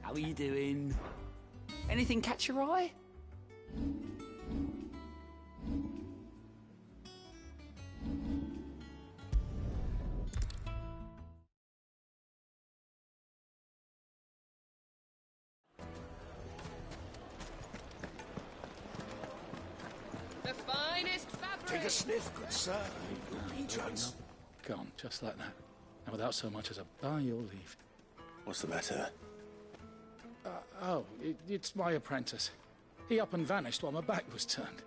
How are you doing? Anything catch your eye? The finest fabric! Take a sniff, good sir. You'll be drugs. Gone, just like that. And without so much as a by your leave. What's the matter? It's my apprentice. He up and vanished while my back was turned.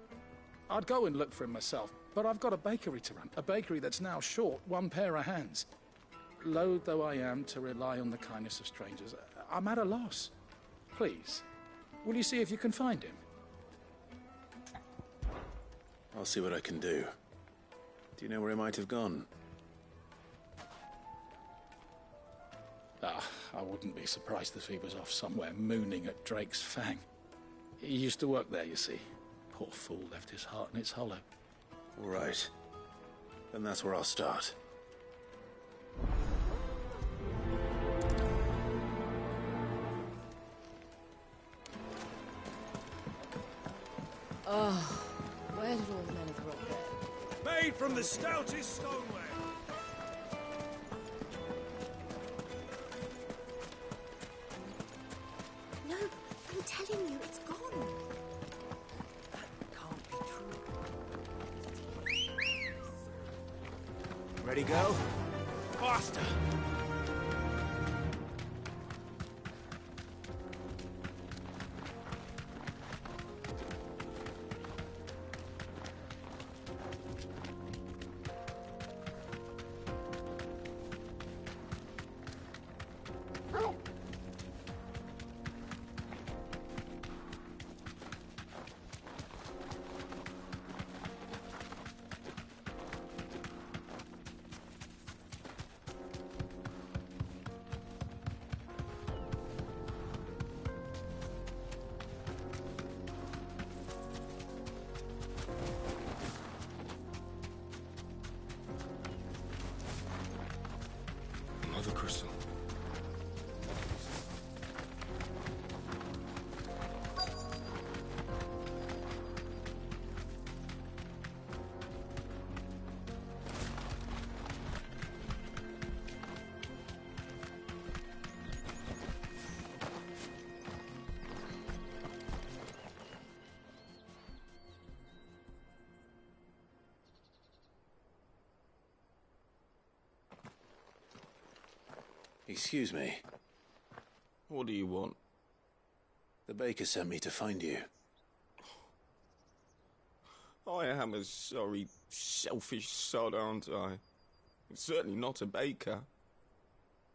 I'd go and look for him myself, but I've got a bakery to run. A bakery that's now short one pair of hands. Loath though I am to rely on the kindness of strangers, I'm at a loss. Please, will you see if you can find him? I'll see what I can do. Do you know where he might have gone? I wouldn't be surprised if he was off somewhere mooning at Drake's Fang. He used to work there, you see. Poor fool left his heart in its hollow. All right. Then that's where I'll start. Oh, where did all the men of rock go? Made from the stoutest stoneware. No, I'm telling you, it's gone. That can't be true. Ready, go? Faster! Mother Crystal. Excuse me. What do you want? The baker sent me to find you. I am a sorry, selfish sod, aren't I? Certainly not a baker.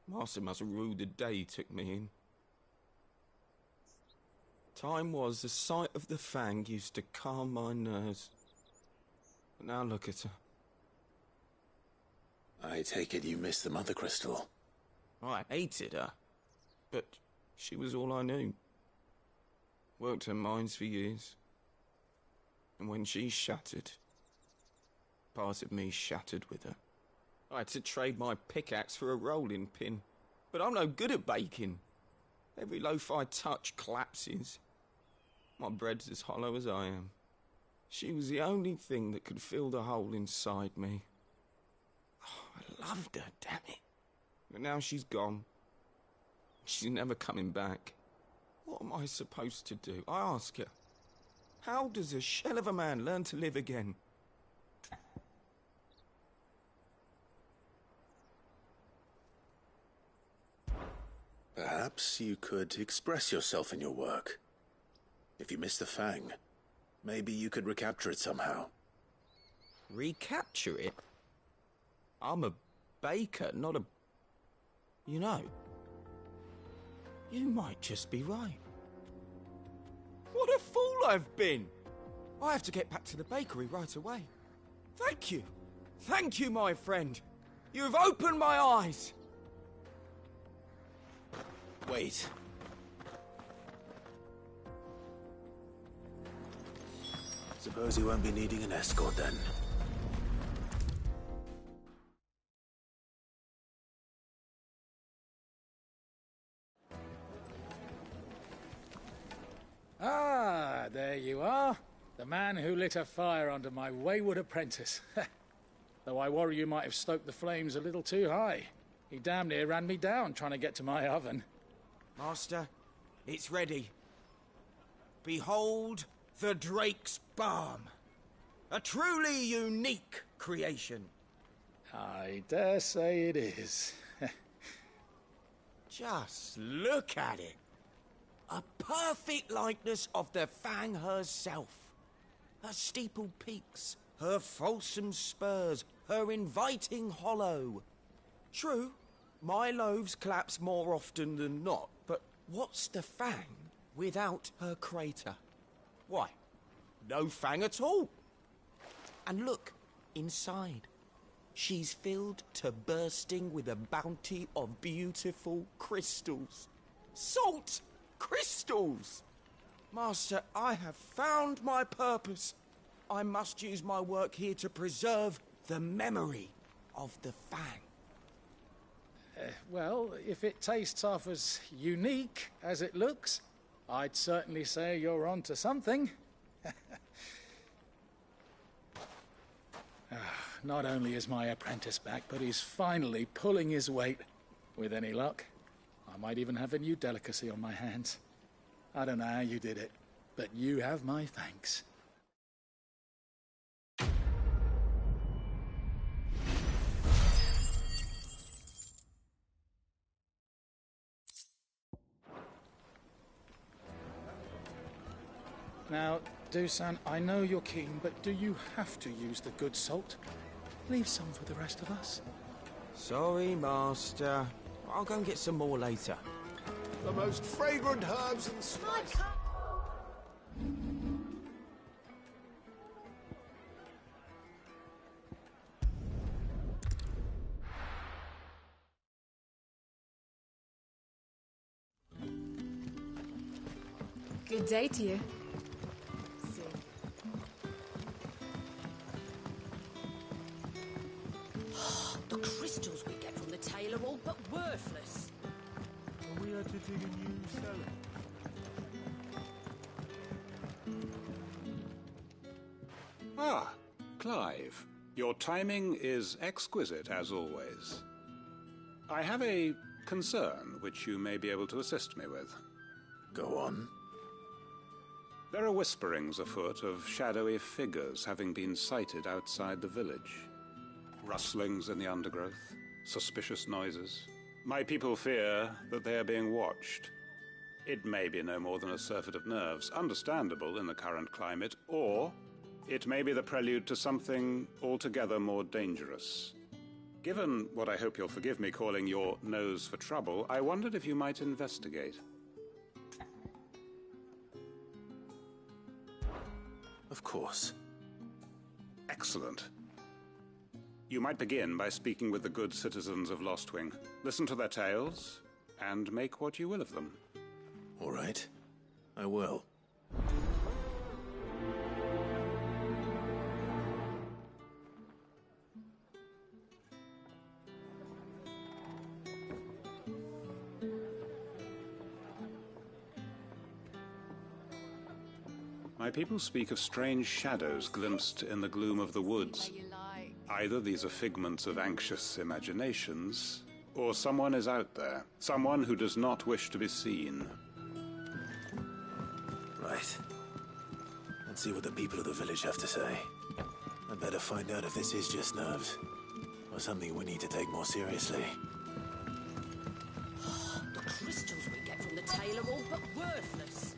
Master must have ruled the day he took me in. Time was the sight of the Fang used to calm my nerves. But now look at her. I take it you missed the Mother Crystal. I hated her, but she was all I knew. Worked her mines for years. And when she shattered, part of me shattered with her. I had to trade my pickaxe for a rolling pin, but I'm no good at baking. Every loaf I touch collapses. My bread's as hollow as I am. She was the only thing that could fill the hole inside me. Oh, I loved her, damn it. But now she's gone. She's never coming back. What am I supposed to do? I ask her. How does a shell of a man learn to live again? Perhaps you could express yourself in your work. If you miss the Fang, maybe you could recapture it somehow. Recapture it? I'm a baker, not a... You know, you might just be right. What a fool I've been! I have to get back to the bakery right away. Thank you. Thank you, my friend. You have opened my eyes. Wait. Suppose you won't be needing an escort then. There you are. The man who lit a fire under my wayward apprentice. Though I worry you might have stoked the flames a little too high. He damn near ran me down trying to get to my oven. Master, it's ready. Behold the Drake's Balm. A truly unique creation. I dare say it is. Just look at it. A perfect likeness of the Fang herself. Her steepled peaks, her fulsome spurs, her inviting hollow. True, my loaves collapse more often than not, but what's the Fang without her crater? Why, no Fang at all. And look, inside. She's filled to bursting with a bounty of beautiful crystals. Salt crystals! Master, I have found my purpose. I must use my work here to preserve the memory of the Fang. Well, if it tastes half as unique as it looks, I'd certainly say you're onto something. Not only is my apprentice back, but he's finally pulling his weight. With any luck, I might even have a new delicacy on my hands. I don't know how you did it, but you have my thanks. Now, Dusan, I know you're keen, but do you have to use the good salt? Leave some for the rest of us. Sorry, Master. I'll go and get some more later. The most fragrant herbs and spices. Good day to you. The crystals we get from the tail are all but worthless. We had to dig a new cellar. Ah, Clive. Your timing is exquisite, as always. I have a concern which you may be able to assist me with. Go on. There are whisperings afoot of shadowy figures having been sighted outside the village. Rustlings in the undergrowth, suspicious noises. My people fear that they are being watched. It may be no more than a surfeit of nerves, understandable in the current climate, or it may be the prelude to something altogether more dangerous. Given what I hope you'll forgive me calling your nose for trouble, I wondered if you might investigate. Of course. Excellent. You might begin by speaking with the good citizens of Lostwing. Listen to their tales, and make what you will of them. All right. I will. My people speak of strange shadows glimpsed in the gloom of the woods. Either these are figments of anxious imaginations, or someone is out there. Someone who does not wish to be seen. Right. Let's see what the people of the village have to say. I'd better find out if this is just nerves, or something we need to take more seriously. The crystals we get from the tail are all but worthless.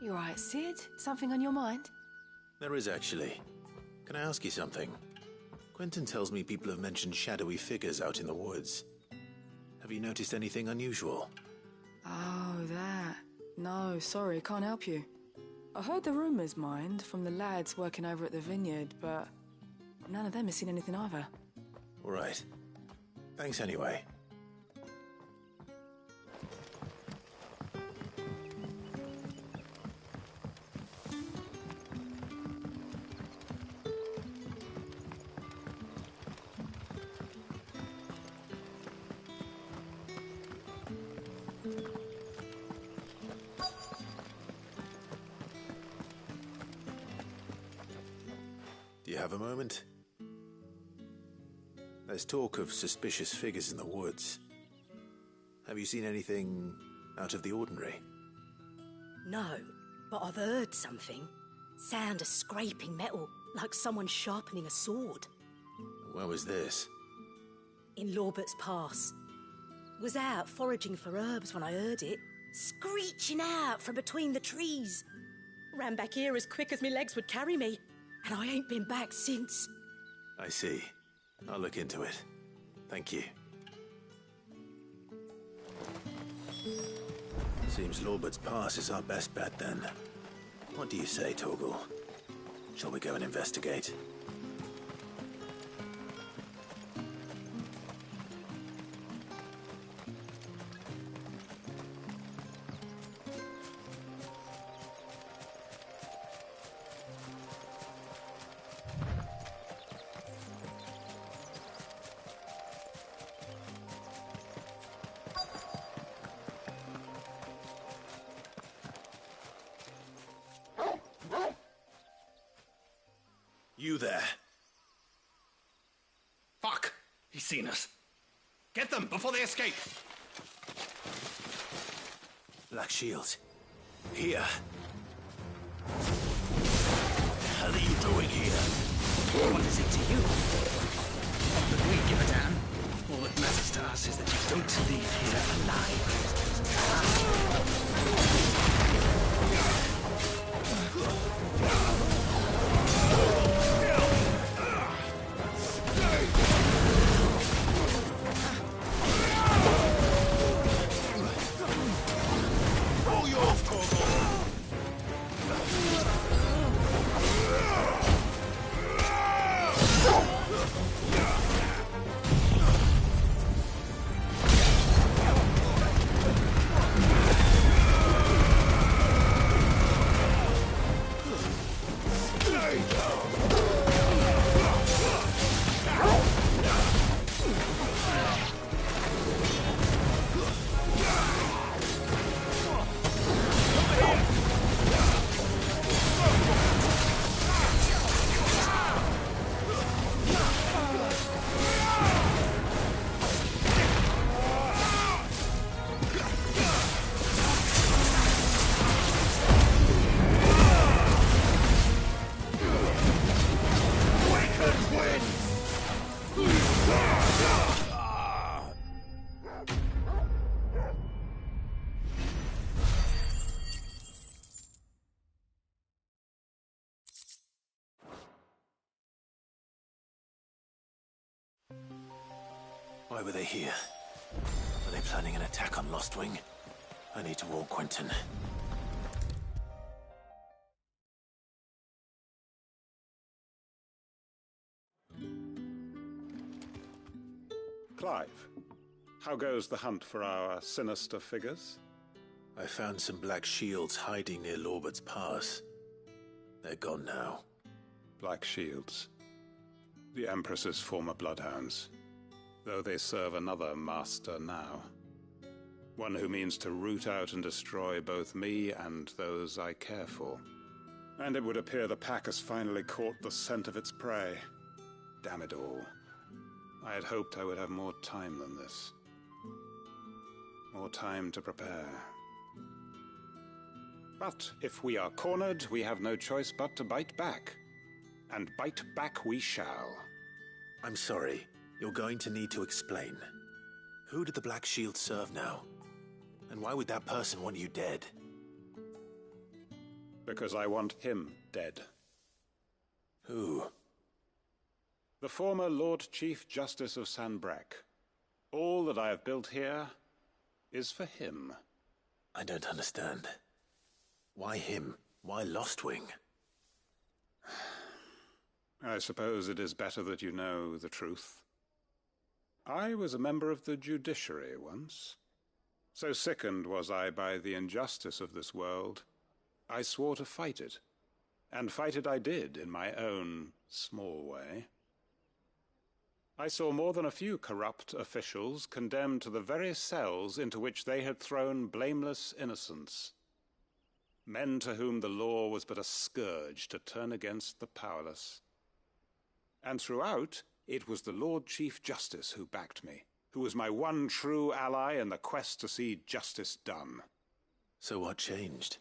You all right, Sid? Something on your mind? There is actually. Can I ask you something? Quentin tells me people have mentioned shadowy figures out in the woods. Have you noticed anything unusual? Oh, that. No, sorry, can't help you. I heard the rumours, mind, from the lads working over at the vineyard, but none of them has seen anything either. All right. Thanks anyway. have a moment? There's talk of suspicious figures in the woods. Have you seen anything out of the ordinary? No, but I've heard something. Sound of scraping metal, like someone sharpening a sword. Where was this? In Lorbert's Pass. Was out foraging for herbs when I heard it, screeching out from between the trees. Ran back here as quick as my legs would carry me, and I ain't been back since. I see. I'll look into it. Thank you. Seems Lorbert's Pass is our best bet then. What do you say, Torgal? Shall we go and investigate? You there. Fuck! He's seen us. Get them before they escape! Black Shields. Here. What the hell are you doing here? What is it to you? Not that we give a damn. All that matters to us is that you don't leave here alive. Why were they here? Are they planning an attack on Lostwing? I need to warn Quentin. Clive, how goes the hunt for our sinister figures? I found some Black Shields hiding near Lorbert's Pass. They're gone now. Black Shields. The Empress's former bloodhounds. Though they serve another master now. One who means to root out and destroy both me and those I care for. And it would appear the pack has finally caught the scent of its prey. Damn it all. I had hoped I would have more time than this. More time to prepare. But if we are cornered, we have no choice but to bite back. And bite back we shall. I'm sorry. You're going to need to explain. Who did the Black Shield serve now? And why would that person want you dead? Because I want him dead. Who? The former Lord Chief Justice of Sanbreque. All that I have built here is for him. I don't understand. Why him? Why Lostwing? I suppose it is better that you know the truth. I was a member of the judiciary once. So sickened was I by the injustice of this world, I swore to fight it. And fight it I did in my own small way. I saw more than a few corrupt officials condemned to the very cells into which they had thrown blameless innocents. Men to whom the law was but a scourge to turn against the powerless. And throughout, it was the Lord Chief Justice who backed me, who was my one true ally in the quest to see justice done. So what changed?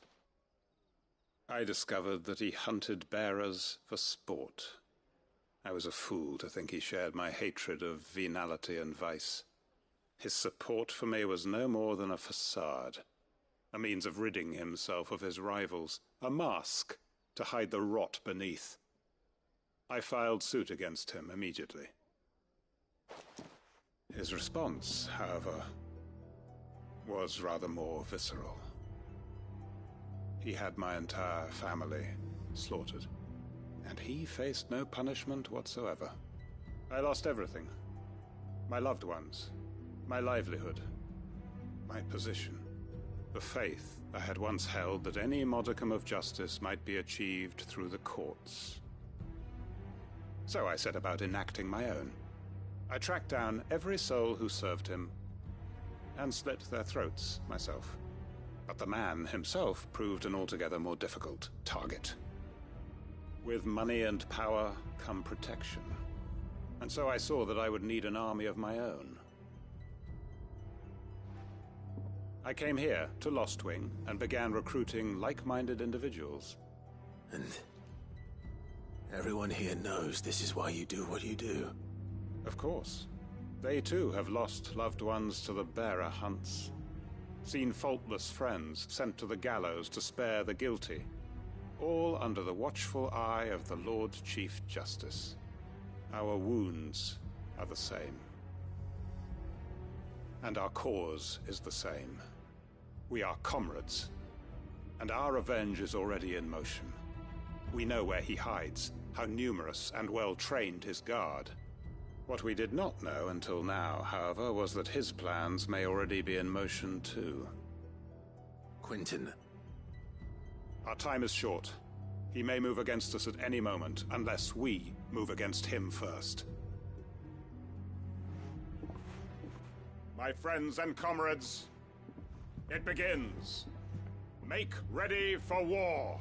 I discovered that he hunted bearers for sport. I was a fool to think he shared my hatred of venality and vice. His support for me was no more than a facade, a means of ridding himself of his rivals, a mask to hide the rot beneath. I filed suit against him immediately. His response, however, was rather more visceral. He had my entire family slaughtered, and he faced no punishment whatsoever. I lost everything. My loved ones, my livelihood, my position, the faith I had once held that any modicum of justice might be achieved through the courts. So I set about enacting my own. I tracked down every soul who served him, and slit their throats myself. But the man himself proved an altogether more difficult target. With money and power come protection, and so I saw that I would need an army of my own. I came here to Lostwing and began recruiting like-minded individuals. And everyone here knows this is why you do what you do. Of course. They too have lost loved ones to the bearer hunts. Seen faultless friends sent to the gallows to spare the guilty. All under the watchful eye of the Lord Chief Justice. Our wounds are the same. And our cause is the same. We are comrades. And our revenge is already in motion. We know where he hides, how numerous and well-trained his guard. What we did not know until now, however, was that his plans may already be in motion too. Quentin. Our time is short. He may move against us at any moment, unless we move against him first. My friends and comrades, it begins. Make ready for war.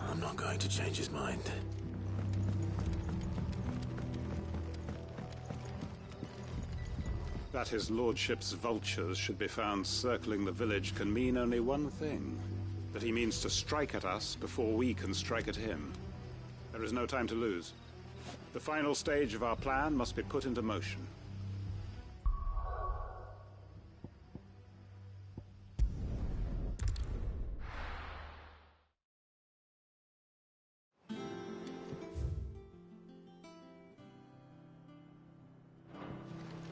I'm not going to change his mind. That his lordship's vultures should be found circling the village can mean only one thing. That he means to strike at us before we can strike at him. There is no time to lose. The final stage of our plan must be put into motion.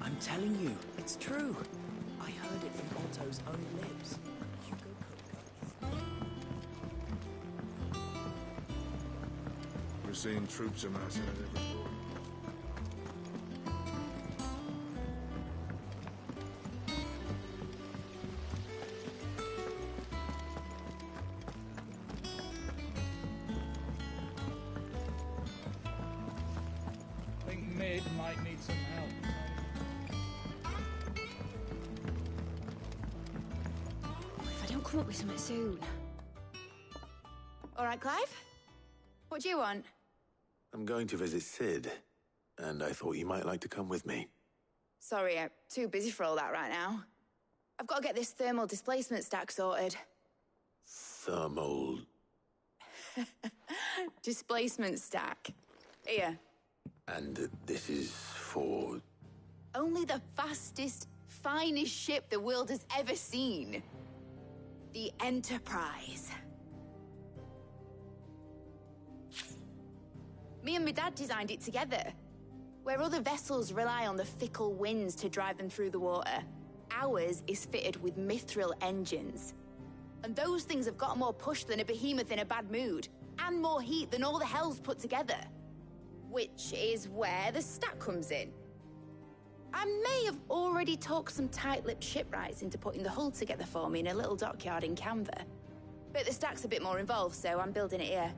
I'm telling you, it's true. I heard it from Otto's own lips. We're seeing troops amassing at every door. I think Mid might need some help. If I don't come up with something soon. All right, Clive? What do you want? I'm going to visit Sid, and I thought you might like to come with me. Sorry, I'm too busy for all that right now. I've got to get this thermal displacement stack sorted. Thermal... Displacement stack. Here. And this is for... Only the fastest, finest ship the world has ever seen. The Enterprise. Me and my dad designed it together. Where other vessels rely on the fickle winds to drive them through the water, ours is fitted with mithril engines. And those things have got more push than a behemoth in a bad mood, and more heat than all the hells put together. Which is where the stack comes in. I may have already talked some tight-lipped shipwrights into putting the hull together for me in a little dockyard in Canva. But the stack's a bit more involved, so I'm building it here.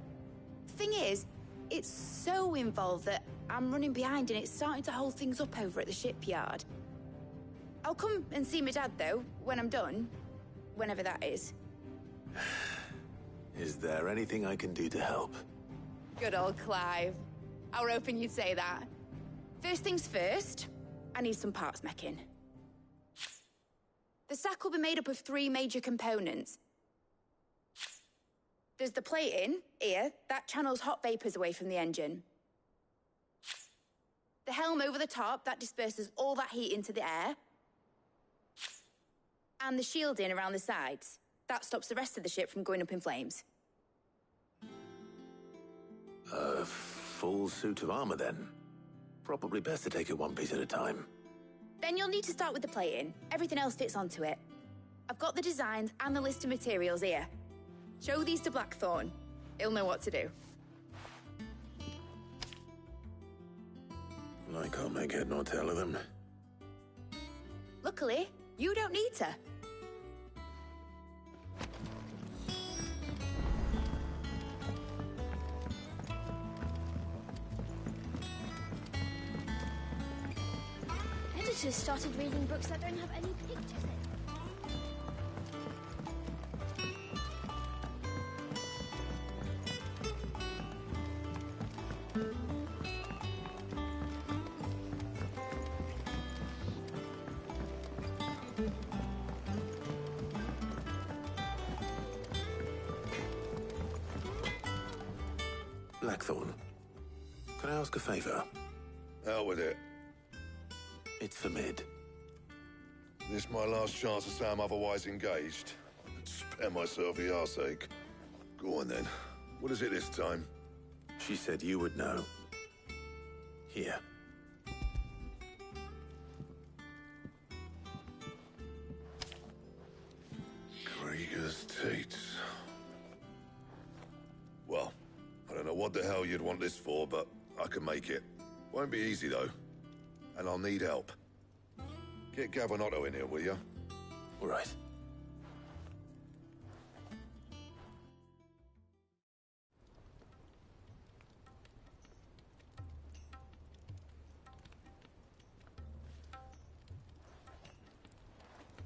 Thing is, it's so involved that I'm running behind and it's starting to hold things up over at the shipyard. I'll come and see my dad, though, when I'm done. Whenever that is. Is there anything I can do to help? Good old Clive. I were hoping you'd say that. First things first, I need some parts meching. The stack will be made up of 3 major components. There's the plating, here, that channels hot vapours away from the engine. The helm over the top, that disperses all that heat into the air. And the shielding around the sides. That stops the rest of the ship from going up in flames. A full suit of armor, then? Probably best to take it one piece at a time. Then you'll need to start with the plating. Everything else fits onto it. I've got the designs and the list of materials here. Show these to Blackthorn. He'll know what to do. I can't make head nor tail of them. Luckily, you don't need to. Editors started reading books that don't have any pictures in. Blackthorn, can I ask a favor? Out with it. It's for Mid. This my last chance to say I'm otherwise engaged. I'd spare myself the arseache. Go on then. What is it this time? She said you would know. Here. Krieger's Teats. Well, I don't know what the hell you'd want this for, but I can make it. Won't be easy, though. And I'll need help. Get Gavin-Otto in here, will you? All right.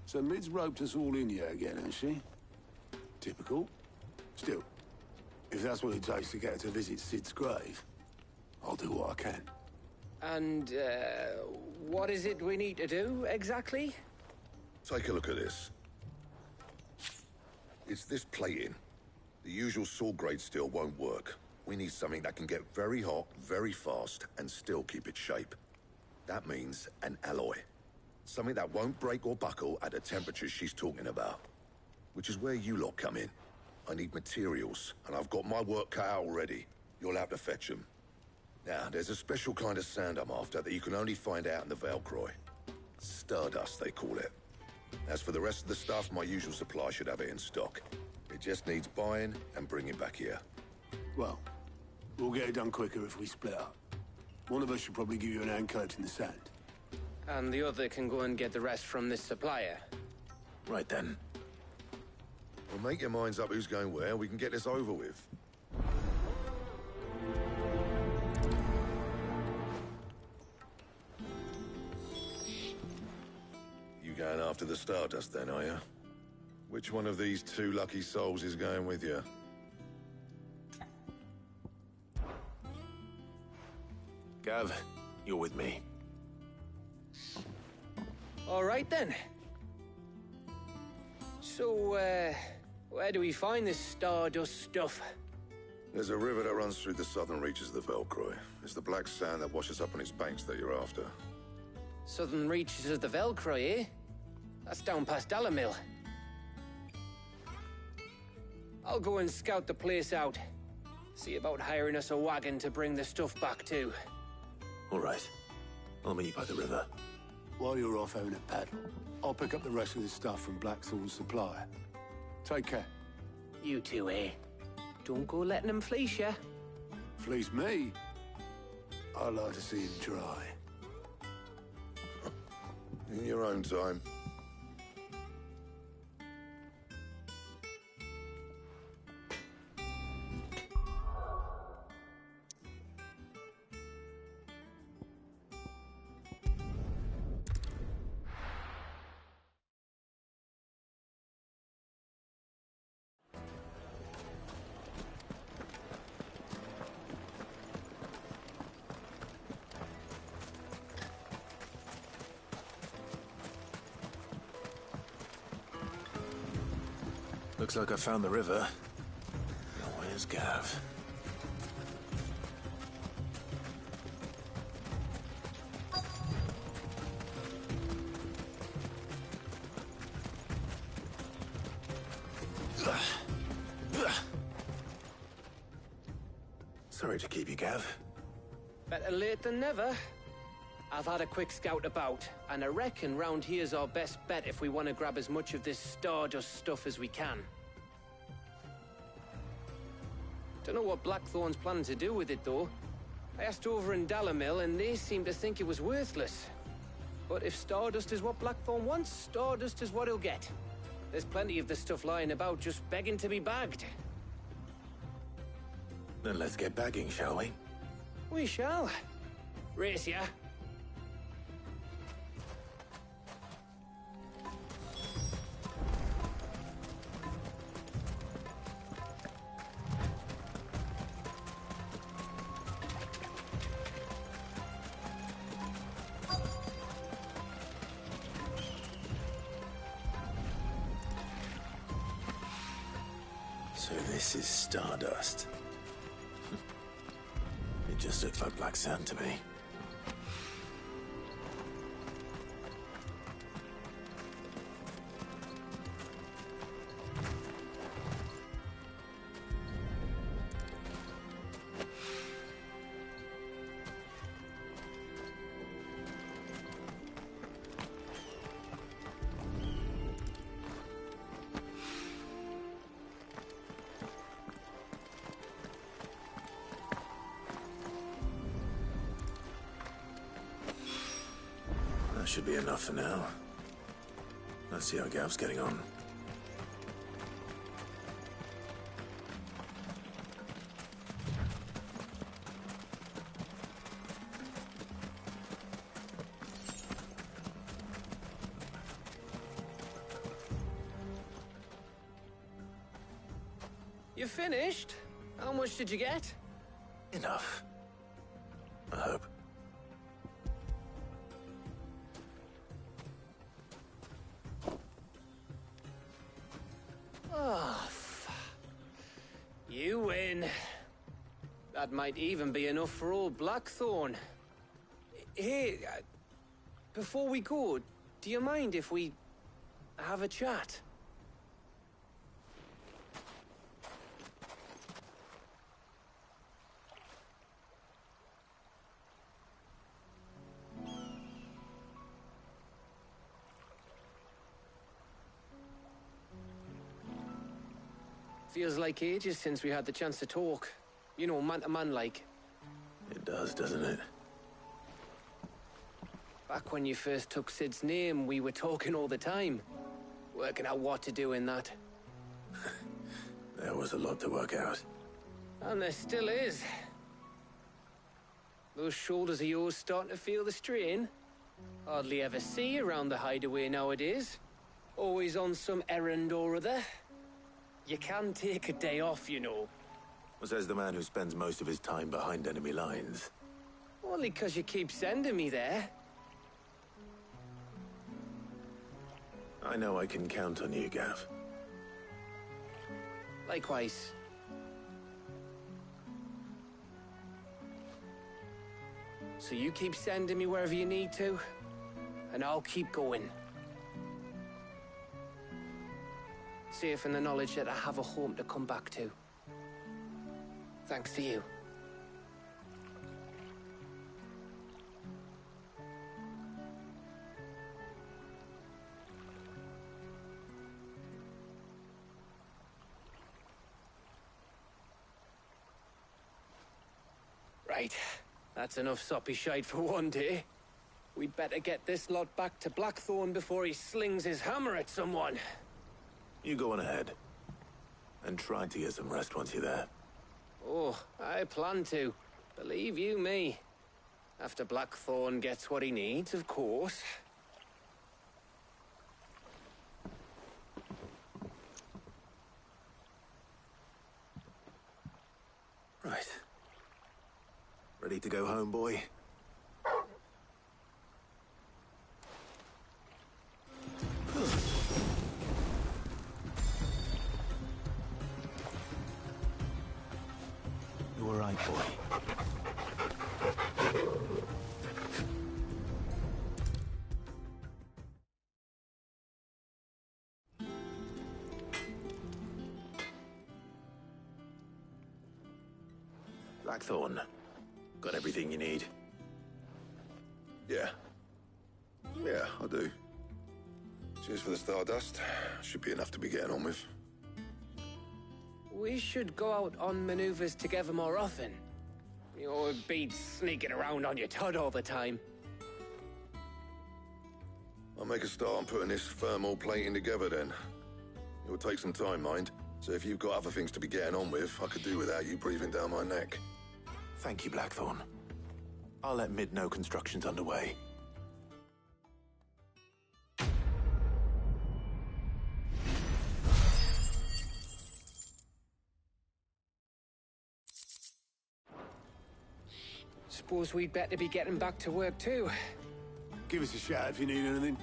So Mid's roped us all in here again, hasn't she? Typical. Still, if that's what it takes to get her to visit Sid's grave, I'll do what I can. And, what is it we need to do, exactly? Take a look at this. It's this plating. The usual saw-grade steel won't work. We need something that can get very hot, very fast, and still keep its shape. That means an alloy. Something that won't break or buckle at the temperatures she's talking about. Which is where you lot come in. I need materials, and I've got my work cut out already. You'll have to fetch them. Now, there's a special kind of sand I'm after that you can only find out in the Valcroy. Stardust, they call it. As for the rest of the stuff, my usual supply should have it in stock. It just needs buying and bringing back here. Well, we'll get it done quicker if we split up. One of us should probably give you an hand coat in the sand. And the other can go and get the rest from this supplier. Right then. Well, make your minds up who's going where, we can get this over with. You going after the Stardust then, are you? Which one of these 2 lucky souls is going with you? Gav, you're with me. All right, then. So, where do we find this Stardust stuff? There's a river that runs through the southern reaches of the Valcroy. It's the black sand that washes up on its banks that you're after. Southern reaches of the Valcroy, eh? That's down past Dalamil. I'll go and scout the place out. See about hiring us a wagon to bring the stuff back to. All right. I'll meet you by the river. While you're off having a paddle, I'll pick up the rest of the stuff from Blackthorn's supplier. Take care. You two, eh? Don't go letting them fleece you. Fleece me? I'd like to see him try. In your own time. Looks like I found the river. Now where's Gav? Sorry to keep you, Gav. Better late than never. I've had a quick scout about, and I reckon round here's our best bet if we want to grab as much of this Stardust stuff as we can. Don't know what Blackthorn's planning to do with it, though. I asked over in Dalamil, and they seem to think it was worthless. But if Stardust is what Blackthorn wants, Stardust is what he'll get. There's plenty of the stuff lying about, just begging to be bagged. Then let's get bagging, shall we? We shall. Race ya. So this is Stardust. It just looks like black sand to me. That should be enough for now. Let's see how Gav's getting on. You finished? How much did you get? Enough. I hope. Oh, you win. That might even be enough for old Blackthorn. Hey, before we go, do you mind if we have a chat? Feels like ages since we had the chance to talk. You know, man to man like. It does, doesn't it? Back when you first took Sid's name, we were talking all the time. Working out what to do in that. There was a lot to work out. And there still is. Those shoulders of yours starting to feel the strain. Hardly ever see you around the hideaway nowadays. Always on some errand or other. You can take a day off, you know. Says the man who spends most of his time behind enemy lines. Only 'cause you keep sending me there. I know I can count on you, Gav. Likewise. So you keep sending me wherever you need to, and I'll keep going. Safe in the knowledge that I have a home to come back to. Thanks to you. Right. That's enough soppy shite for one day. We'd better get this lot back to Blackthorn before he slings his hammer at someone. You go on ahead. And try to get some rest once you're there. Oh, I plan to. Believe you me. After Blackthorn gets what he needs, of course. Right. Ready to go home, boy? all right, boy? Blackthorn, got everything you need? Yeah. Yeah, I do. Cheers for the Stardust. Should be enough to be getting on with. We should go out on maneuvers together more often. You'll be sneaking around on your Todd all the time. I'll make a start on putting this thermal plating together then. It will take some time, mind. So if you've got other things to be getting on with, I could do without you breathing down my neck. Thank you, Blackthorn. I'll let Mid know construction's underway. Suppose we'd better be getting back to work too. Give us a shout if you need anything.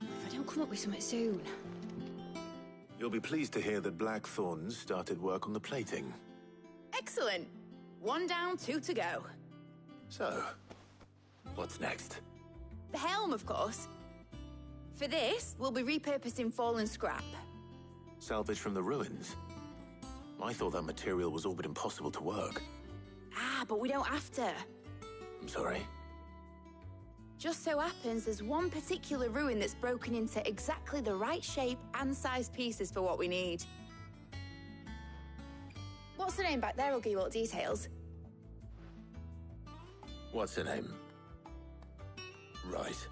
If I don't come up with something soon. You'll be pleased to hear that Blackthorn's started work on the plating. Excellent. 1 down, 2 to go. So, what's next? The helm, of course. For this, we'll be repurposing fallen scrap. Salvage from the ruins? I thought that material was all but impossible to work. Ah, but we don't have to. I'm sorry. Just so happens there's one particular ruin that's broken into exactly the right shape and size pieces for what we need. What's the name back there? I'll give you all the details. What's her name? Right.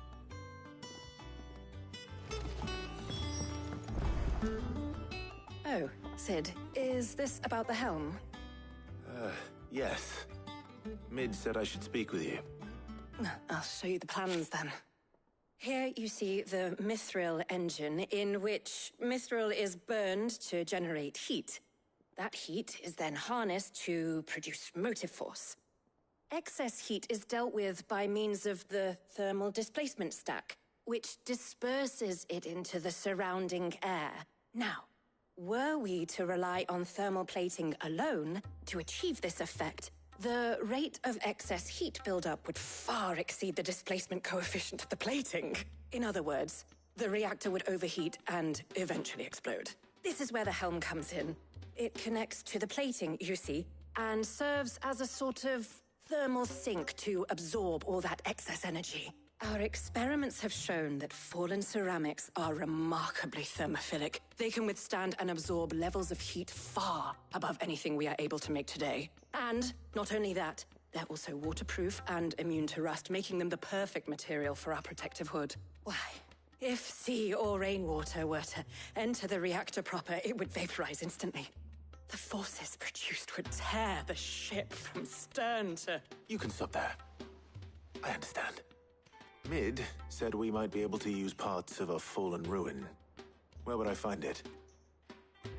Oh, Sid, is this about the helm? Yes. Mid said I should speak with you. I'll show you the plans then. Here you see the mithril engine, in which mithril is burned to generate heat. That heat is then harnessed to produce motive force. Excess heat is dealt with by means of the thermal displacement stack, which disperses it into the surrounding air. Now, were we to rely on thermal plating alone to achieve this effect, the rate of excess heat buildup would far exceed the displacement coefficient of the plating. In other words, the reactor would overheat and eventually explode. This is where the helm comes in. It connects to the plating, you see, and serves as a sort of thermal sink to absorb all that excess energy. Our experiments have shown that fallen ceramics are remarkably thermophilic. They can withstand and absorb levels of heat far above anything we are able to make today. And not only that, they're also waterproof and immune to rust, making them the perfect material for our protective hood. Why, if sea or rainwater were to enter the reactor proper, it would vaporize instantly. The forces produced would tear the ship from stern to... You can stop there. I understand. Mid said we might be able to use parts of a fallen ruin. Where would I find it?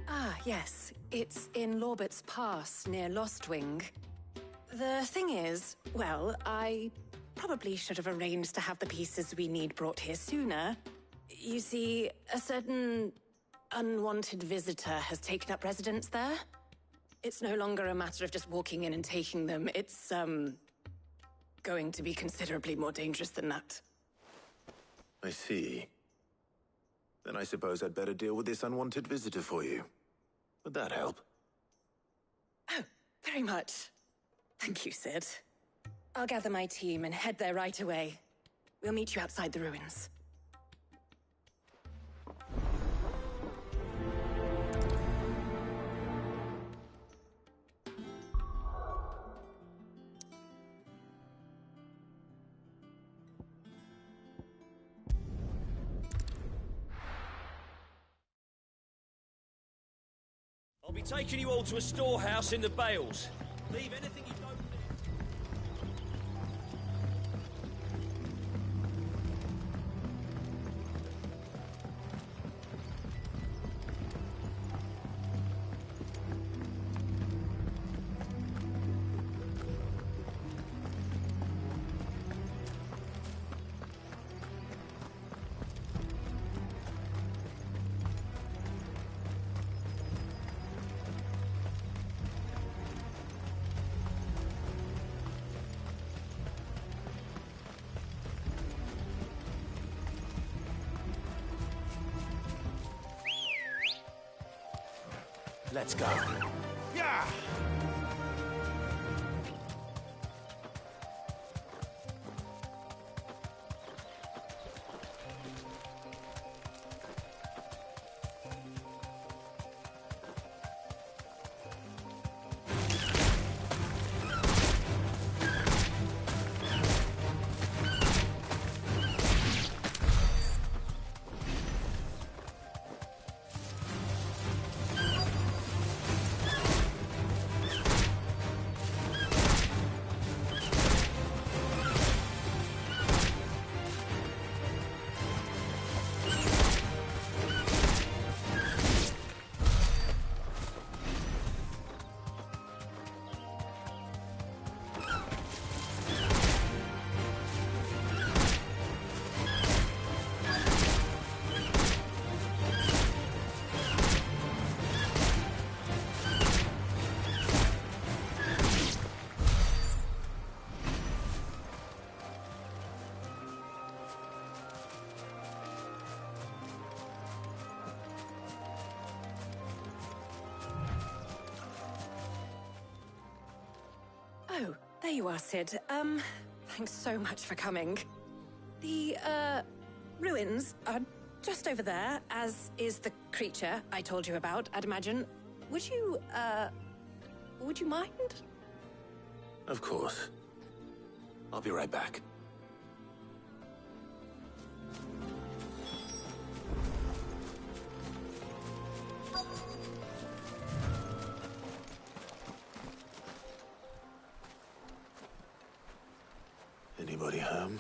Ah, yes. It's in Lorbert's Pass, near Lostwing. The thing is, well, I probably should have arranged to have the pieces we need brought here sooner. You see, a certain unwanted visitor has taken up residence there. It's no longer a matter of just walking in and taking them. It's, going to be considerably more dangerous than that. I see. Then I suppose I'd better deal with this unwanted visitor for you. Would that help? Oh, very much. Thank you, Sid. I'll gather my team and head there right away. We'll meet you outside the ruins. I'll be taking you all to a storehouse in the Bales. Leave anything you don't need. let's go. Yeah! Oh, there you are, Sid. Thanks so much for coming. The, ruins are just over there, as is the creature I told you about, I'd imagine. Would you mind? Of course. I'll be right back. Anybody home?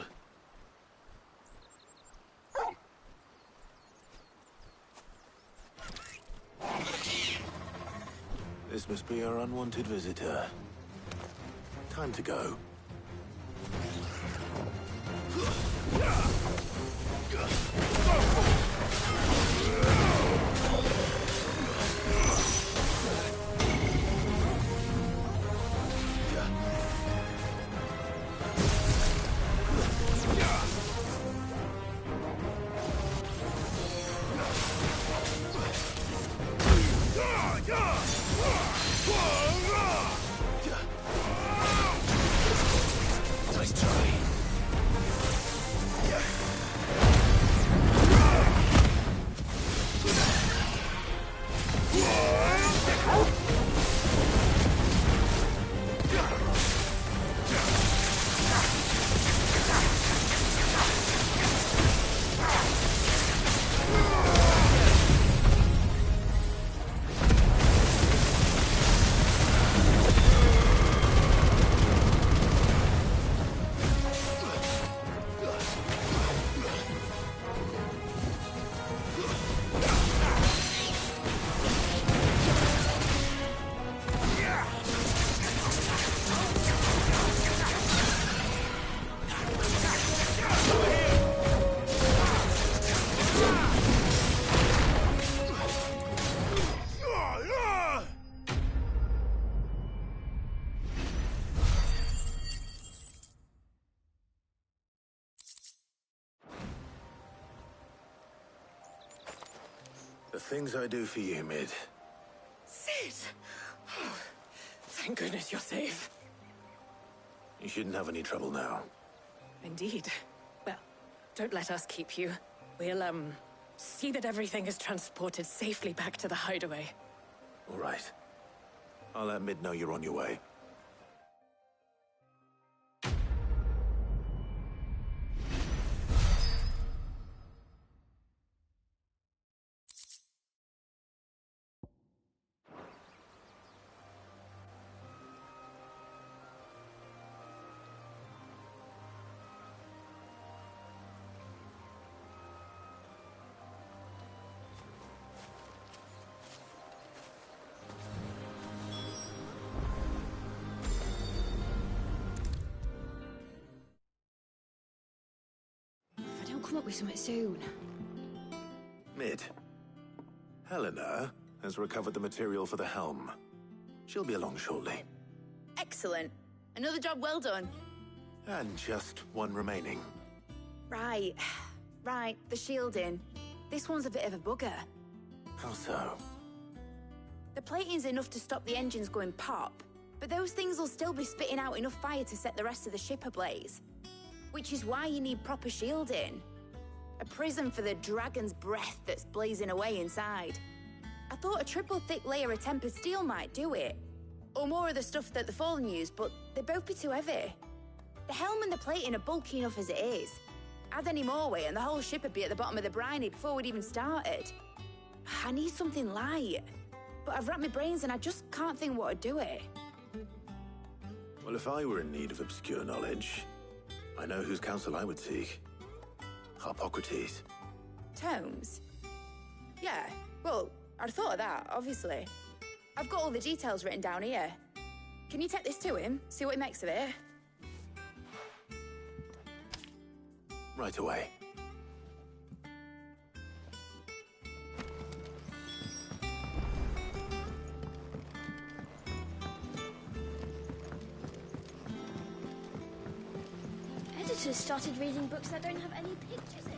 This must be our unwanted visitor. Time to go. Nice try. The things I do for you, Mid. Sid! Oh, thank goodness you're safe. You shouldn't have any trouble now. Indeed. Well, don't let us keep you. We'll, see that everything is transported safely back to the hideaway. All right. I'll let Mid know you're on your way. If I don't come up with something soon. Mid. Helena has recovered the material for the helm. She'll be along shortly. Excellent. Another job well done. And just one remaining. Right. The shielding. This one's a bit of a bugger. How so? The plating's enough to stop the engines going pop, but those things will still be spitting out enough fire to set the rest of the ship ablaze. Which is why you need proper shielding. A prison for the dragon's breath that's blazing away inside. I thought a triple thick layer of tempered steel might do it. Or more of the stuff that the Fallen use, but they'd both be too heavy. The helm and the plating are bulky enough as it is. Add any more weight and the whole ship would be at the bottom of the briny before we'd even started. I need something light. But I've racked my brains and I just can't think what would do it. Well, if I were in need of obscure knowledge, I know whose counsel I would seek. Harpocrates. Tomes? Yeah, well, I'd thought of that, obviously. I've got all the details written down here. Can you take this to him, see what he makes of it? Right away. Editors started reading books that don't have any pictures in.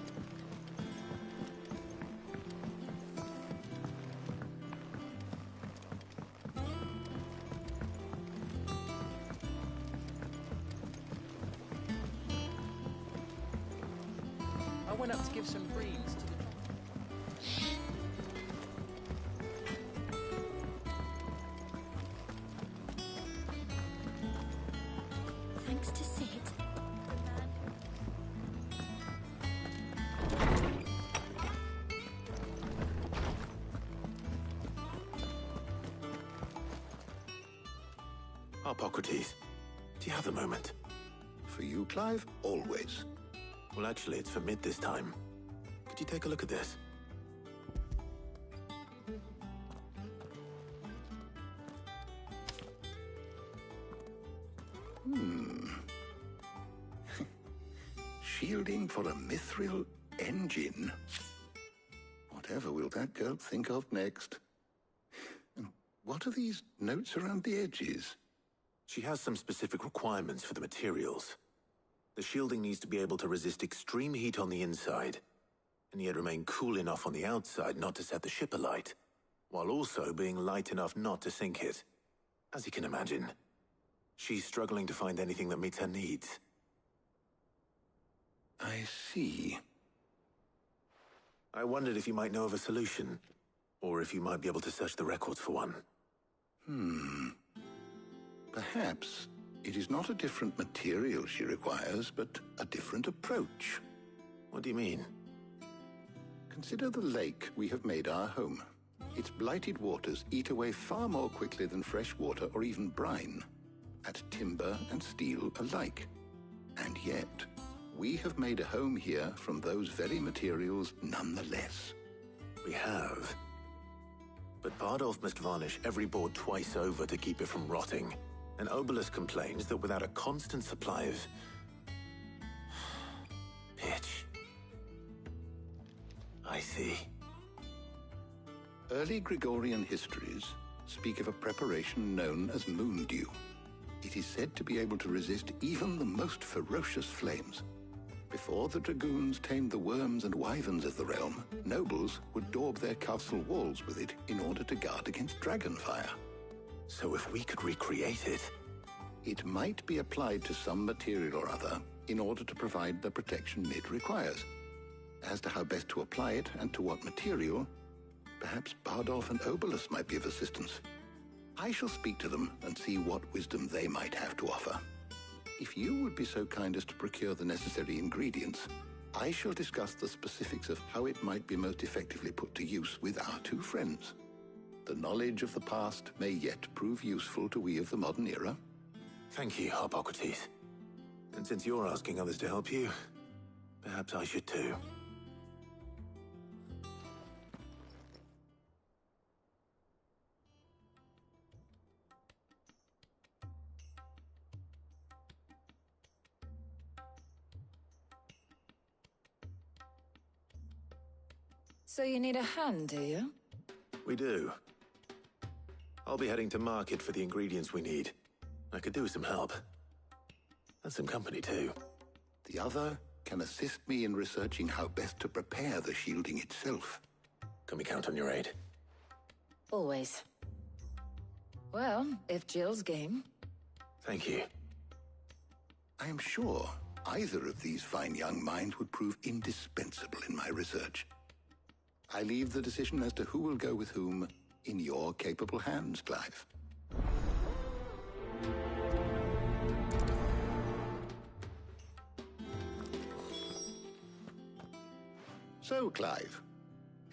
I went up to give some greens to the... Thanks to Sid. Harpocrates, do you have a moment? For you, Clive? Always. Well, actually, it's for mid this time. Could you take a look at this? Shielding for a mithril engine. Whatever will that girl think of next? And what are these notes around the edges? She has some specific requirements for the materials. The shielding needs to be able to resist extreme heat on the inside, and yet remain cool enough on the outside not to set the ship alight, while also being light enough not to sink it. As you can imagine, she's struggling to find anything that meets her needs. I see. I wondered if you might know of a solution, or if you might be able to search the records for one. Perhaps it is not a different material she requires, but a different approach. What do you mean? Consider the lake we have made our home. Its blighted waters eat away far more quickly than fresh water or even brine, at timber and steel alike. And yet, we have made a home here from those very materials nonetheless. We have. But Bardolph must varnish every board twice over to keep it from rotting. And Obelus complains that without a constant supply of... pitch. I see. Early Gregorian histories speak of a preparation known as moon dew. It is said to be able to resist even the most ferocious flames. Before the dragoons tamed the worms and wyverns of the realm, nobles would daub their castle walls with it in order to guard against dragonfire. So if we could recreate it... It might be applied to some material or other in order to provide the protection it requires. As to how best to apply it and to what material, perhaps Bardolph and Obelus might be of assistance. I shall speak to them and see what wisdom they might have to offer. If you would be so kind as to procure the necessary ingredients, I shall discuss the specifics of how it might be most effectively put to use with our two friends. The knowledge of the past may yet prove useful to we of the modern era. Thank you, Harpocrates. And since you're asking others to help you, perhaps I should too. So you need a hand, do you? We do. I'll be heading to market for the ingredients we need. I could do with some help. And some company, too. The other can assist me in researching how best to prepare the shielding itself. Can we count on your aid? Always. Well, if Jill's game. Thank you. I am sure either of these fine young minds would prove indispensable in my research. I leave the decision as to who will go with whom in your capable hands, Clive. So, Clive,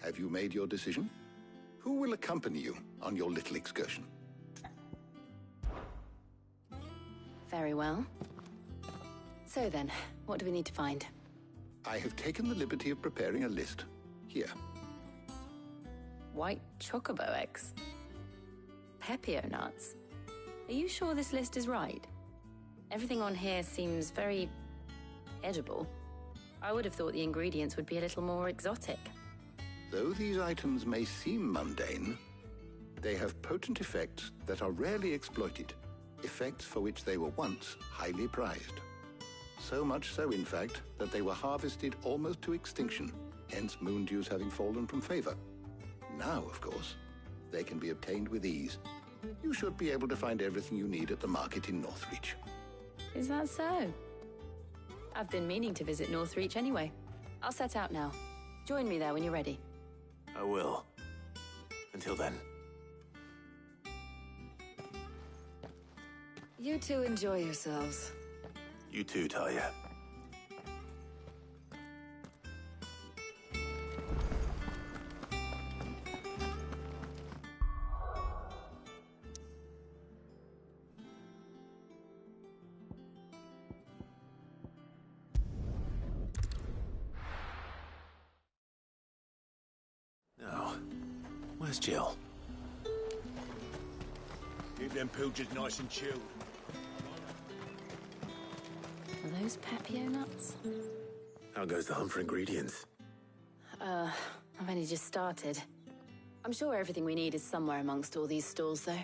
have you made your decision? Who will accompany you on your little excursion? Very well. So then, what do we need to find? I have taken the liberty of preparing a list. Here. White chocobo eggs. Pepio nuts. Are you sure this list is right? Everything on here seems very edible. I would have thought the ingredients would be a little more exotic. Though these items may seem mundane, they have potent effects that are rarely exploited, effects for which they were once highly prized. So much so, in fact, that they were harvested almost to extinction, hence moon dews having fallen from favor. Now, of course, they can be obtained with ease. You should be able to find everything you need at the market in Northreach. Is that so? I've been meaning to visit Northreach anyway. I'll set out now. Join me there when you're ready. I will. Until then. You two enjoy yourselves. You too, Talia. Now, where's Jill? Keep them pilgers nice and chilled. Are those Pepio nuts? How goes the hunt for ingredients? I've only just started. I'm sure everything we need is somewhere amongst all these stalls, though.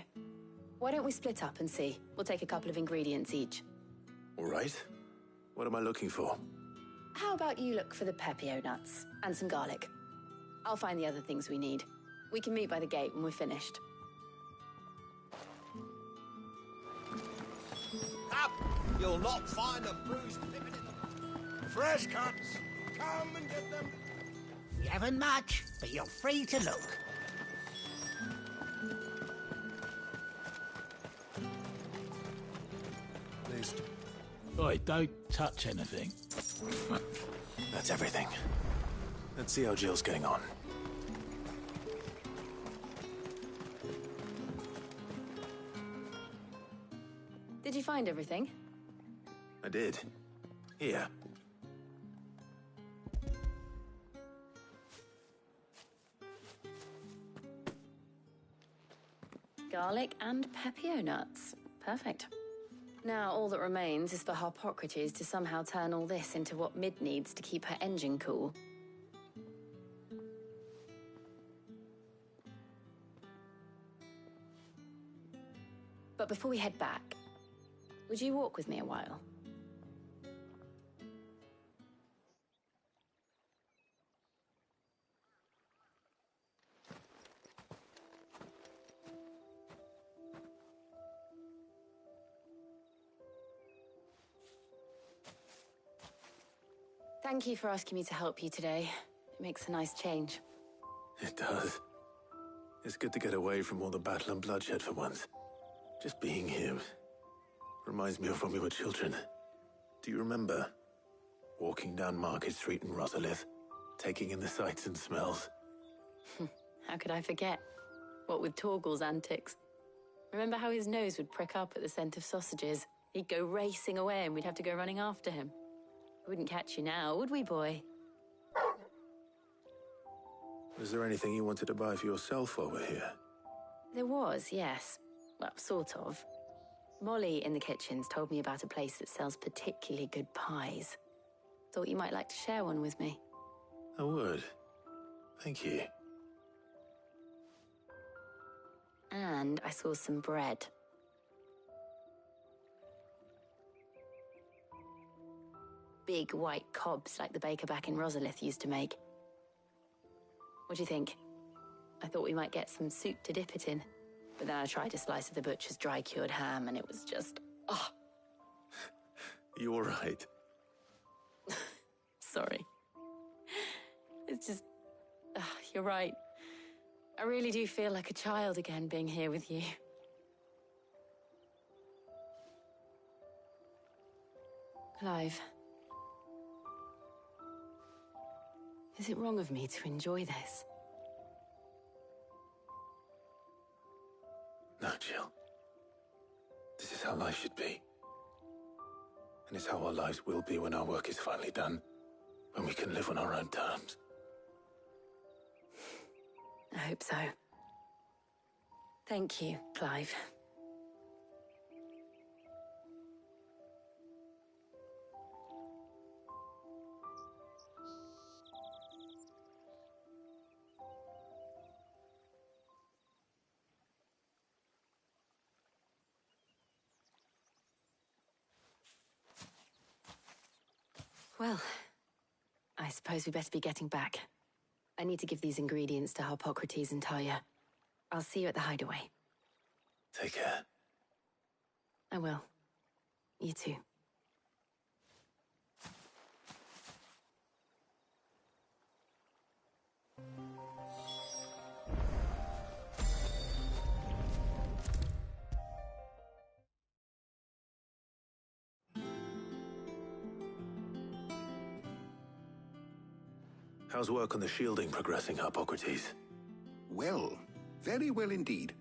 Why don't we split up and see? We'll take a couple of ingredients each. All right. What am I looking for? How about you look for the Pepio nuts and some garlic? I'll find the other things we need. We can meet by the gate when we're finished. Up! You'll not find a bruised pippin in the... Fresh cuts! Come and get them! You haven't much, but you're free to look. Oi, don't touch anything. That's everything. Let's see how Jill's getting on. Did you find everything? I did. Here. Garlic and Pepio nuts. Perfect. Now, all that remains is for Harpocrates to somehow turn all this into what Mid needs to keep her engine cool. But before we head back, would you walk with me a while? Thank you for asking me to help you today. It makes a nice change. It does. It's good to get away from all the battle and bloodshed for once. Just being here reminds me of when we were children. Do you remember? Walking down Market Street in Rosalith, taking in the sights and smells. How could I forget? What with Torgal's antics. Remember how his nose would prick up at the scent of sausages? He'd go racing away and we'd have to go running after him. We wouldn't catch you now, would we, boy? Was there anything you wanted to buy for yourself while we're here? There was, yes. Well, sort of. Molly in the kitchens told me about a place that sells particularly good pies. Thought you might like to share one with me. I would. Thank you. And I saw some bread. Big white cobs like the baker back in Rosalith used to make. What do you think? I thought we might get some soup to dip it in. But then I tried a slice of the butcher's dry-cured ham, and it was just... oh, You all right? sorry. It's just... you're right. I really do feel like a child again being here with you. Clive. Is it wrong of me to enjoy this? No, Jill. This is how life should be. And it's how our lives will be when our work is finally done. When we can live on our own terms. I hope so. Thank you, Clive. Well, I suppose we better be getting back. I need to give these ingredients to Harpocrates and Talia. I'll see you at the hideaway. Take care. I will. You too. How's work on the shielding progressing, Harpocrates? Well, very well indeed.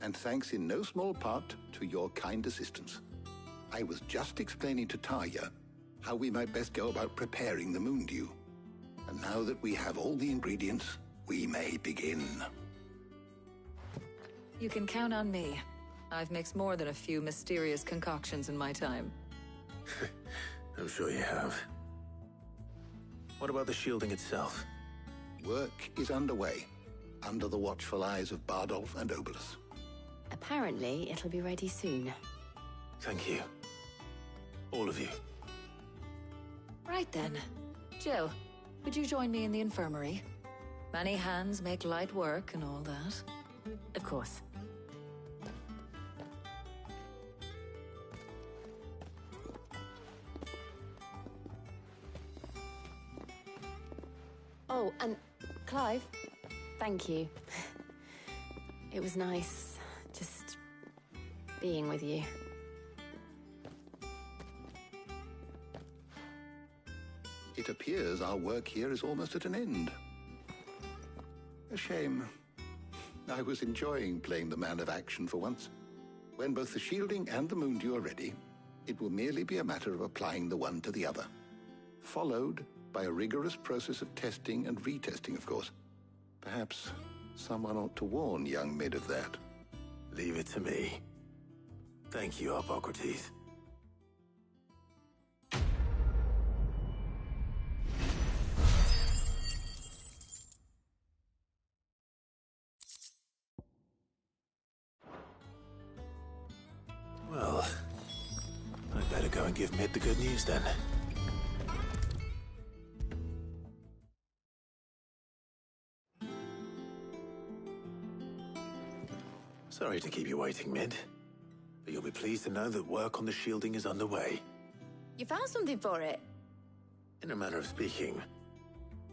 And thanks in no small part to your kind assistance. I was just explaining to Talia how we might best go about preparing the moon dew. And now that we have all the ingredients, we may begin. You can count on me. I've mixed more than a few mysterious concoctions in my time. I'm sure you have. What about the shielding itself? Work is underway, under the watchful eyes of Bardolph and Obolus. Apparently, it'll be ready soon. Thank you. All of you. Right then. Jill, would you join me in the infirmary? Many hands make light work and all that. Of course. Oh, and Clive, thank you. It was nice just being with you. It appears our work here is almost at an end. A shame. I was enjoying playing the man of action for once. When both the shielding and the moon dew are ready, it will merely be a matter of applying the one to the other. Followed by a rigorous process of testing and retesting, of course. Perhaps someone ought to warn young Mid of that. Leave it to me. Thank you, Harpocrates. Well, I'd better go and give Mid the good news then. Sorry to keep you waiting, Mid. But you'll be pleased to know that work on the shielding is underway. You found something for it? In a manner of speaking,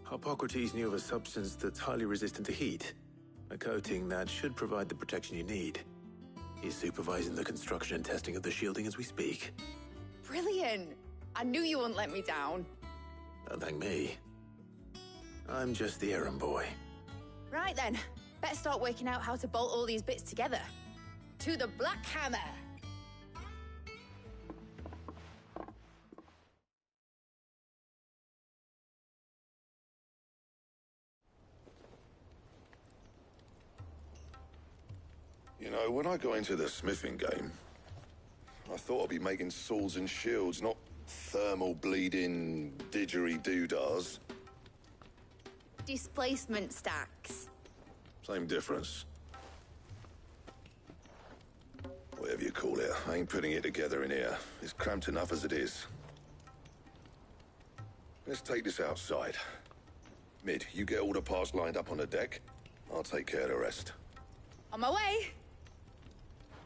Harpocrates knew of a substance that's highly resistant to heat. A coating that should provide the protection you need. He's supervising the construction and testing of the shielding as we speak. Brilliant! I knew you wouldn't let me down. Don't thank me. I'm just the errand boy. Right then, better start working out how to bolt all these bits together. To the Black Hammer! You know, when I got into the smithing game, I thought I'd be making swords and shields, not thermal bleeding didgeridoo-dahs. Displacement stacks. Same difference. Whatever you call it, I ain't putting it together in here. It's cramped enough as it is. Let's take this outside. Mid, you get all the parts lined up on the deck. I'll take care of the rest. On my way!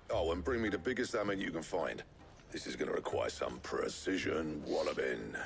Oh, and bring me the biggest hammer you can find. This is going to require some precision walloping.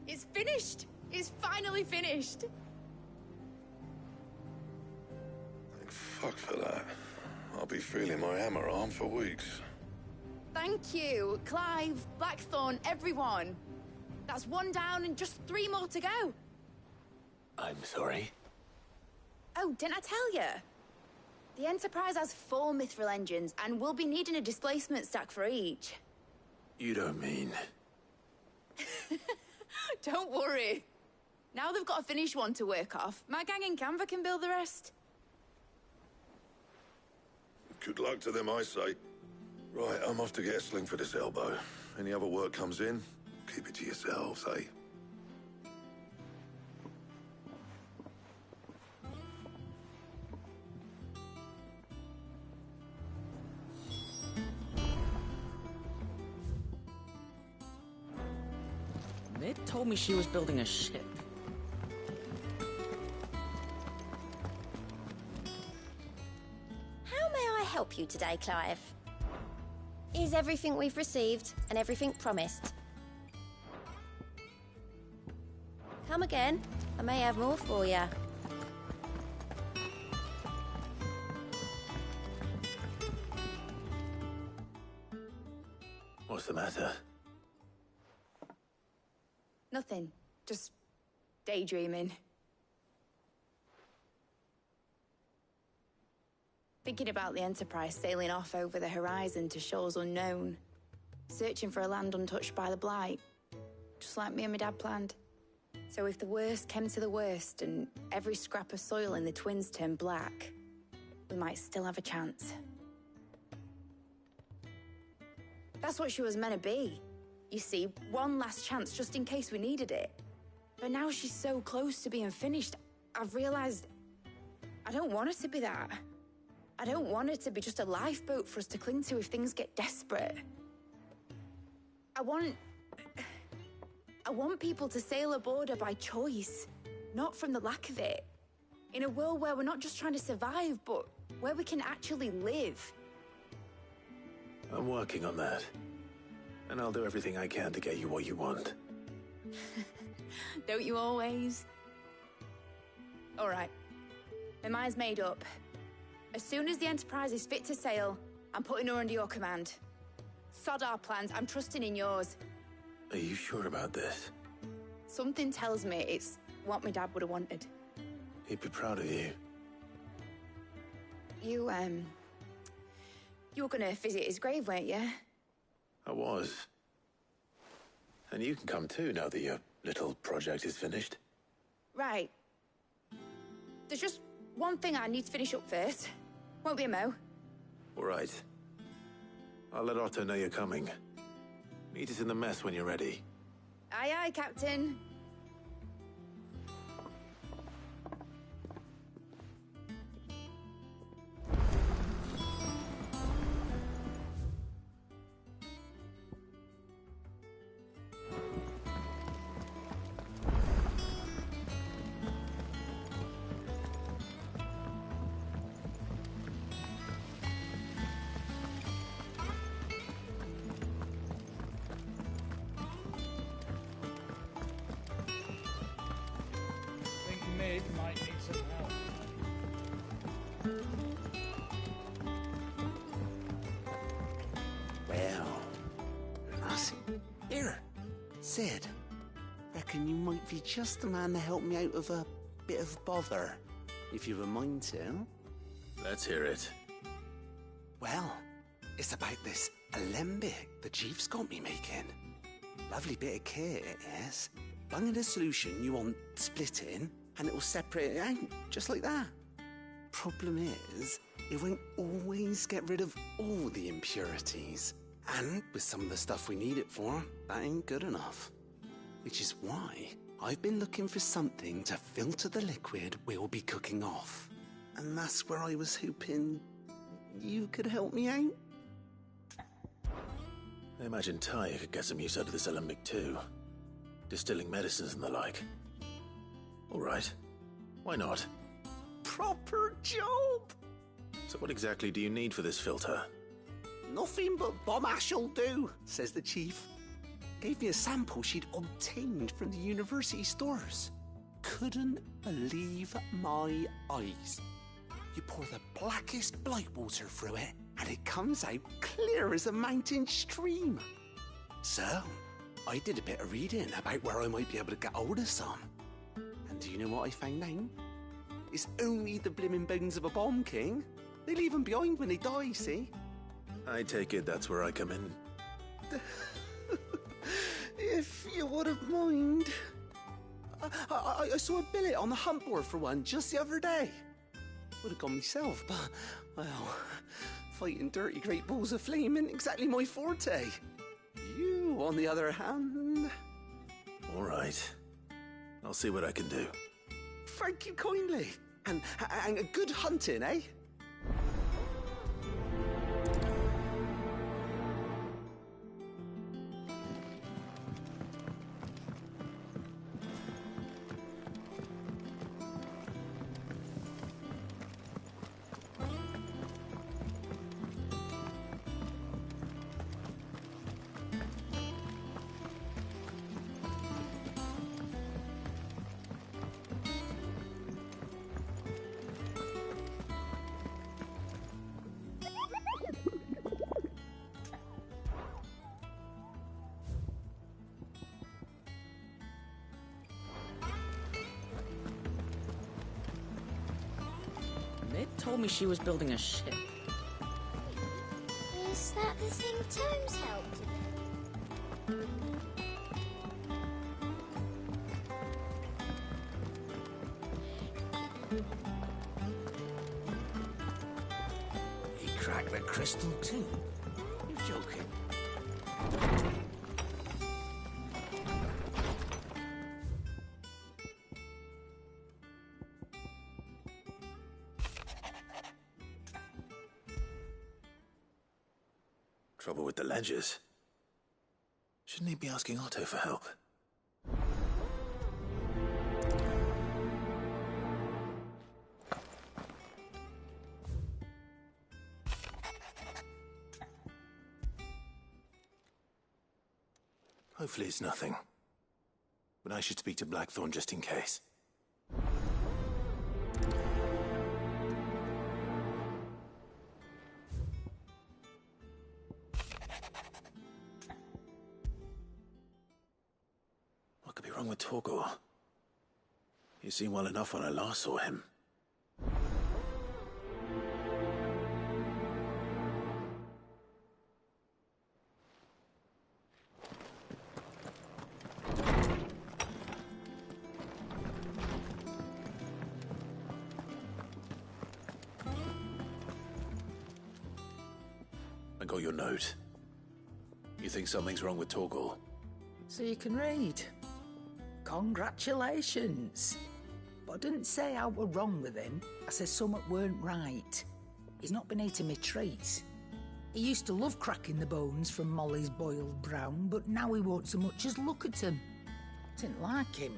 It's finished! It's finally finished! Thank fuck for that. I'll be feeling my hammer arm for weeks. Thank you, Clive, Blackthorn, everyone. That's one down and just 3 more to go. I'm sorry? Oh, didn't I tell you? The Enterprise has 4 mithril engines, and we'll be needing a displacement stack for each. You don't mean... Don't worry. Now they've got a finished one to work off, my gang in Canva can build the rest. Good luck to them, I say. Right, I'm off to get a sling for this elbow. Any other work comes in, keep it to yourselves, eh? Mid told me she was building a ship. How may I help you today, Clive? Is everything we've received and everything promised? Come again. I may have more for you. What's the matter? Nothing. Just daydreaming. Thinking about the Enterprise sailing off over the horizon to shores unknown. Searching for a land untouched by the Blight. Just like me and my dad planned. So if the worst came to the worst and every scrap of soil in the Twins turned black, we might still have a chance. That's what she was meant to be. You see, one last chance just in case we needed it. But now she's so close to being finished, I've realized I don't want it to be that. I don't want it to be just a lifeboat for us to cling to if things get desperate. I want people to sail aboard her by choice, not from the lack of it. In a world where we're not just trying to survive, but where we can actually live. I'm working on that. And I'll do everything I can to get you what you want. Don't you always? All right. My mind's made up. As soon as the Enterprise is fit to sail, I'm putting her under your command. Sod our plans, I'm trusting in yours. Are you sure about this? Something tells me it's what my dad would have wanted. He'd be proud of you. You were gonna visit his grave, weren't you? I was. And you can come too, now that your little project is finished. Right. There's just one thing I need to finish up first. Won't be a mo. All right. I'll let Otto know you're coming. Meet us in the mess when you're ready. Aye, aye, Captain. Mid might need some help. Well, nice. Here, Sid. Reckon you might be just the man to help me out of a bit of bother, if you've a mind to. Let's hear it. Well, it's about this alembic the Chief's got me making. Lovely bit of kit, it is. Bung in a solution you want splitting, and it will separate it out, just like that. Problem is, it won't always get rid of all the impurities. And with some of the stuff we need it for, that ain't good enough. Which is why I've been looking for something to filter the liquid we'll be cooking off. And that's where I was hoping you could help me out. I imagine Tyre could get some use out of this alembic too. Distilling medicines and the like. All right. Why not? Proper job! So what exactly do you need for this filter? Nothing but bomb ash'll do, says the chief. Gave me a sample she'd obtained from the university stores. Couldn't believe my eyes. You pour the blackest blight water through it, and it comes out clear as a mountain stream. So, I did a bit of reading about where I might be able to get hold of some. And do you know what I found out? It's only the blimmin' bones of a bomb king. They leave them behind when they die, see? I take it that's where I come in. If you wouldn't mind. I saw a billet on the hunt board for one just the other day. Would have gone myself, but, well, fighting dirty great balls of flame isn't exactly my forte. You, on the other hand... All right. I'll see what I can do. Thank you kindly. And good hunting, eh? Mid told me she was building a ship. Is that the thing Tomes helped with? He cracked the crystal too? You're joking. Trouble with the ledgers. Shouldn't he be asking Otto for help? Hopefully it's nothing. But I should speak to Blackthorn just in case. What could be wrong with Torgor? He seemed well enough when I last saw him. I got your note. You think something's wrong with Torgor? So you can read. Congratulations. But I didn't say I were wrong with him. I said something weren't right. He's not been eating me treats. He used to love cracking the bones from Molly's boiled brown, but now he won't so much as look at them. Didn't like him.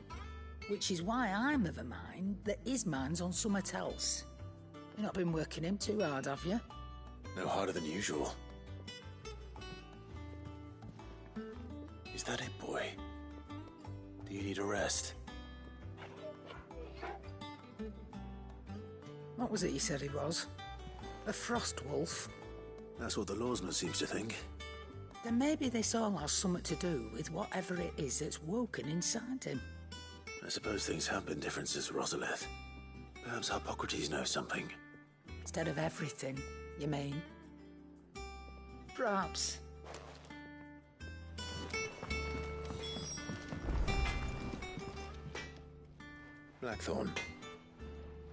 Which is why I'm of a mind that his mind's on something else. You've not been working him too hard, have you? No harder than usual. Is that it, boy? Do you need a rest? What was it you said he was? A frost wolf? That's what the lawsman seems to think. Then maybe this all has something to do with whatever it is that's woken inside him. I suppose things have been different since Rosalith. Perhaps Hippocrates knows something. Instead of everything, you mean? Perhaps. Blackthorn,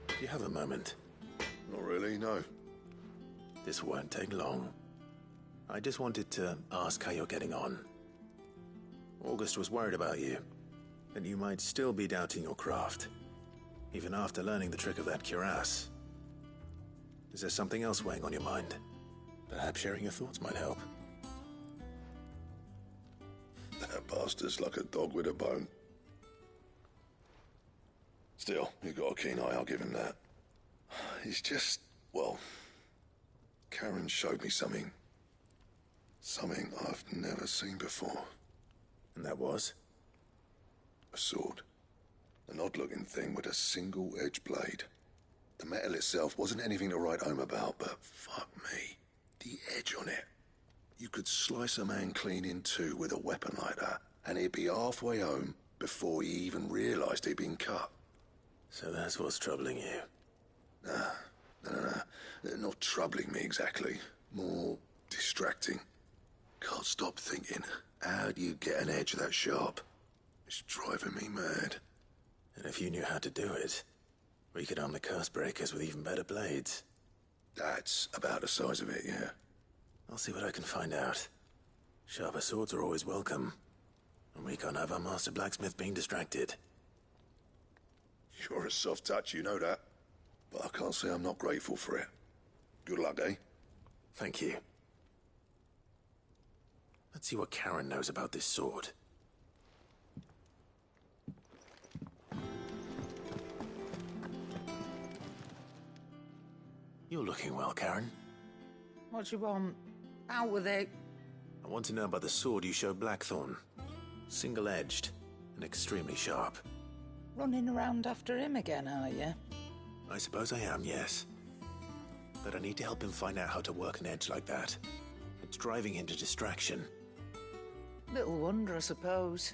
do you have a moment? Not really, no. This won't take long. I just wanted to ask how you're getting on. August was worried about you, that you might still be doubting your craft, even after learning the trick of that cuirass. Is there something else weighing on your mind? Perhaps sharing your thoughts might help. That bastard's like a dog with a bone. Still, you've got a keen eye, I'll give him that. It's just, well, Karen showed me something. Something I've never seen before. And that was? A sword. An odd-looking thing with a single-edged blade. The metal itself wasn't anything to write home about, but fuck me, the edge on it. You could slice a man clean in two with a weapon like that, and he'd be halfway home before he even realised he'd been cut. So that's what's troubling you? No. Not troubling me exactly. More distracting. Can't stop thinking, how do you get an edge that sharp? It's driving me mad. And if you knew how to do it, we could arm the curse breakers with even better blades. That's about the size of it, yeah. I'll see what I can find out. Sharper swords are always welcome. And we can't have our master blacksmith being distracted. You're a soft touch, you know that. But I can't say I'm not grateful for it. Good luck, eh? Thank you. Let's see what Karen knows about this sword. You're looking well, Karen. What do you want? Out with it. I want to know about the sword you showed Blackthorn. Single-edged and extremely sharp. Running around after him again, are you? I suppose I am, yes. But I need to help him find out how to work an edge like that. It's driving him to distraction. Little wonder, I suppose.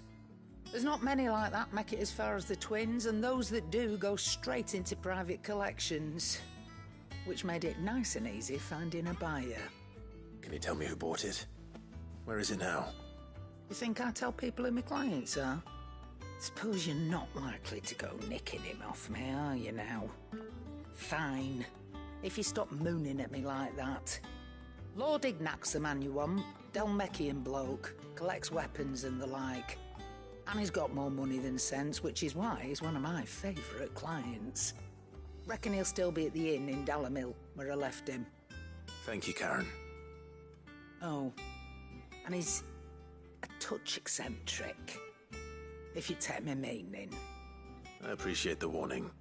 There's not many like that make it as far as the twins, and those that do go straight into private collections. Which made it nice and easy finding a buyer. Can you tell me who bought it? Where is it now? You think I tell people who my clients are? Suppose you're not likely to go nicking him off me, are you now? Fine. If you stop mooning at me like that. Lord Ignac's the man you want. Dalmekian bloke. Collects weapons and the like. And he's got more money than sense, which is why he's one of my favourite clients. Reckon he'll still be at the inn in Dalamil, where I left him. Thank you, Karen. Oh, and he's a touch eccentric, if you take my meaning. I appreciate the warning.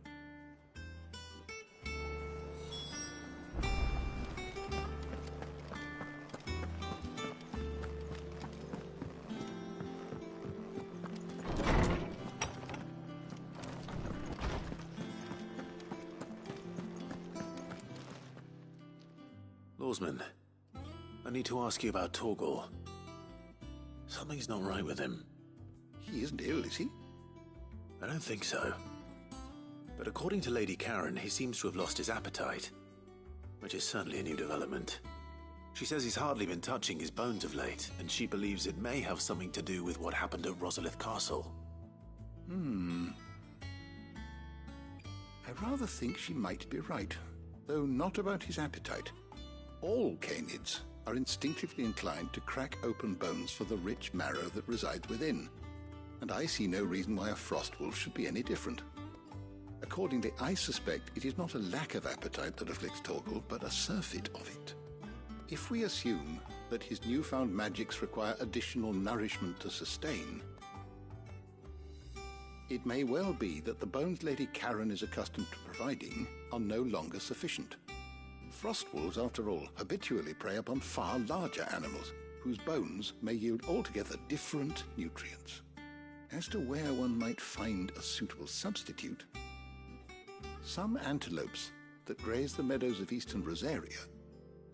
Lawsman, I need to ask you about Torgal. Something's not right with him. He isn't ill, is he? I don't think so. But according to Lady Karen, he seems to have lost his appetite, which is certainly a new development. She says he's hardly been touching his bones of late, and she believes it may have something to do with what happened at Rosalith Castle. I rather think she might be right, though not about his appetite. All canids are instinctively inclined to crack open bones for the rich marrow that resides within, and I see no reason why a frostwolf should be any different. Accordingly, I suspect it is not a lack of appetite that afflicts Torgal, but a surfeit of it. If we assume that his newfound magics require additional nourishment to sustain, it may well be that the bones Lady Karen is accustomed to providing are no longer sufficient. Frostwolves, after all, habitually prey upon far larger animals, whose bones may yield altogether different nutrients. As to where one might find a suitable substitute, some antelopes that graze the meadows of eastern Rosaria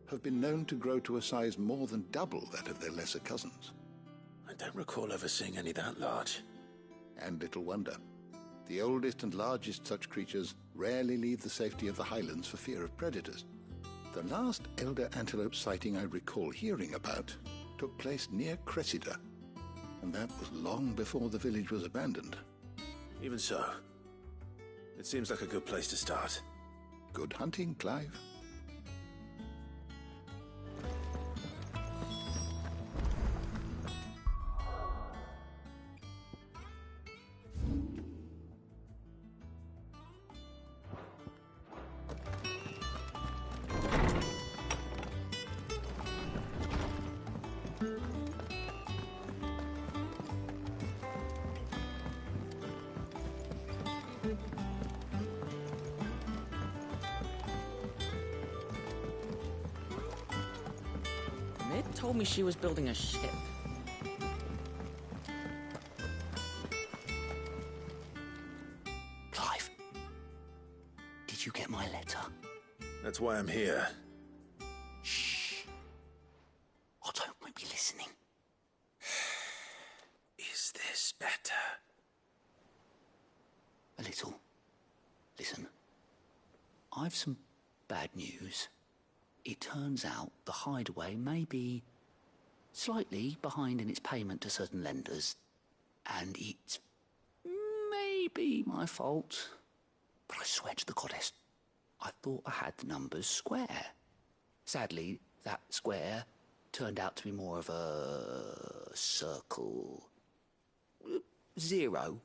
have been known to grow to a size more than double that of their lesser cousins. I don't recall ever seeing any that large. And little wonder. The oldest and largest such creatures rarely leave the safety of the highlands for fear of predators. The last elder antelope sighting I recall hearing about took place near Cressida, and that was long before the village was abandoned. Even so, It seems like a good place to start. Good hunting, Clive. Mid told me she was building a ship. Clive, did you get my letter? That's why I'm here. Shh. Otto might be listening. Is this better? A little. Listen, I've some bad news. It turns out the Hideaway may be slightly behind in its payment to certain lenders, and it may be my fault. But I swear to the goddess, I thought I had the numbers square. Sadly, that square turned out to be more of a circle. 0,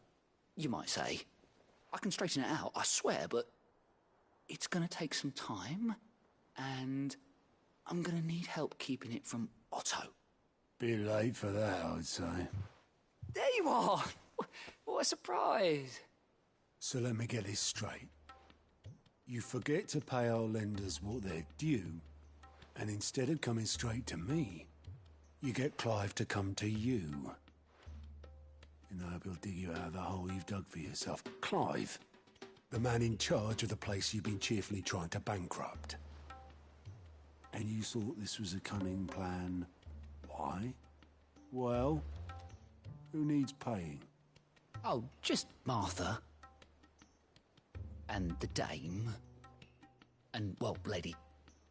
you might say. I can straighten it out, I swear, but it's going to take some time, and I'm going to need help keeping it from Otto. Bit late for that, I'd say. There you are! What a surprise! So let me get this straight. You forget to pay our lenders what they're due, and instead of coming straight to me, you get Clive to come to you. You know, he'll dig you out of the hole you've dug for yourself. Clive, the man in charge of the place you've been cheerfully trying to bankrupt. And you thought this was a cunning plan. Why? Well, who needs paying? Oh, just Martha. And the Dame. And, well, Lady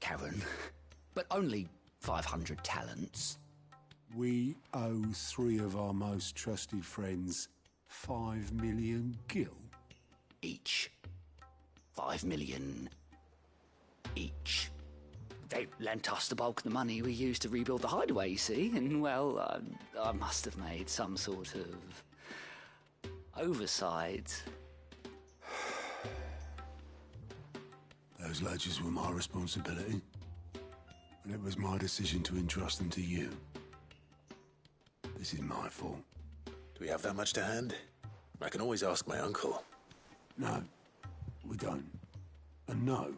Karen. But only 500 talents. We owe 3 of our most trusted friends 5 million gil. Each. 5 million each. They lent us the bulk of the money we used to rebuild the Hideaway, you see, and, well, I must have made some sort of oversight. Those ledgers were my responsibility, and it was my decision to entrust them to you. This is my fault. Do we have that much to hand? I can always ask my uncle. No, we don't. And no,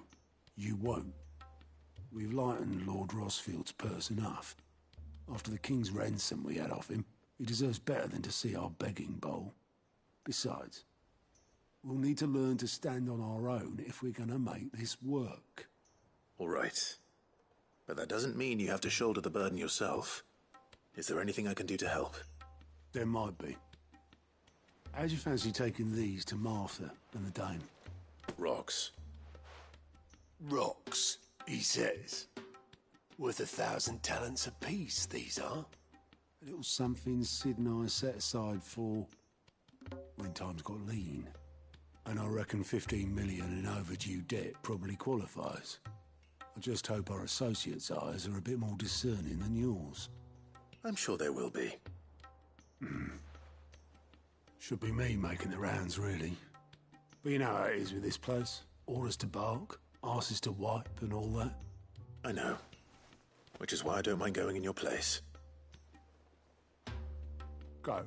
you won't. We've lightened Lord Rosfield's purse enough. After the king's ransom we had off him, he deserves better than to see our begging bowl. Besides, we'll need to learn to stand on our own if we're gonna make this work. All right. But that doesn't mean you have to shoulder the burden yourself. Is there anything I can do to help? There might be. How'd you fancy taking these to Martha and the Dame? Rocks. Rocks, he says. Worth 1,000 talents apiece, these are. A little something Sid and I set aside for when times got lean. And I reckon 15 million in overdue debt probably qualifies. I just hope our associates' eyes are a bit more discerning than yours. I'm sure there will be. Should be me making the rounds, really. But you know how it is with this place. Orders to bark, arses to wipe, and all that. I know. Which is why I don't mind going in your place. Go.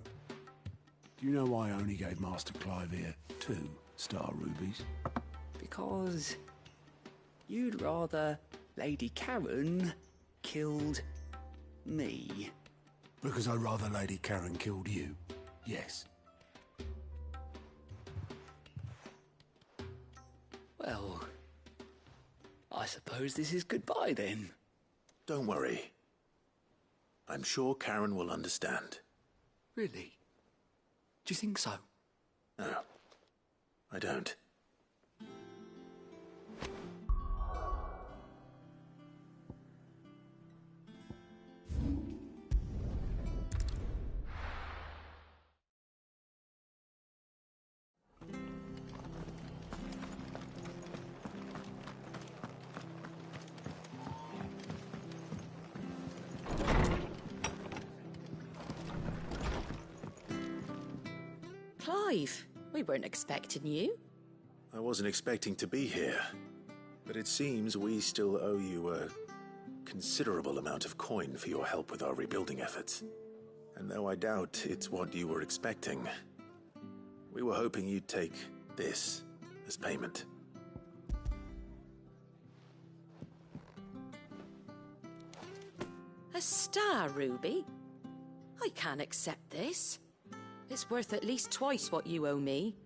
Do you know why I only gave Master Clive here 2 star rubies? Because you'd rather Lady Karen killed me. Because I'd rather Lady Karen killed you. Yes. Well, I suppose this is goodbye then. Don't worry. I'm sure Karen will understand. Really? Do you think so? No, I don't. Clive, we weren't expecting you. I wasn't expecting to be here, but it seems we still owe you a considerable amount of coin for your help with our rebuilding efforts. And though I doubt it's what you were expecting, we were hoping you'd take this as payment. A star ruby? I can't accept this. It's worth at least twice what you owe me.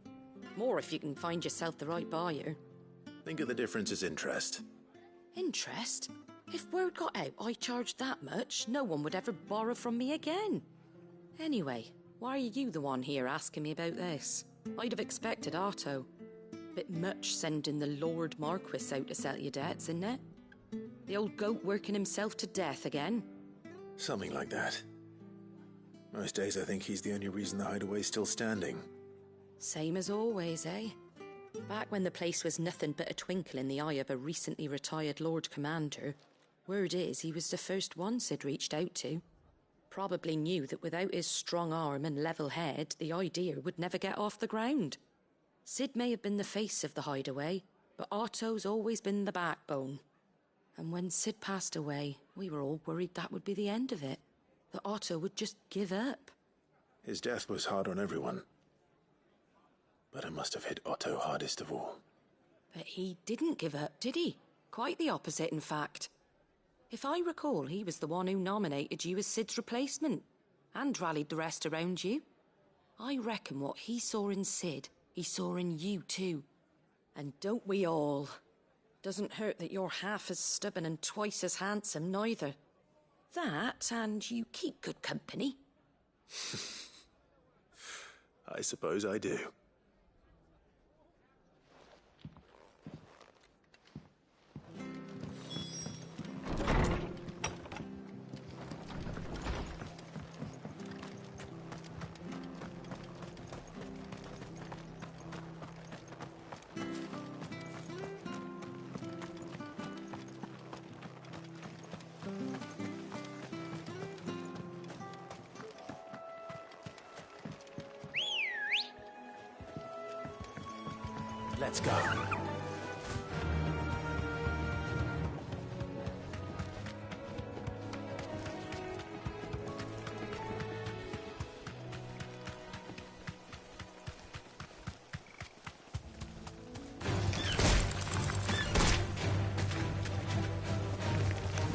More if you can find yourself the right buyer. Think of the difference as interest. Interest? If word got out I charged that much, no one would ever borrow from me again. Anyway, why are you the one here asking me about this? I'd have expected Otto. Bit much sending the Lord Marquis out to settle your debts, isn't it? The old goat working himself to death again? Something like that. Most days I think he's the only reason the hideaway's still standing. Same as always, eh? Back when the place was nothing but a twinkle in the eye of a recently retired Lord Commander, word is he was the first one Sid reached out to. Probably knew that without his strong arm and level head, the idea would never get off the ground. Sid may have been the face of the hideaway, but Otto's always been the backbone. And when Sid passed away, we were all worried that would be the end of it. That Otto would just give up. His death was hard on everyone. But it must have hit Otto hardest of all. But he didn't give up, did he? Quite the opposite, in fact. If I recall, he was the one who nominated you as Sid's replacement, and rallied the rest around you. I reckon what he saw in Sid, he saw in you too. And don't we all? Doesn't hurt that you're half as stubborn and twice as handsome, neither. That, and you keep good company. I suppose I do. Let's go.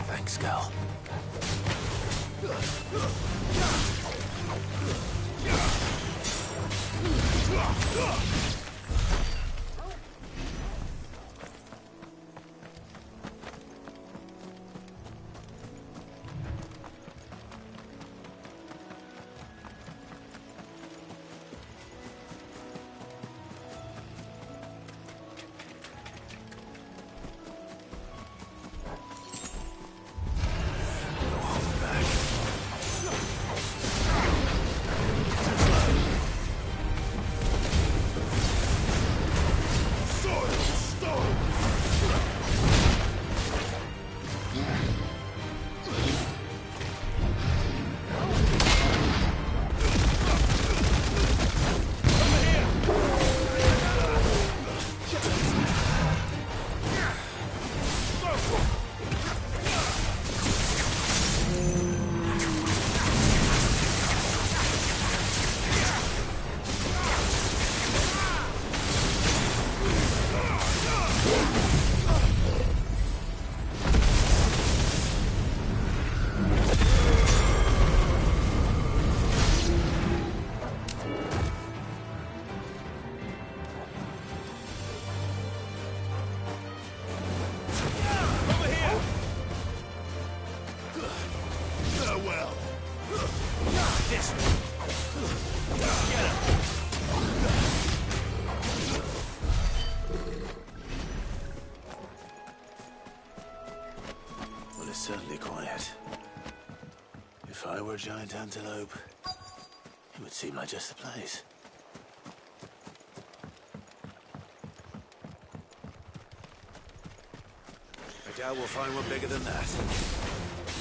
Thanks, Gal. Certainly quiet. If I were a giant antelope, it would seem like just the place. I doubt we'll find one bigger than that.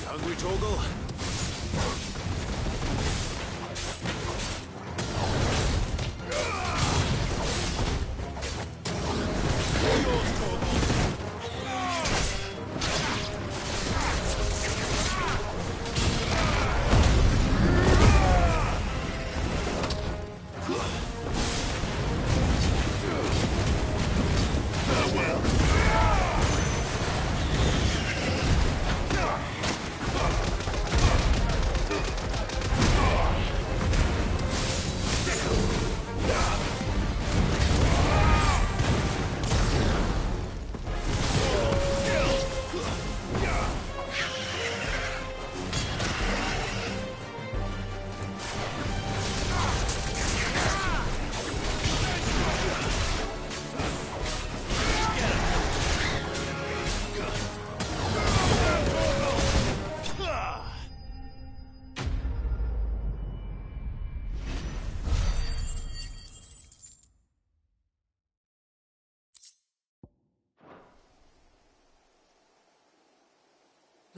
You hungry, Torgal?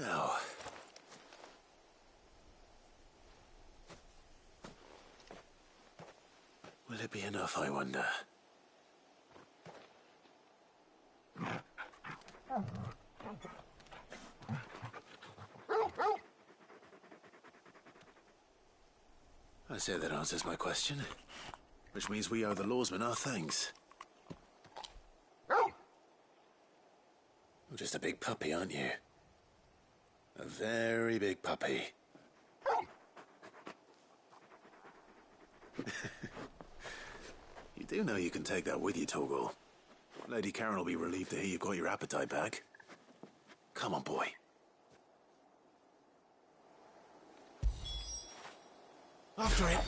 Now... will it be enough, I wonder? I say that answers my question. Which means we owe the lawsmen our thanks. You're just a big puppy, aren't you? A very big puppy. You do know you can take that with you, Torgal. Lady Karen will be relieved to hear you've got your appetite back. Come on, boy. After it!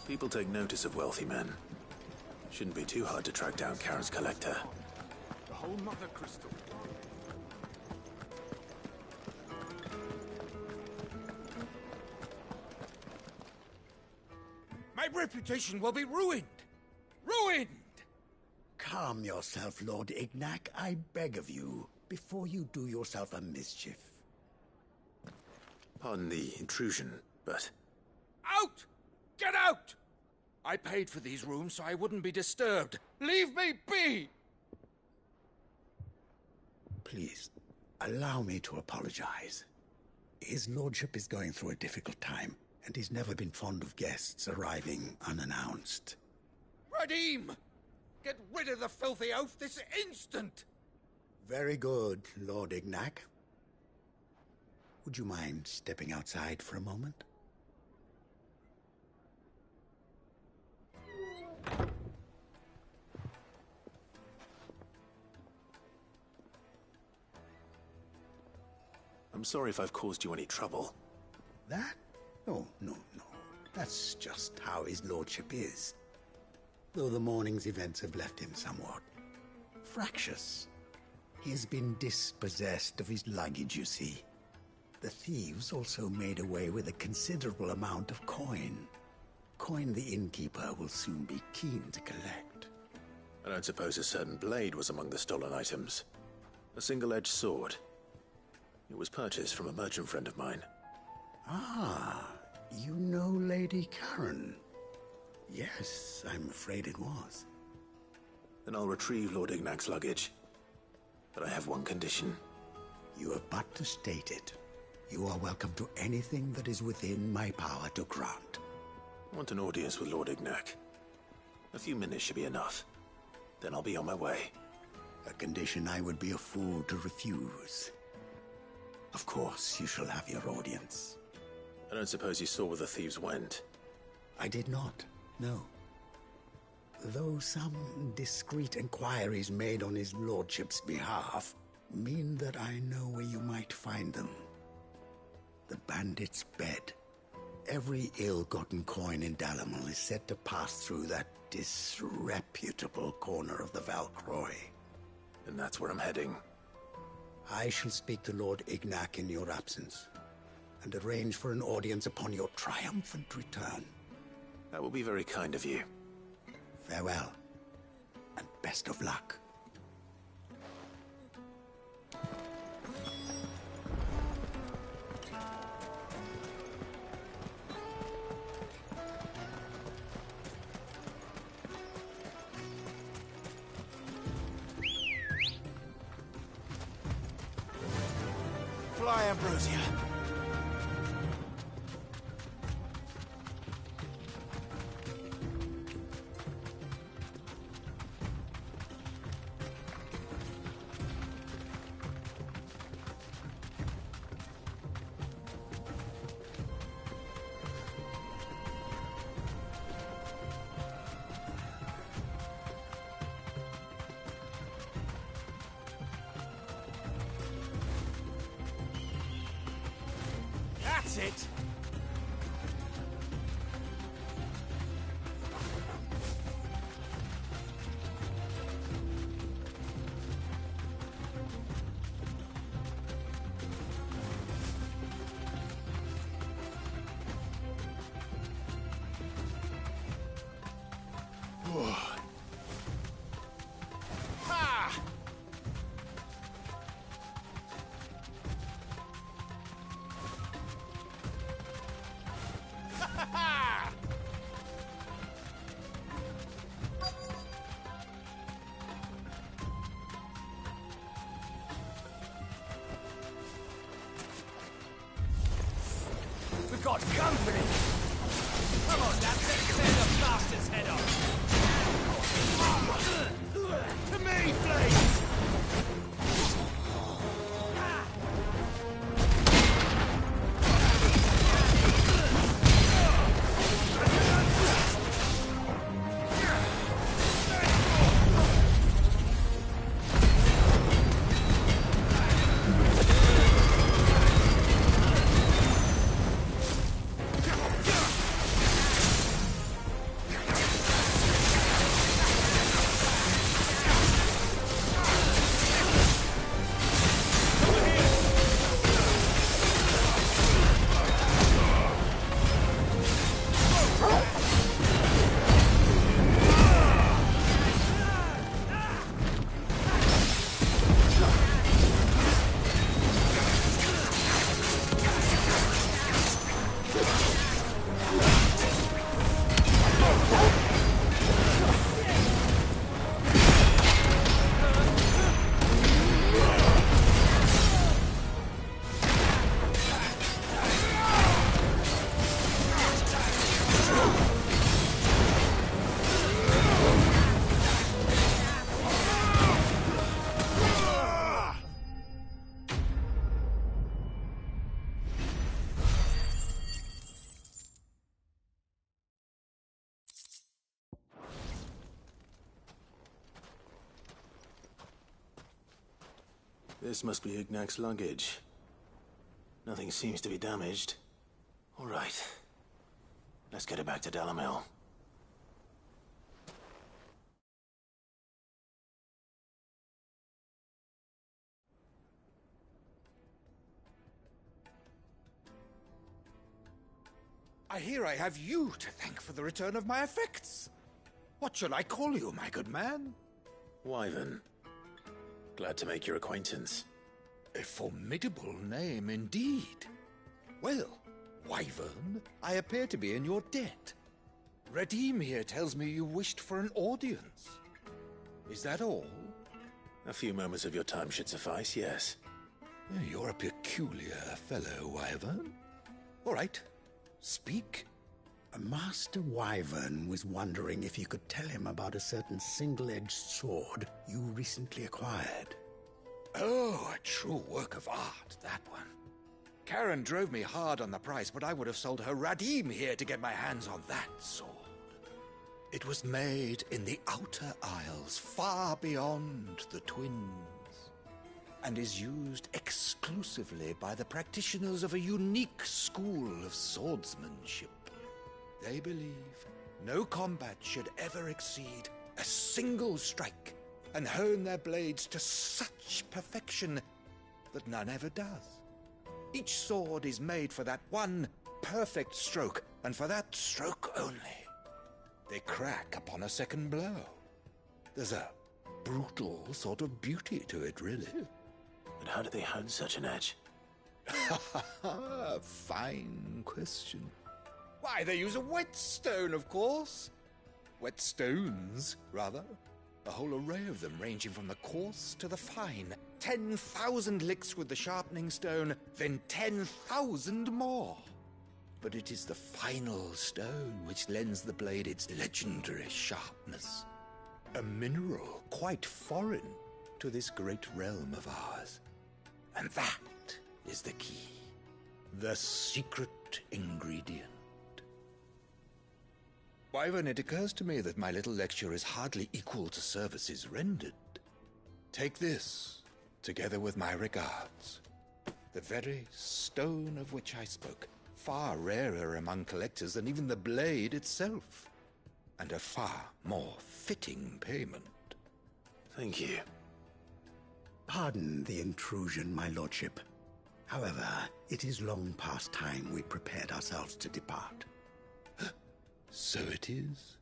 People take notice of wealthy men. Shouldn't be too hard to track down Karen's collector. The whole mother crystal. My reputation will be ruined! Ruined! Calm yourself, Lord Ignac, I beg of you, before you do yourself a mischief. Pardon the intrusion, but... Out! Get out! I paid for these rooms so I wouldn't be disturbed. Leave me be! Please, allow me to apologize. His lordship is going through a difficult time, and he's never been fond of guests arriving unannounced. Radim! Get rid of the filthy oaf this instant! Very good, Lord Ignac. Would you mind stepping outside for a moment? I'm sorry if I've caused you any trouble. That? Oh, no. That's just how his lordship is. Though the morning's events have left him somewhat fractious. He has been dispossessed of his luggage, you see. The thieves also made away with a considerable amount of coin. Coin the innkeeper will soon be keen to collect. I don't suppose a certain blade was among the stolen items. A single-edged sword. It was purchased from a merchant friend of mine. Ah, you know Lady Karen. Yes, I'm afraid it was. Then I'll retrieve Lord Ignac's luggage. But I have one condition. You have but to state it. You are welcome to anything that is within my power to grant. I want an audience with Lord Ignac. A few minutes should be enough. Then I'll be on my way. A condition I would be a fool to refuse. Of course, you shall have your audience. I don't suppose you saw where the thieves went? I did not, no. Though some discreet inquiries made on his lordship's behalf mean that I know where you might find them. The bandit's bed. Every ill-gotten coin in Dalamil is said to pass through that disreputable corner of the Valcroy. And that's where I'm heading. I shall speak to Lord Ignac in your absence, and arrange for an audience upon your triumphant return. That will be very kind of you. Farewell, and best of luck. Fly, Ambrosia. That's it! We've got company! Come on, lads, let's tear the bastard's head off! To me, please! This must be Ignac's luggage. Nothing seems to be damaged. All right. Let's get it back to Dalamil. I hear I have you to thank for the return of my effects. What shall I call you, my good man? Wyvern. Glad to make your acquaintance. A formidable name indeed. Well, Wyvern, I appear to be in your debt. Redeem here tells me you wished for an audience. Is that all? A few moments of your time should suffice, yes. You're a peculiar fellow, Wyvern. All right, speak. Master Wyvern was wondering if you could tell him about a certain single-edged sword you recently acquired. Oh, a true work of art, that one. Karen drove me hard on the price, but I would have sold her Radim here to get my hands on that sword. It was made in the Outer Isles, far beyond the Twins, and is used exclusively by the practitioners of a unique school of swordsmanship. They believe no combat should ever exceed a single strike, and hone their blades to such perfection that none ever does. Each sword is made for that one perfect stroke, and for that stroke only. They crack upon a second blow. There's a brutal sort of beauty to it, really. But how do they hone such an edge? Fine question. Why, they use a whetstone, of course. Whetstones, rather. A whole array of them, ranging from the coarse to the fine. 10,000 licks with the sharpening stone, then 10,000 more. But it is the final stone which lends the blade its legendary sharpness. A mineral quite foreign to this great realm of ours. And that is the key. The secret ingredient. Wyvern, it occurs to me that my little lecture is hardly equal to services rendered. Take this, together with my regards. The very stone of which I spoke, far rarer among collectors than even the blade itself, and a far more fitting payment. Thank you. Pardon the intrusion, my lordship. However, it is long past time we prepared ourselves to depart. So it is.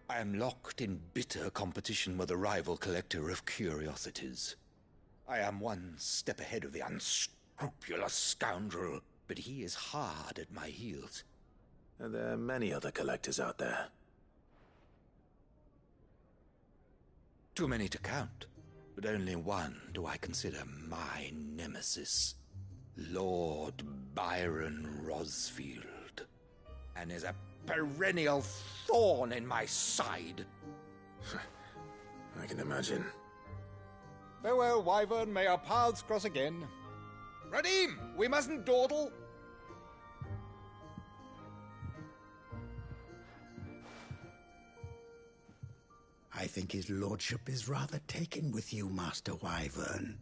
I am locked in bitter competition with a rival collector of curiosities. I am one step ahead of the unscrupulous scoundrel, but he is hard at my heels. Are there many other collectors out there? Too many to count, but only one do I consider my nemesis. Lord Byron Rosfield. And is a perennial thorn in my side. I can imagine. Farewell, Wyvern. May our paths cross again. Radim, we mustn't dawdle. I think his lordship is rather taken with you, Master Wyvern.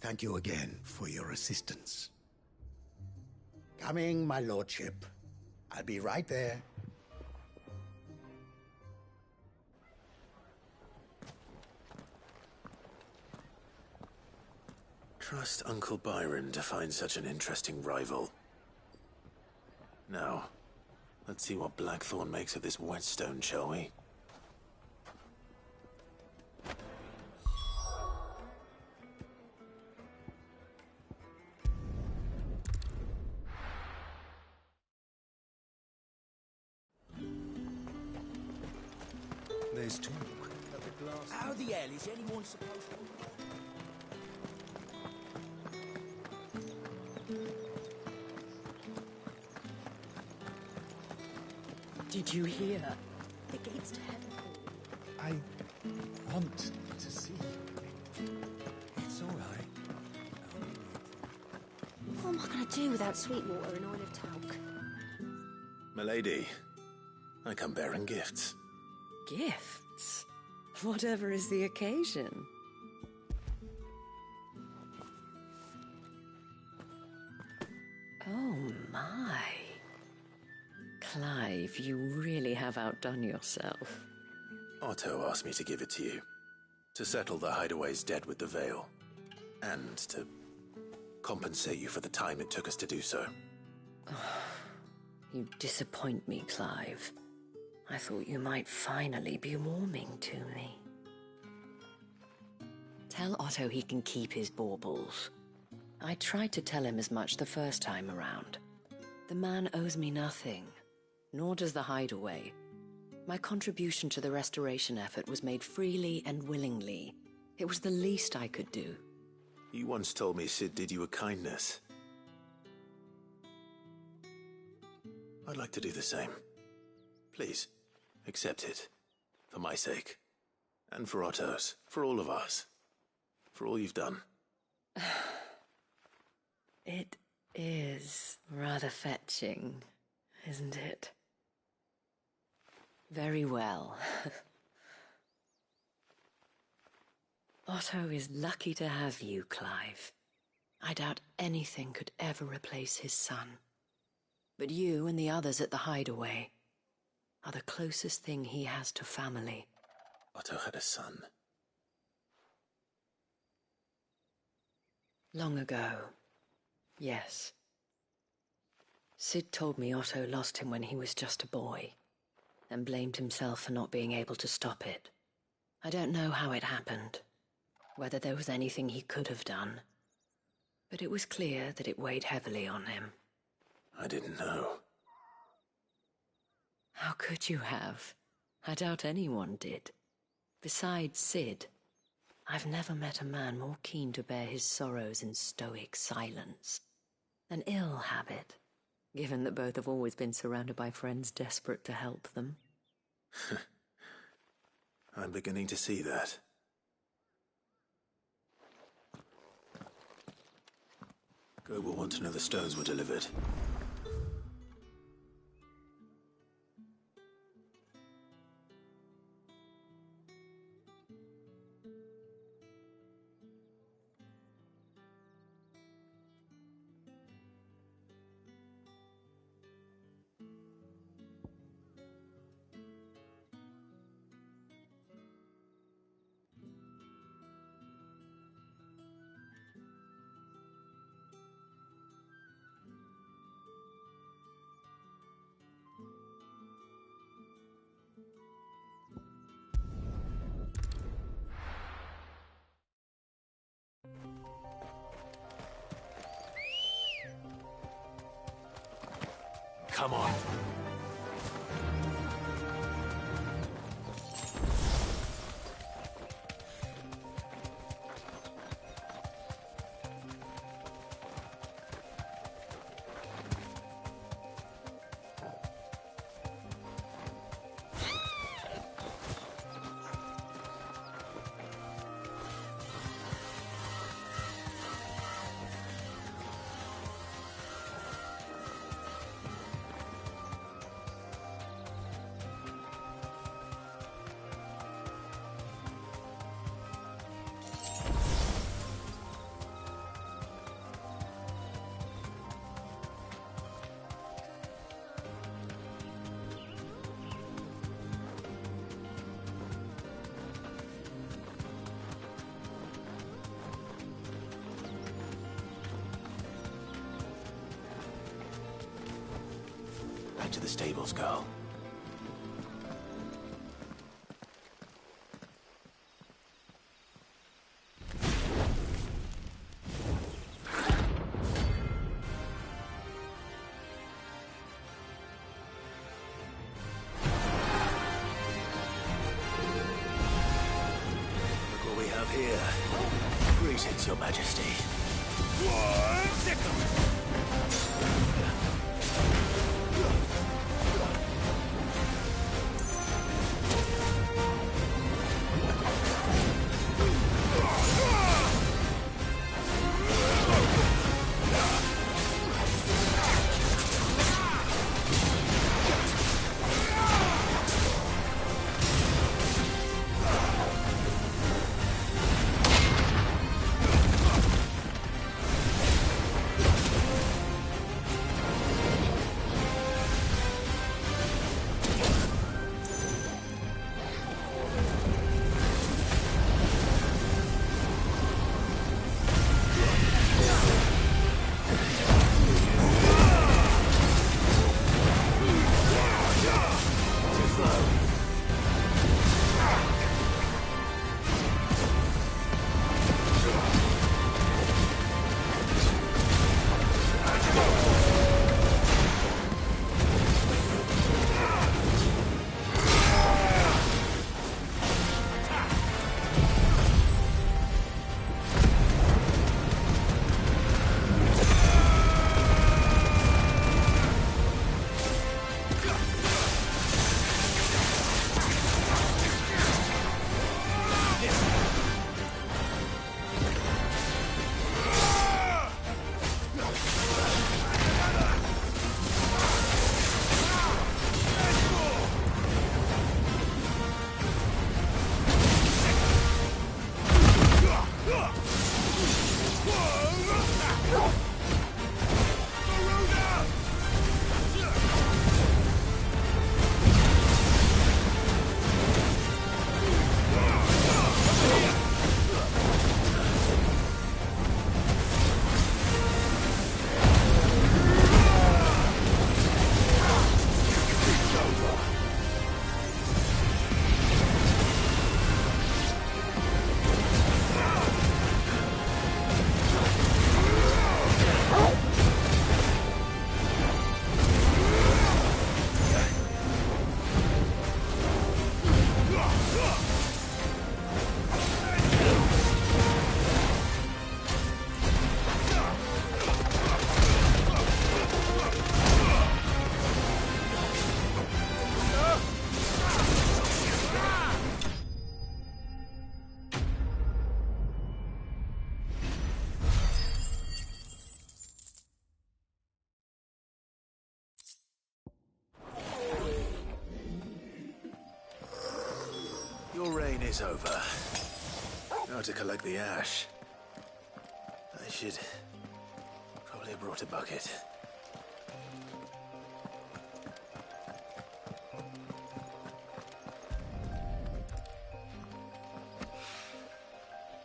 Thank you again for your assistance. Coming, my lordship. I'll be right there. Trust Uncle Byron to find such an interesting rival. Now, let's see what Blackthorn makes of this whetstone, shall we? There's talk. How the hell is anyone supposed to... Did you hear? The gates to heaven. I want to see. It's all right. What am I going to do without Sweetwater and oil of talc? Milady, I come bearing gifts. Gifts? Whatever is the occasion. Oh my. Clive, you really have outdone yourself. Otto asked me to give it to you. To settle the Hideaway's debt with the Veil. And to compensate you for the time it took us to do so. You disappoint me, Clive. I thought you might finally be warming to me. Tell Otto he can keep his baubles. I tried to tell him as much the first time around. The man owes me nothing, nor does the Hideaway. My contribution to the restoration effort was made freely and willingly. It was the least I could do. You once told me Sid did you a kindness. I'd like to do the same. Please, accept it. For my sake. And for Otto's. For all of us. For all you've done. It is rather fetching, isn't it? Very well. Otto is lucky to have you, Clive. I doubt anything could ever replace his son. But you and the others at the Hideaway are the closest thing he has to family. Otto had a son. Long ago, yes. Sid told me Otto lost him when he was just a boy, and blamed himself for not being able to stop it. I don't know how it happened, whether there was anything he could have done, but it was clear that it weighed heavily on him. I didn't know. How could you have? I doubt anyone did. Besides Sid, I've never met a man more keen to bear his sorrows in stoic silence. An ill habit, given that both have always been surrounded by friends desperate to help them. I'm beginning to see that. Go will want to know the stones were delivered. Come on. Back to the stables, girl. Look what we have here. Greetings, Your Majesty. Your reign is over. Now to collect the ash. I should probably have brought a bucket.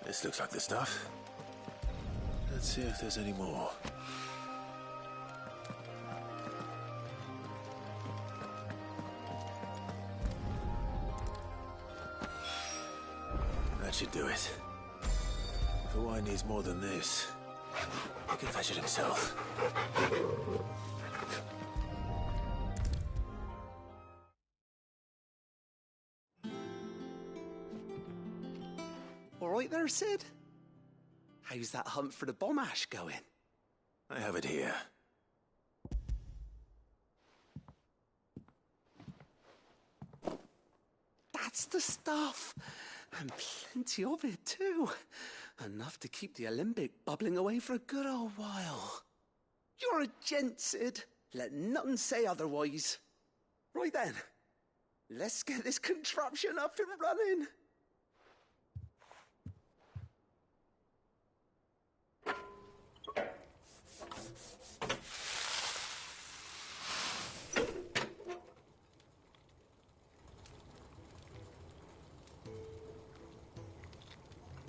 This looks like the stuff. Let's see if there's any more. That should do it. If the wine needs more than this, he can fetch it himself. right there, Sid? How's that hunt for the bomb ash going? I have it here. That's the stuff. And plenty of it, too. Enough to keep the alembic bubbling away for a good old while. You're a gent, Sid. Let nothing say otherwise. Right then, let's get this contraption up and running.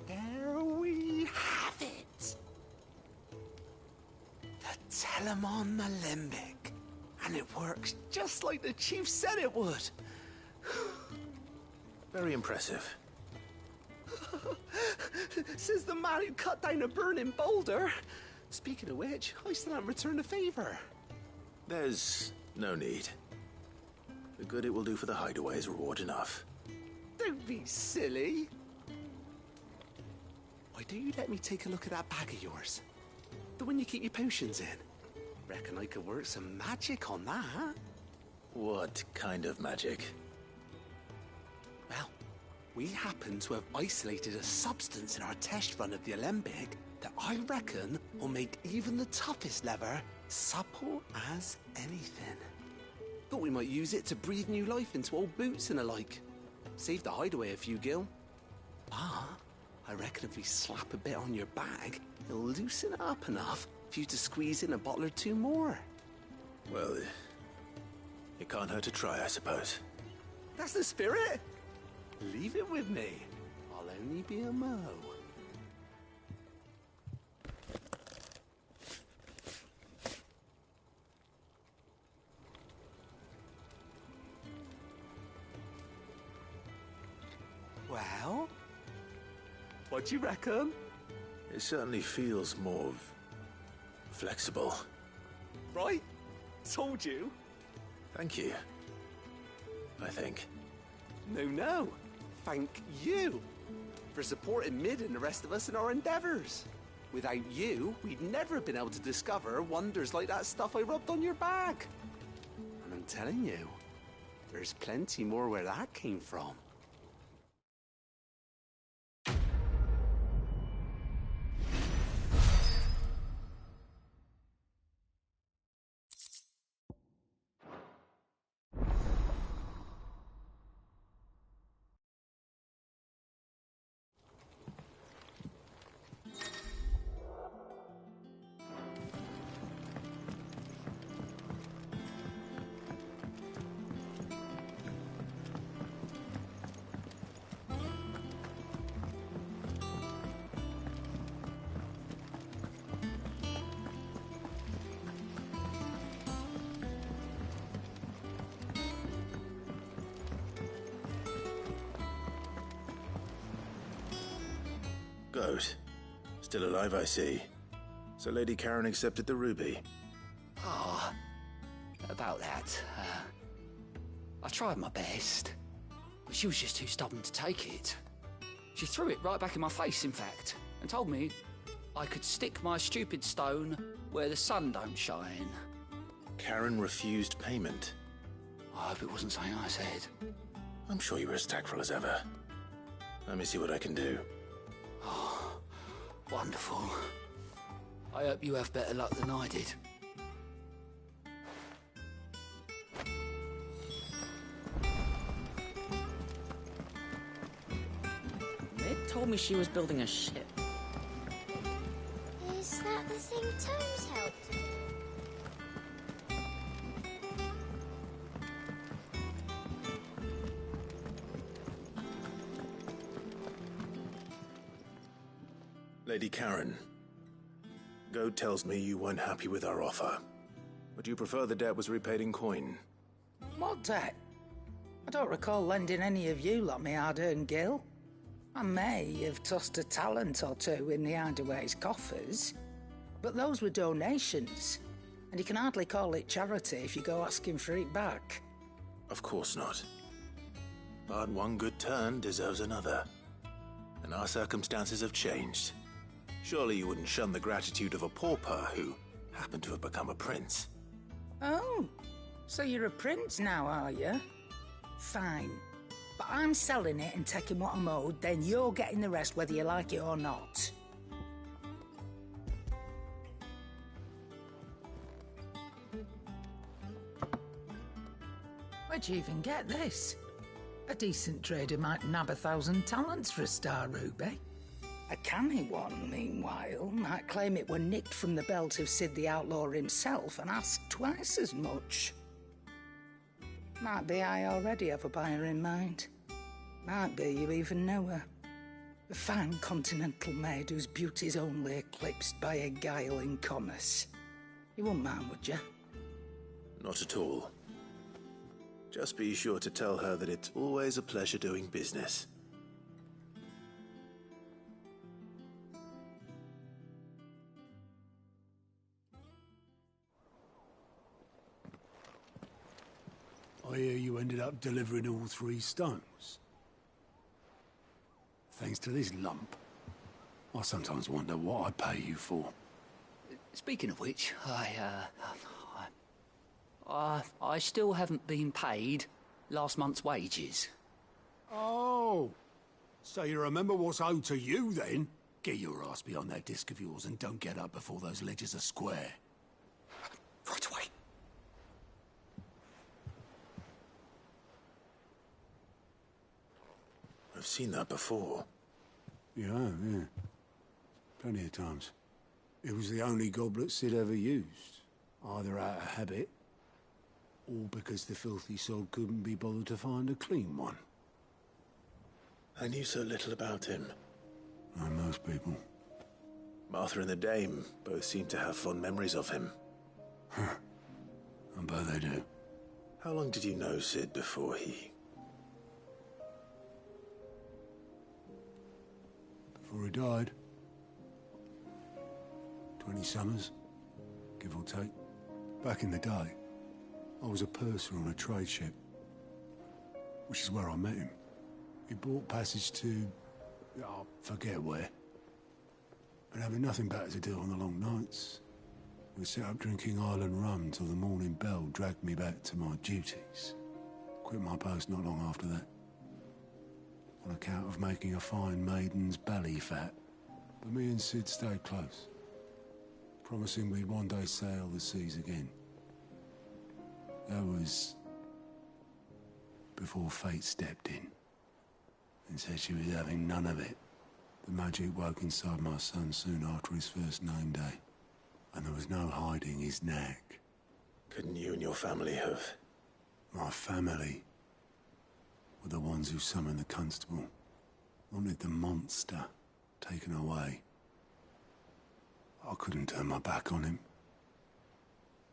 There we have it. The Telemon Alembic. And it works just like the chief said it would. Very impressive. Says the man who cut down a burning boulder. Speaking of which, I still haven't returned the favor. There's no need. The good it will do for the hideaway is reward enough. Don't be silly. Why don't you let me take a look at that bag of yours? The one you keep your potions in. Reckon I could work some magic on that. What kind of magic? Well, we happen to have isolated a substance in our test run of the alembic that I reckon will make even the toughest lever supple as anything. Thought we might use it to breathe new life into old boots and the like. Save the hideaway a few gil. But I reckon if we slap a bit on your bag, it'll loosen it up enough for you to squeeze in a bottle or two more. Well, it can't hurt to try, I suppose. That's the spirit. Leave it with me. I'll only be a mo. Well, what do you reckon? It certainly feels more flexible. Right? Told you. Thank you. I think. No. Thank you for supporting Mid and the rest of us in our endeavors. Without you, we'd never have been able to discover wonders like that stuff I rubbed on your bag. And I'm telling you, there's plenty more where that came from. Goat. Still alive, I see. So Lady Karen accepted the ruby. About that. I tried my best, but she was just too stubborn to take it. She threw it right back in my face, in fact, and told me I could stick my stupid stone where the sun don't shine. Karen refused payment. I hope it wasn't something I said. I'm sure you were as tactful as ever. Let me see what I can do. Oh, wonderful. I hope you have better luck than I did. Mid told me she was building a ship. Is that the thing Tomes helped? Lady Karen, Goat tells me you weren't happy with our offer. Would you prefer the debt was repaid in coin? What debt? I don't recall lending any of you lot me hard-earned gil. I may have tossed a talent or two in the hideaway's coffers, but those were donations, and you can hardly call it charity if you go asking for it back. Of course not. But one good turn deserves another. And our circumstances have changed. Surely you wouldn't shun the gratitude of a pauper who happened to have become a prince. Oh, so you're a prince now, are you? Fine. But I'm selling it and taking what I'm owed, then you're getting the rest whether you like it or not. Where'd you even get this? A decent trader might nab 1,000 talents for a star ruby. A canny one, meanwhile, might claim it were nicked from the belt of Sid the Outlaw himself and ask twice as much. Might be I already have a buyer in mind. Might be you even know her. A fine continental maid whose beauty's only eclipsed by a guile in commerce. You wouldn't mind, would you? Not at all. Just be sure to tell her that it's always a pleasure doing business. I hear you ended up delivering all 3 stones. Thanks to this lump. I sometimes wonder what I'd pay you for. Speaking of which, I still haven't been paid last month's wages. Oh, so you remember what's owed to you then? Get your ass behind that disc of yours and don't get up before those ledgers are square. Right away. I've seen that before. You have, yeah. Plenty of times. It was the only goblet Sid ever used. Either out of habit, or because the filthy soul couldn't be bothered to find a clean one. I knew so little about him. Like most people. Martha and the Dame both seem to have fond memories of him. Huh. I bet they do. How long did you know Sid before he... Before he died? 20 summers, give or take. Back in the day, I was a purser on a trade ship, which is where I met him. He bought passage to... I forget where. But having nothing better to do on the long nights, we set up drinking island rum till the morning bell dragged me back to my duties. Quit my post not long after that. On account of making a fine maiden's belly fat. But me and Sid stayed close, promising we'd one day sail the seas again. That was before fate stepped in and said she was having none of it. The magic woke inside my son soon after his first name day, and there was no hiding his knack. Couldn't you and your family have... My family were the ones who summoned the constable, wanted the monster taken away. I couldn't turn my back on him,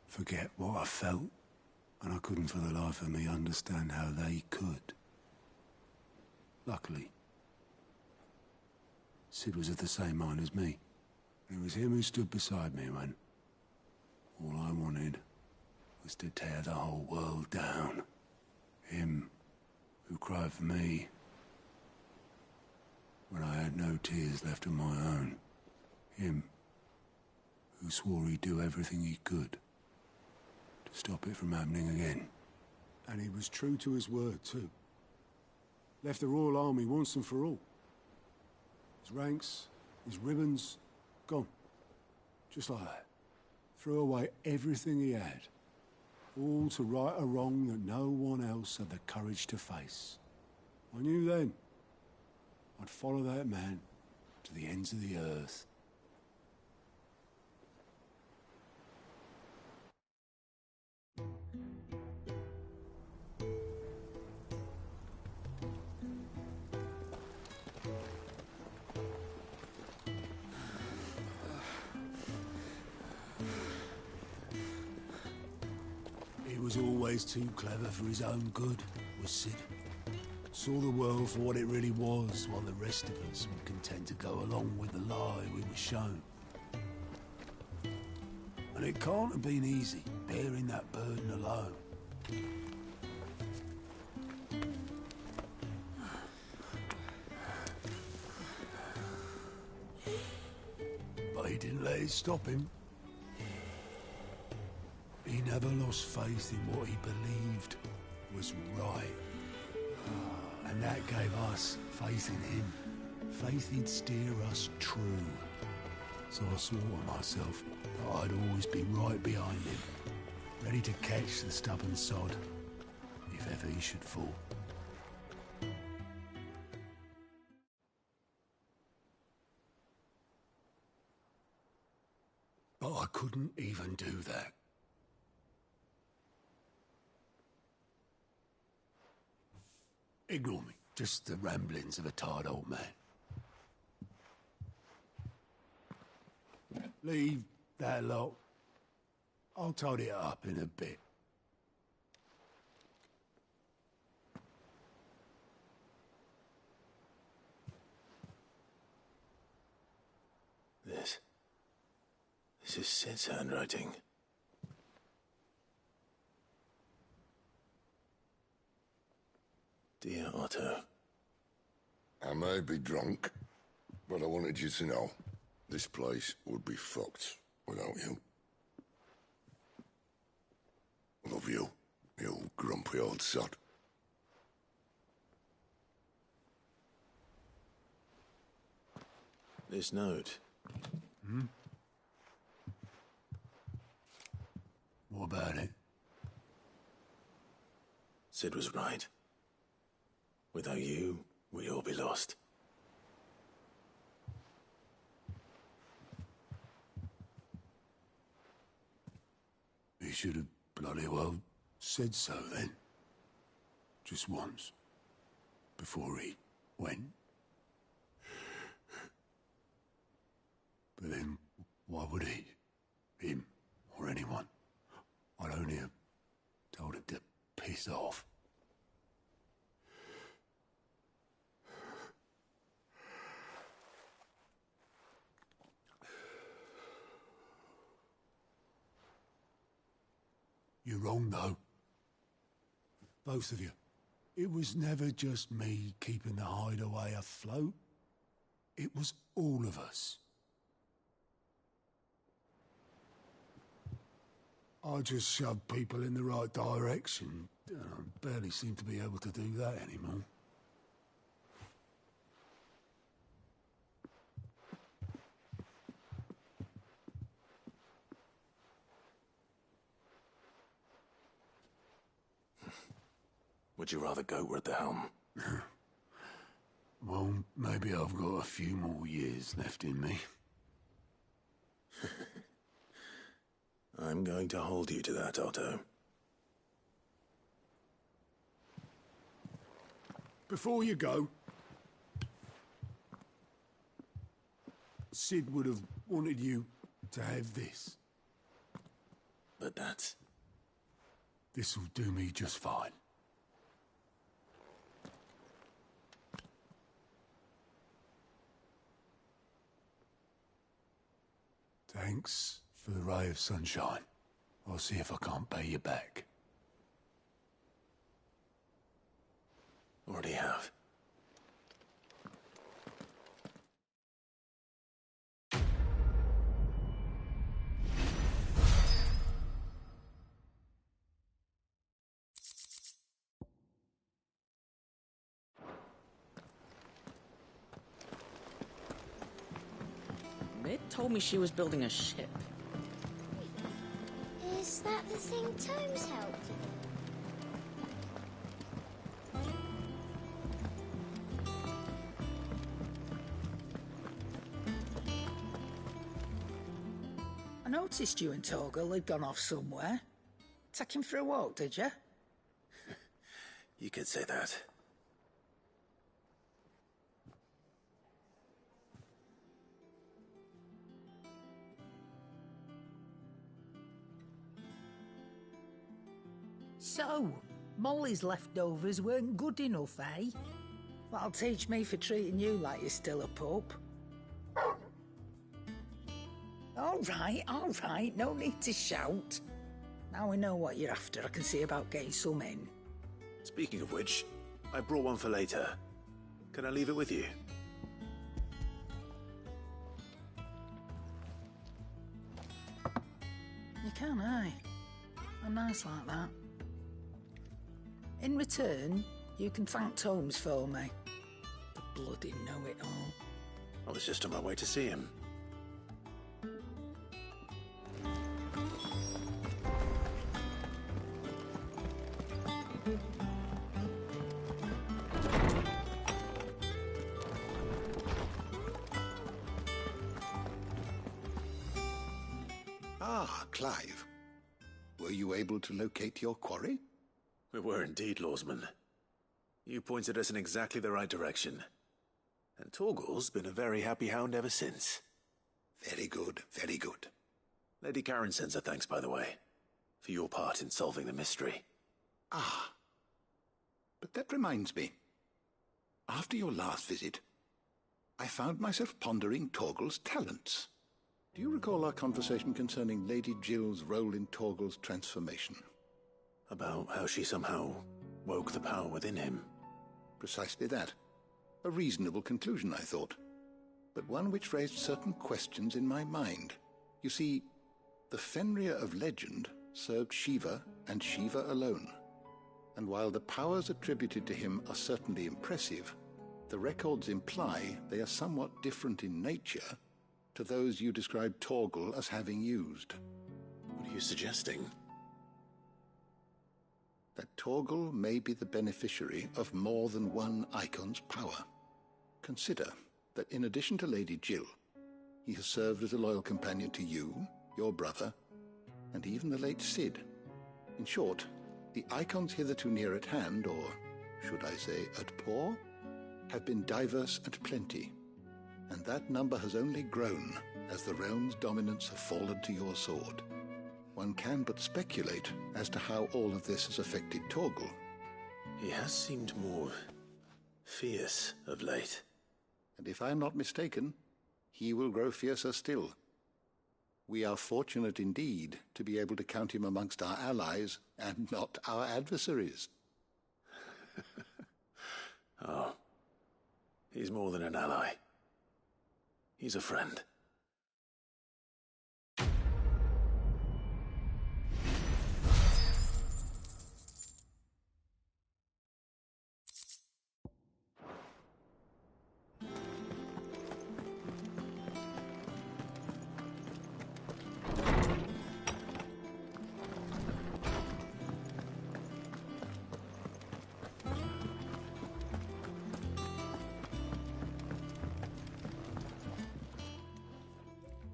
forget what I felt, and I couldn't for the life of me understand how they could. Luckily, Sid was of the same mind as me. It was him who stood beside me when all I wanted was to tear the whole world down. Him who cried for me when I had no tears left of my own. Him who swore he'd do everything he could to stop it from happening again. And he was true to his word, too. Left the Royal Army once and for all. His ranks, his ribbons, gone. Just like that. Threw away everything he had. All to right a wrong that no one else had the courage to face. I knew then I'd follow that man to the ends of the earth. He was always too clever for his own good, was Sid. Saw the world for what it really was, while the rest of us were content to go along with the lie we were shown. And it can't have been easy, bearing that burden alone. let it stop him. He never lost faith in what he believed was right. And that gave us faith in him. Faith he'd steer us true. So I swore to myself that I'd always be right behind him, ready to catch the stubborn sod, if ever he should fall. But I couldn't even do that. Ignore me. Just the ramblings of a tired old man. Leave that lot. I'll tidy it up in a bit. This is Sid's handwriting. Dear Otto. I may be drunk, but I wanted you to know this place would be fucked without you. Love you, you grumpy old sod. This note. Hmm? What about it? Sid was right. Without you, we'd all be lost. He should have bloody well said so then. Just once. Before he went. But then, why would he? Him, or anyone? I'd only have told him to piss off. You're wrong, though. Both of you. It was never just me keeping the hideaway afloat. It was all of us. I just shoved people in the right direction. I barely seem to be able to do that anymore. Would you rather go at the helm? Well, maybe I've got a few more years left in me. I'm going to hold you to that, Otto. Before you go, Sid would have wanted you to have this. But that's... This'll do me just fine. Thanks for the ray of sunshine. I'll see if I can't pay you back. Already have. Mid told me she was building a ship. Is that the thing Tomes helped? I noticed you and Torgal had gone off somewhere. Take him for a walk, did you? You could say that. So, Molly's leftovers weren't good enough, eh? That'll teach me for treating you like you're still a pup. All right, no need to shout. Now we know what you're after, I can see about getting some in. Speaking of which, I brought one for later. Can I leave it with you? can, aye. I'm nice like that. In return, you can thank Tomes for me. The bloody know-it-all. I was just on my way to see him. Ah, Clive. Were you able to locate your quarry? We were indeed, Lawsman. You pointed us in exactly the right direction. And Torgal's been a very happy hound ever since. Very good, very good. Lady Karen sends her thanks, by the way, for your part in solving the mystery. Ah. But that reminds me. After your last visit, I found myself pondering Torgal's talents. Do you recall our conversation concerning Lady Jill's role in Torgal's transformation? About how she somehow woke the power within him. Precisely that. A reasonable conclusion, I thought. But one which raised certain questions in my mind. You see, the Fenrir of legend served Shiva and Shiva alone. And while the powers attributed to him are certainly impressive, the records imply they are somewhat different in nature to those you described Torgal as having used. What are you suggesting? That Torgal may be the beneficiary of more than one icon's power. Consider that in addition to Lady Jill, he has served as a loyal companion to you, your brother, and even the late Cid. In short, the icons hitherto near at hand, or should I say at paw, have been diverse and plenty, and that number has only grown as the realm's dominance have fallen to your sword. One can but speculate as to how all of this has affected Torgal. He has seemed more fierce of late. And if I am not mistaken, he will grow fiercer still. We are fortunate indeed to be able to count him amongst our allies and not our adversaries. Oh, he's more than an ally. He's a friend.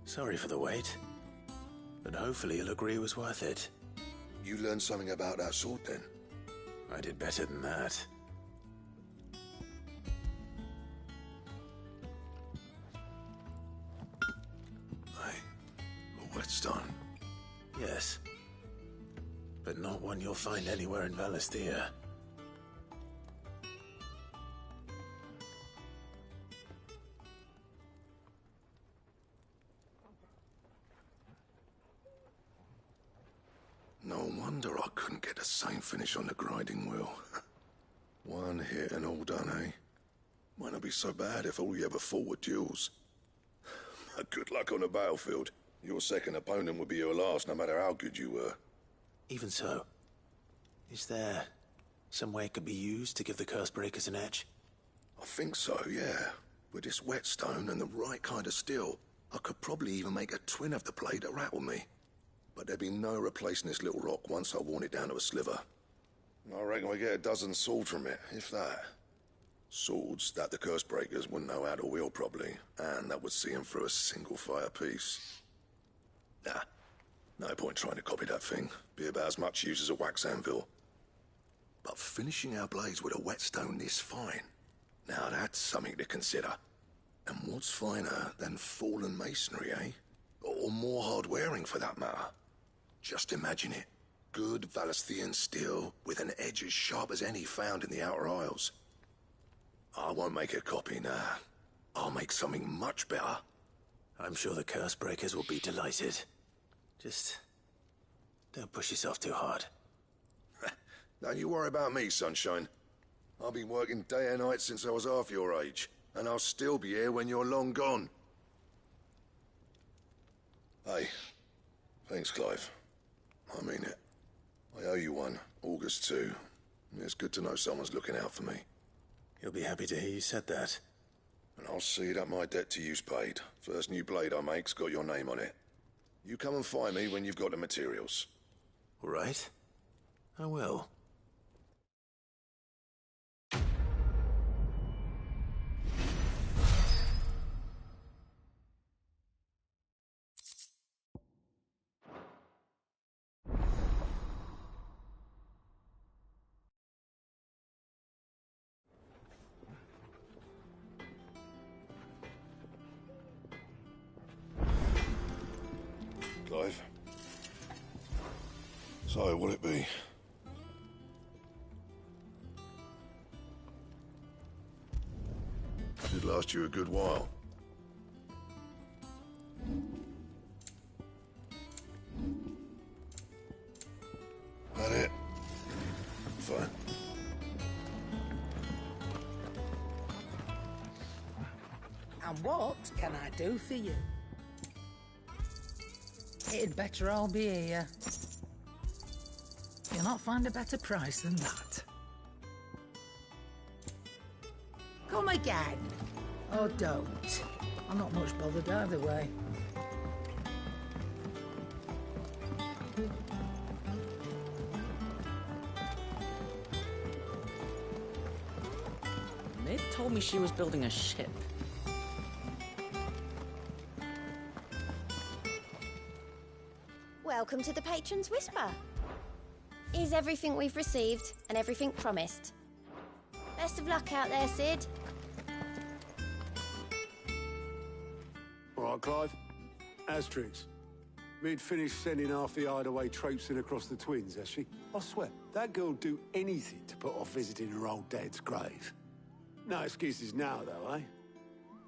Sorry for the wait, but hopefully you'll agree it was worth it. You learned something about that sword, then? I did better than that. A whetstone? Yes. But not one you'll find anywhere in Valisthea. No wonder I couldn't get the same finish on the grinding wheel. One hit and all done, eh? Might not be so bad if all you ever fought were duels. Good luck on the battlefield. Your second opponent would be your last, no matter how good you were. Even so, is there some way it could be used to give the curse breakers an edge? I think so, yeah. With this whetstone and the right kind of steel, I could probably even make a twin of the blade that rattled me. But there'd be no replacing this little rock once I worn it down to a sliver. I reckon we get a dozen swords from it, if that. Swords that the curse breakers wouldn't know how to wield properly, and that would see them through a single fire piece. Nah, no point trying to copy that thing. Be about as much use as a wax anvil. But finishing our blades with a whetstone this fine, now that's something to consider. And what's finer than fallen masonry, eh? Or more hard-wearing, for that matter. Just imagine it. Good Valisthean steel with an edge as sharp as any found in the Outer Isles. I won't make a copy, nah. I'll make something much better. I'm sure the curse breakers will be delighted. Just don't push yourself too hard. Don't you worry about me, sunshine. I've been working day and night since I was half your age, and I'll still be here when you're long gone. Hey, thanks, Clive. I mean it. I owe you one. August too. It's good to know someone's looking out for me. He'll be happy to hear you said that. And I'll see that my debt to you's paid. First new blade I make's got your name on it. You come and find me when you've got the materials. All right. I will. Clive. So, what'll it be? Should last you a good while. That it? Fine. And what can I do for you? It'd better all be here. You'll not find a better price than that. Come again. Or don't. I'm not much bothered either way. Mid told me she was building a ship. Welcome to the Patron's Whisper. Is everything we've received and everything promised. Best of luck out there, Sid. All right, Clive. Asterix. Mid finished sending half the hideaway traipsing across the twins, has she? I swear, that girl'd do anything to put off visiting her old dad's grave. No excuses now, though, eh?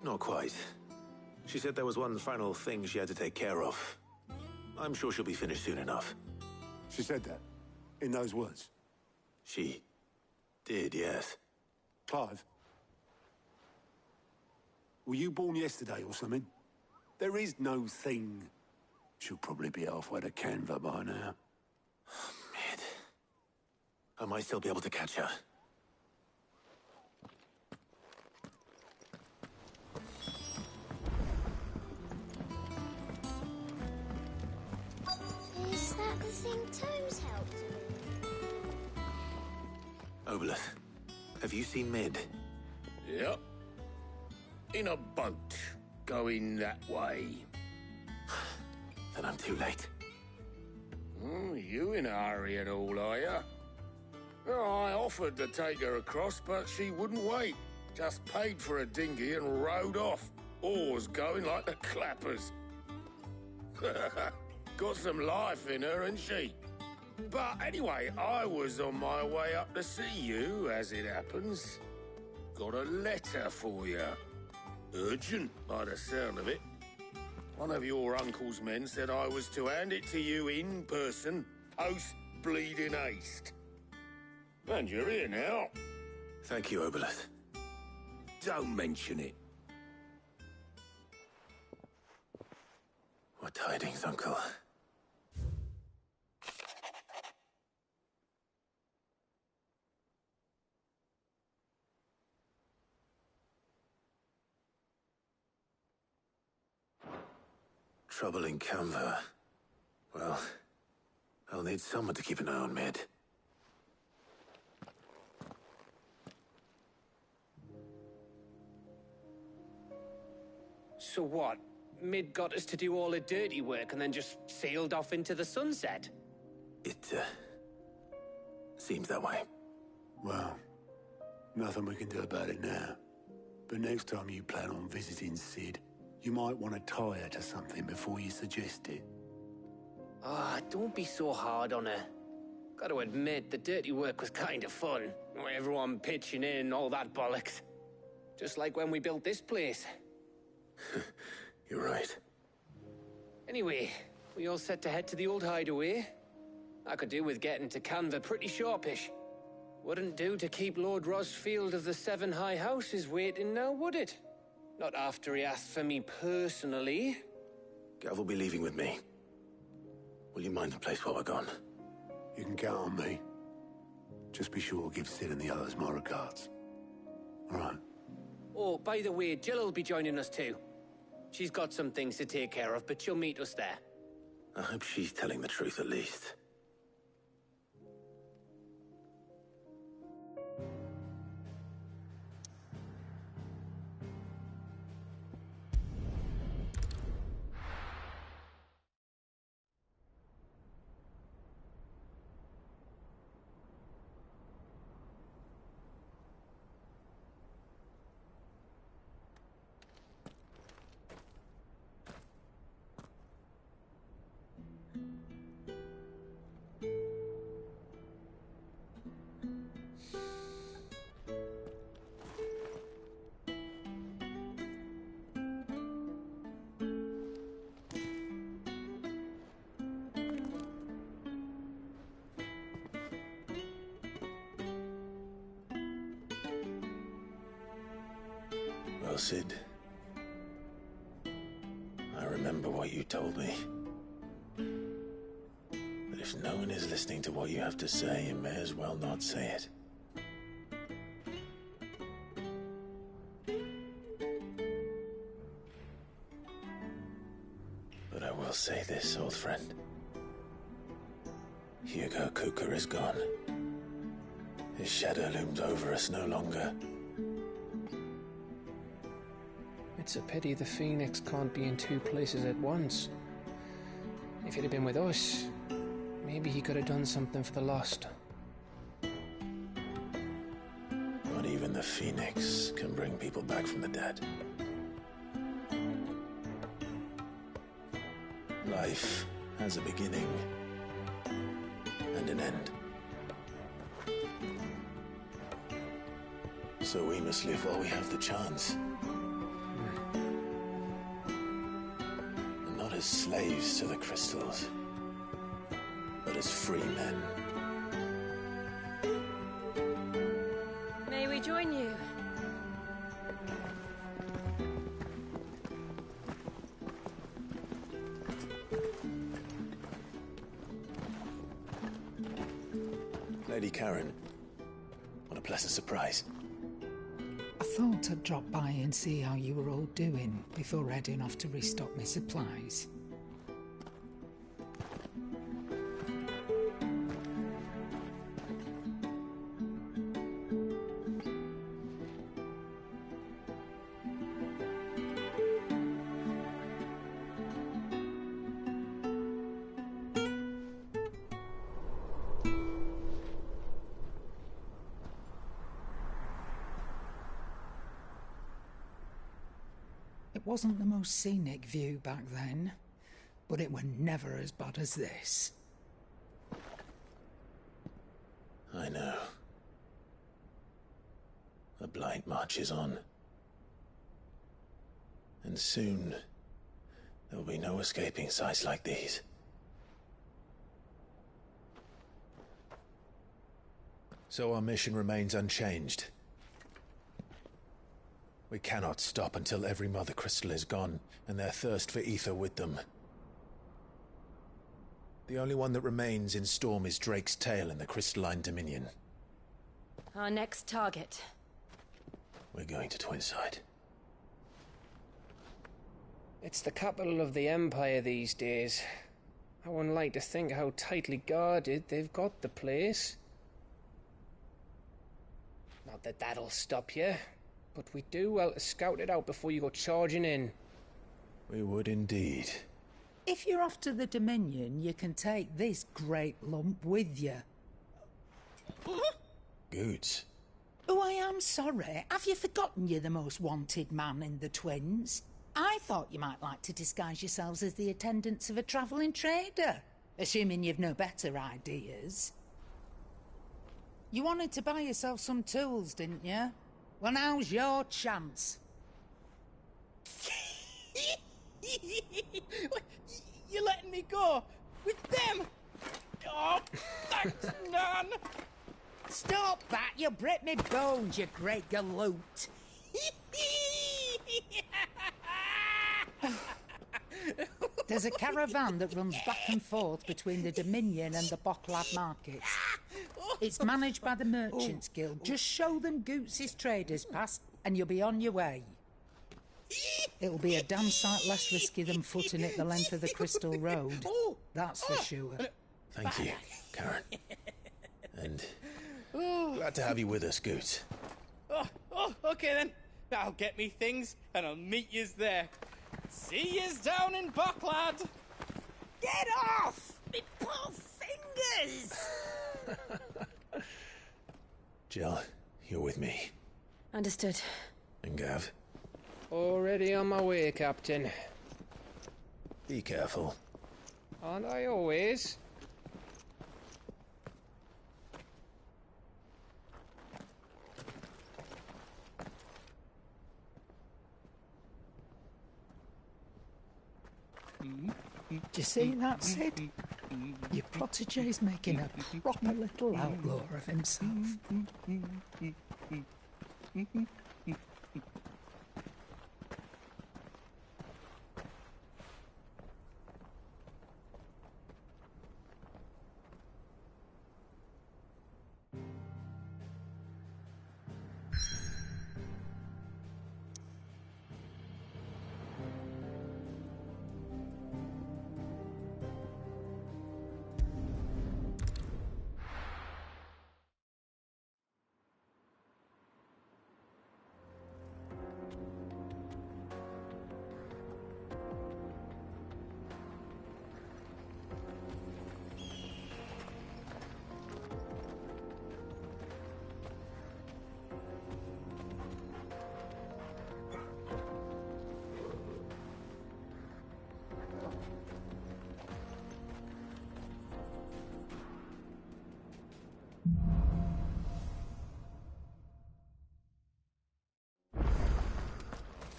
Not quite. She said there was one final thing she had to take care of. I'm sure she'll be finished soon enough. She said that? In those words? She did, yes. Clive? Were you born yesterday or something? There is no thing. She'll probably be halfway to Canva by now. Mid. I might still be able to catch her. Is that the thing Tomes helped with? Obolus, have you seen Mid? Yep. In a boat, going that way. Then I'm too late. You in a hurry and all, are you? I offered to take her across, but she wouldn't wait. Just paid for a dinghy and rowed off. Oars going like the clappers. Got some life in her, ain't she? But anyway, I was on my way up to see you, as it happens. Got a letter for you. Urgent, by the sound of it. One of your uncle's men said I was to hand it to you in person, post-bleeding haste. And you're here now. Thank you, Obolus. Don't mention it. What tidings, Uncle? Trouble in Canva. Well, I'll need someone to keep an eye on Mid. So what? Mid got us to do all the dirty work and then just sailed off into the sunset? It, seems that way. Well, nothing we can do about it now. But next time you plan on visiting Sid, you might want to tie her to something before you suggest it. Ah, don't be so hard on her. Got to admit, the dirty work was kind of fun. Everyone pitching in, all that bollocks. Just like when we built this place. You're right. Anyway, we all set to head to the old hideaway. I could do with getting to Canva pretty sharpish. Wouldn't do to keep Lord Rosfield of the Seven High Houses waiting now, would it? Not after he asked for me personally. Gav will be leaving with me. Will you mind the place while we're gone? You can count on me. Just be sure to give Sid and the others my regards. All right. Oh, by the way, Jill will be joining us too. She's got some things to take care of, but she'll meet us there. I hope she's telling the truth at least. Well, Sid, I remember what you told me. But if no one is listening to what you have to say, you may as well not say it. But I will say this, old friend. Hugo Kuka is gone. His shadow looms over us no longer. It's a pity the Phoenix can't be in two places at once. If he'd have been with us, maybe he could have done something for the lost. Not even the Phoenix can bring people back from the dead. Life has a beginning and an end. So we must live while we have the chance. And not as slaves to the crystals, but as free men. May we join you? Lady Karen, what a pleasant surprise. I thought I'd drop by and see how you were all doing before heading off to restock my supplies. It wasn't the most scenic view back then, but it were never as bad as this. I know. The Blight marches on. And soon, there will be no escaping sights like these. So our mission remains unchanged. We cannot stop until every Mother Crystal is gone, and their thirst for ether with them. The only one that remains in Storm is Drake's tail in the Crystalline Dominion. Our next target. We're going to Twinside. It's the capital of the Empire these days. I wouldn't like to think how tightly guarded they've got the place. Not that that'll stop you. But we do well to scout it out before you go charging in. We would indeed. If you're off to the Dominion, you can take this great lump with you. Goods. Oh, I am sorry. Have you forgotten you're the most wanted man in the Twins? I thought you might like to disguise yourselves as the attendants of a travelling trader, assuming you've no better ideas. You wanted to buy yourself some tools, didn't you? Well, now's your chance. You're letting me go with them? Oh, thanks, Nan. Stop that! You'll break me bones, you great galoot. There's a caravan that runs back and forth between the Dominion and the Bocklad markets. It's managed by the Merchants Guild. Just show them Goots' traders pass and you'll be on your way. It'll be a damn sight less risky than footing it the length of the Crystal Road. That's for sure. Thank you, Karen. And glad to have you with us, Goots. Okay then. I'll get me things and I'll meet yous there. See yous down in Bocklad. Get off! Me poor fingers! Jill, you're with me. Understood. And Gav? Already on my way, Captain. Be careful. Aren't I always? Do you see that, Sid? Your protege's making a proper little outlaw of himself.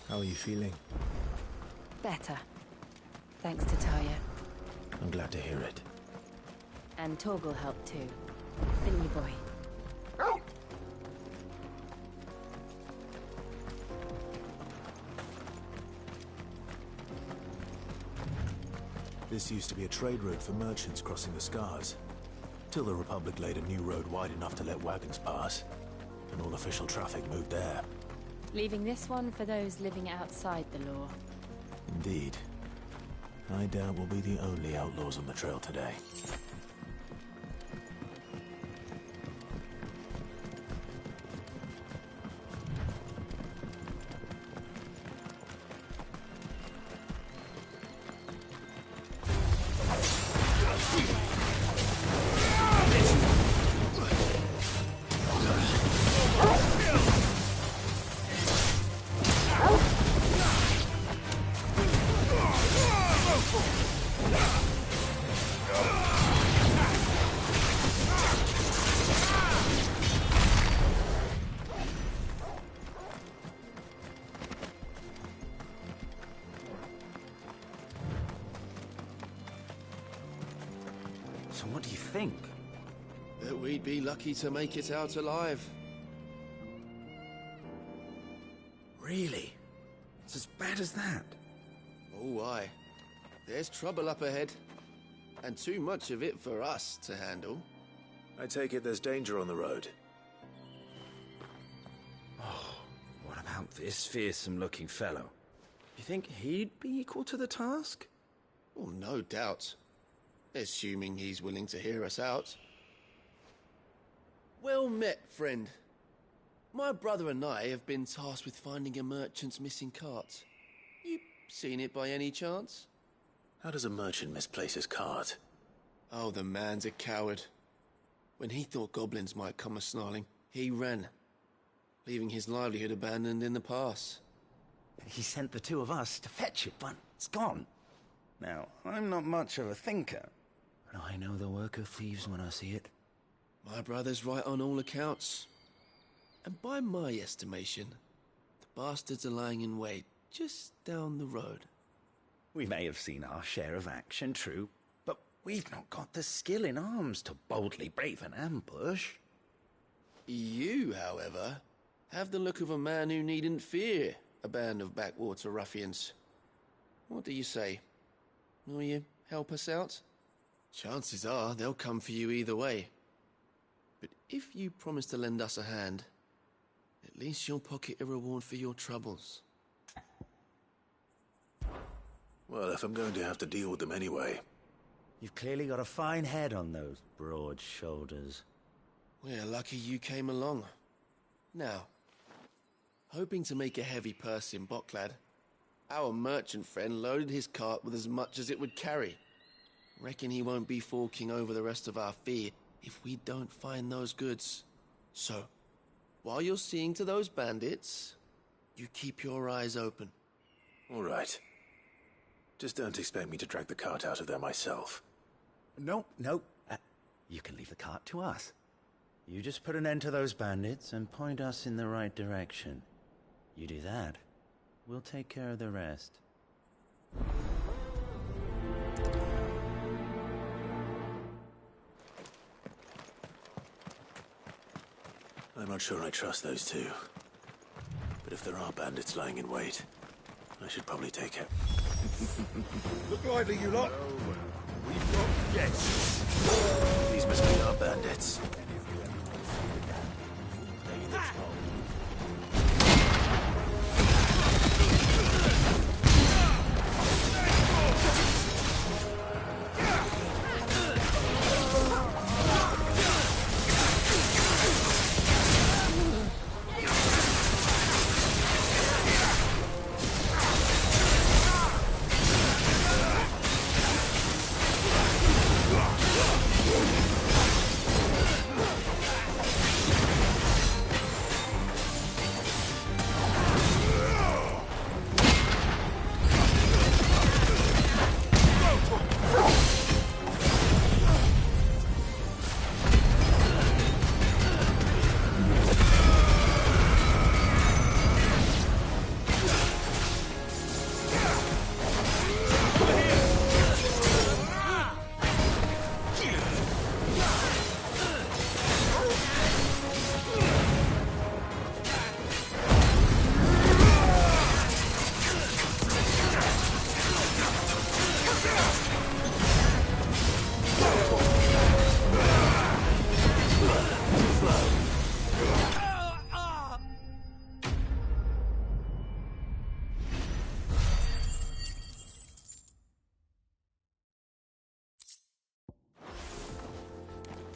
How are you feeling? Better. Thanks to Talia. I'm glad to hear it. And Torgal helped too. Didn't you, boy? This used to be a trade route for merchants crossing the Scars. Till the Republic laid a new road wide enough to let wagons pass. And all official traffic moved there. Leaving this one for those living outside the law. Indeed. I doubt we'll be the only outlaws on the trail today. So what do you think? That we'd be lucky to make it out alive. Really? It's as bad as that? Oh, aye. There's trouble up ahead. And too much of it for us to handle. I take it there's danger on the road. Oh, what about this fearsome-looking fellow? You think he'd be equal to the task? Well, no doubt. Assuming he's willing to hear us out. Well met, friend. My brother and I have been tasked with finding a merchant's missing cart. You seen it by any chance? How does a merchant misplace his cart? Oh, the man's a coward. When he thought goblins might come a-snarling, he ran, leaving his livelihood abandoned in the pass. He sent the two of us to fetch it, but it's gone. Now, I'm not much of a thinker, but I know the work of thieves when I see it. My brother's right on all accounts. And by my estimation, the bastards are lying in wait just down the road. We may have seen our share of action, true, but we've not got the skill in arms to boldly brave an ambush. You, however, have the look of a man who needn't fear a band of backwater ruffians. What do you say? Will you help us out? Chances are they'll come for you either way. But if you promise to lend us a hand, at least you'll pocket a reward for your troubles. Well, if I'm going to have to deal with them anyway. You've clearly got a fine head on those broad shoulders. We're lucky you came along. Now, hoping to make a heavy purse in Boklad, our merchant friend loaded his cart with as much as it would carry. Reckon he won't be forking over the rest of our fee if we don't find those goods. So, while you're seeing to those bandits, you keep your eyes open. All right. Just don't expect me to drag the cart out of there myself. No. You can leave the cart to us. You just put an end to those bandits and point us in the right direction. You do that, we'll take care of the rest. I'm not sure I trust those two. But if there are bandits lying in wait, I should probably take it. Look lively, you lot. We've got guests. These must be our bandits.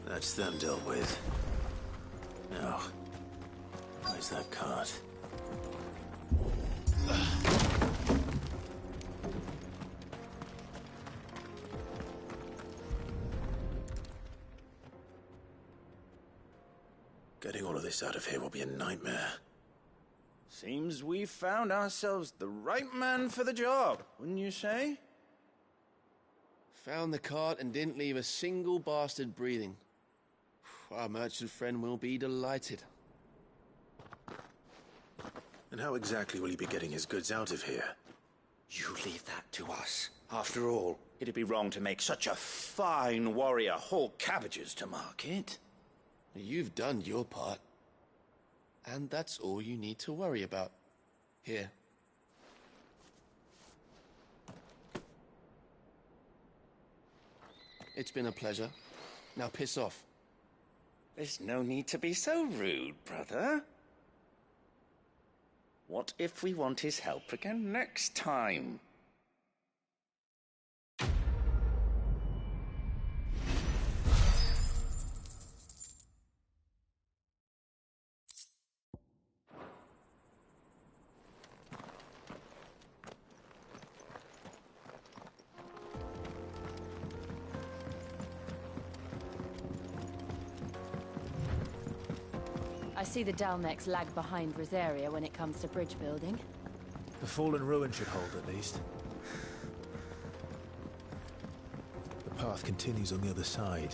That's them dealt with. Now, where's that cart? Getting all of this out of here will be a nightmare. Seems we found ourselves the right man for the job, wouldn't you say? Found the cart and didn't leave a single bastard breathing. Our merchant friend will be delighted. And how exactly will he be getting his goods out of here? You leave that to us. After all, it'd be wrong to make such a fine warrior haul cabbages to market. You've done your part. And that's all you need to worry about. Here. It's been a pleasure. Now piss off. There's no need to be so rude, brother. What if we want his help again next time? I see the Dalmex lag behind Rosaria when it comes to bridge building. The fallen ruin should hold, at least. The path continues on the other side.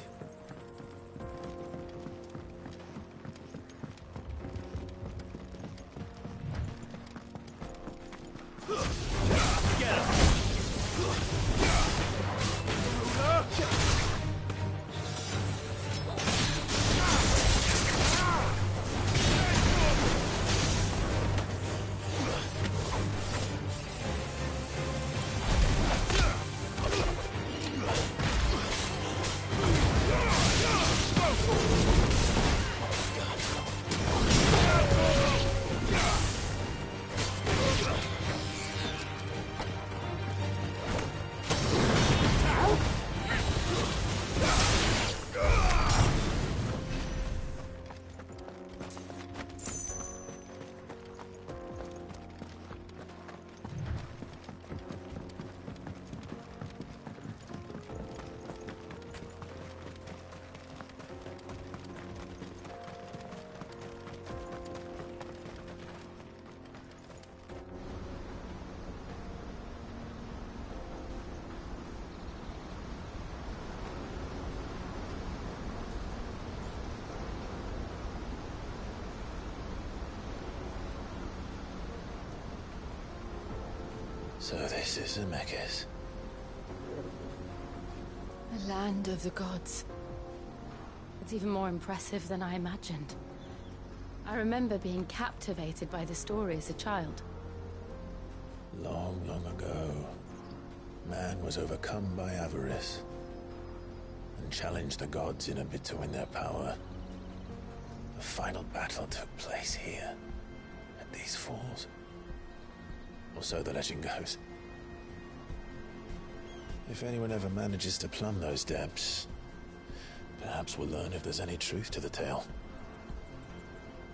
So this is Zemeckis. The land of the gods. It's even more impressive than I imagined. I remember being captivated by the story as a child. Long, long ago, man was overcome by avarice and challenged the gods in a bid to win their power. The final battle took place here, at these falls. Or so the legend goes. If anyone ever manages to plumb those depths, perhaps we'll learn if there's any truth to the tale.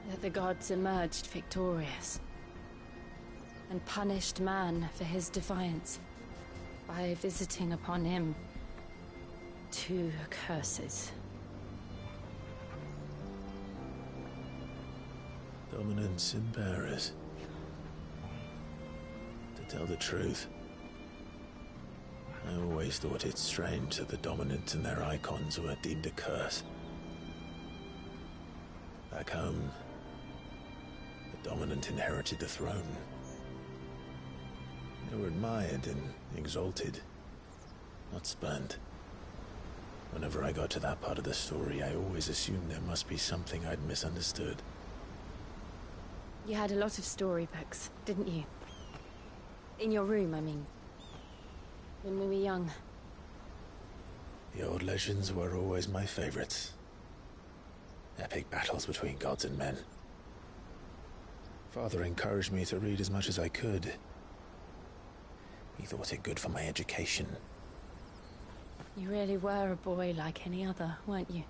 That the gods emerged victorious and punished man for his defiance by visiting upon him 2 curses. Dominance in bearers. To tell the truth, I always thought it strange that the dominants and their icons were deemed a curse. Back home, the dominant inherited the throne. They were admired and exalted, not spurned. Whenever I got to that part of the story, I always assumed there must be something I'd misunderstood. You had a lot of storybooks, didn't you? In your room, I mean. When we were young. The old legends were always my favorites. Epic battles between gods and men. Father encouraged me to read as much as I could. He thought it good for my education. You really were a boy like any other, weren't you?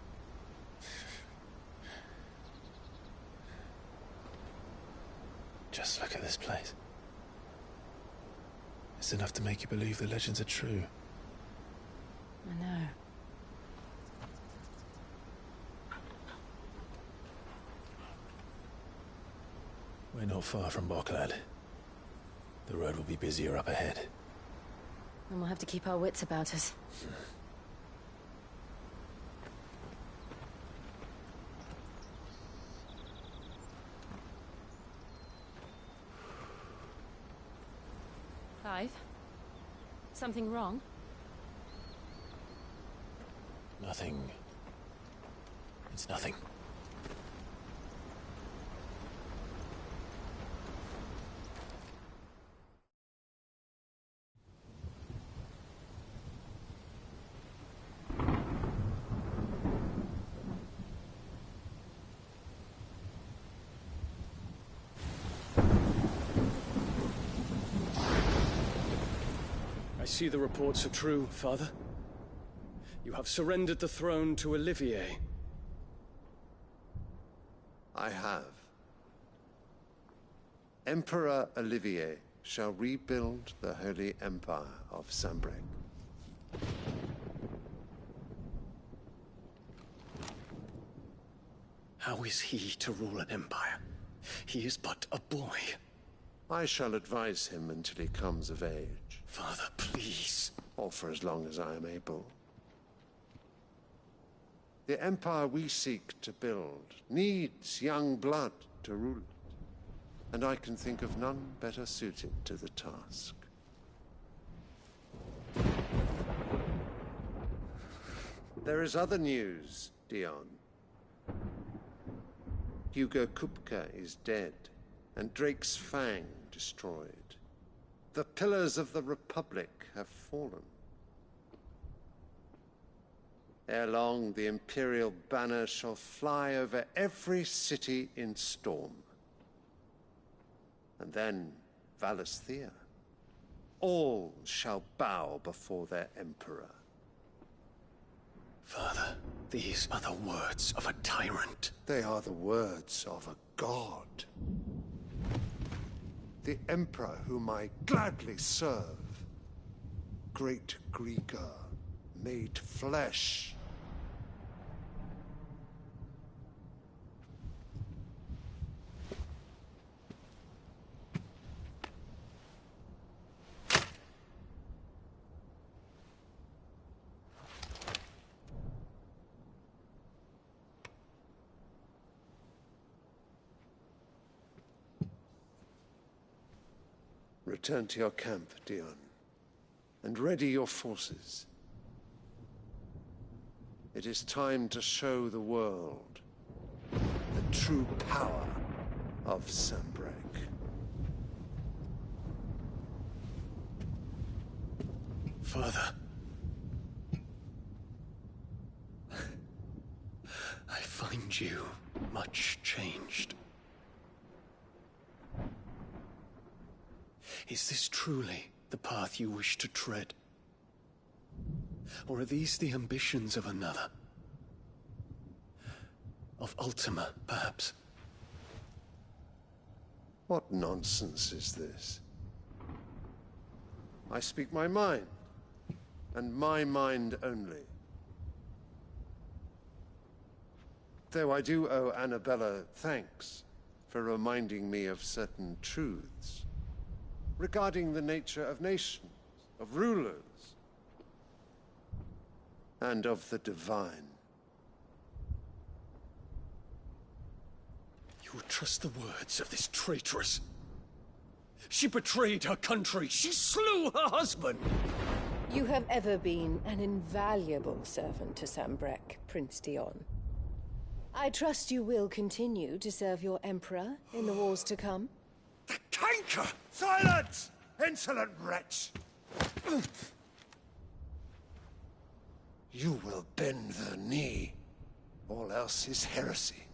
Just look at this place. It's enough to make you believe the legends are true. I know. We're not far from Boklad. The road will be busier up ahead. And we'll have to keep our wits about us. Clive? Something wrong? Nothing. It's nothing. I see the reports are true, Father. You have surrendered the throne to Olivier. I have. Emperor Olivier shall rebuild the Holy Empire of Sanbreque. How is he to rule an empire? He is but a boy. I shall advise him until he comes of age. Father, please. Or for as long as I am able. The empire we seek to build needs young blood to rule it, and I can think of none better suited to the task. There is other news, Dion. Hugo Kupka is dead, and Drake's Fang destroyed. The pillars of the Republic have fallen. Ere long, the Imperial banner shall fly over every city in Storm. And then, Valisthea. All shall bow before their Emperor. Father, these are the words of a tyrant. They are the words of a god. The Emperor whom I gladly serve. Great Greager, made flesh. Return to your camp, Dion, and ready your forces. It is time to show the world the true power of Sanbreque. Father. I find you much changed. Is this truly the path you wish to tread? Or are these the ambitions of another? Of Ultima, perhaps? What nonsense is this? I speak my mind, and my mind only. Though I do owe Annabella thanks for reminding me of certain truths regarding the nature of nations, of rulers, and of the divine. You would trust the words of this traitress? She betrayed her country. She slew her husband. You have ever been an invaluable servant to Sanbreque, Prince Dion. I trust you will continue to serve your Emperor in the wars to come. The canker! Silence! Insolent wretch! You will bend the knee. All else is heresy.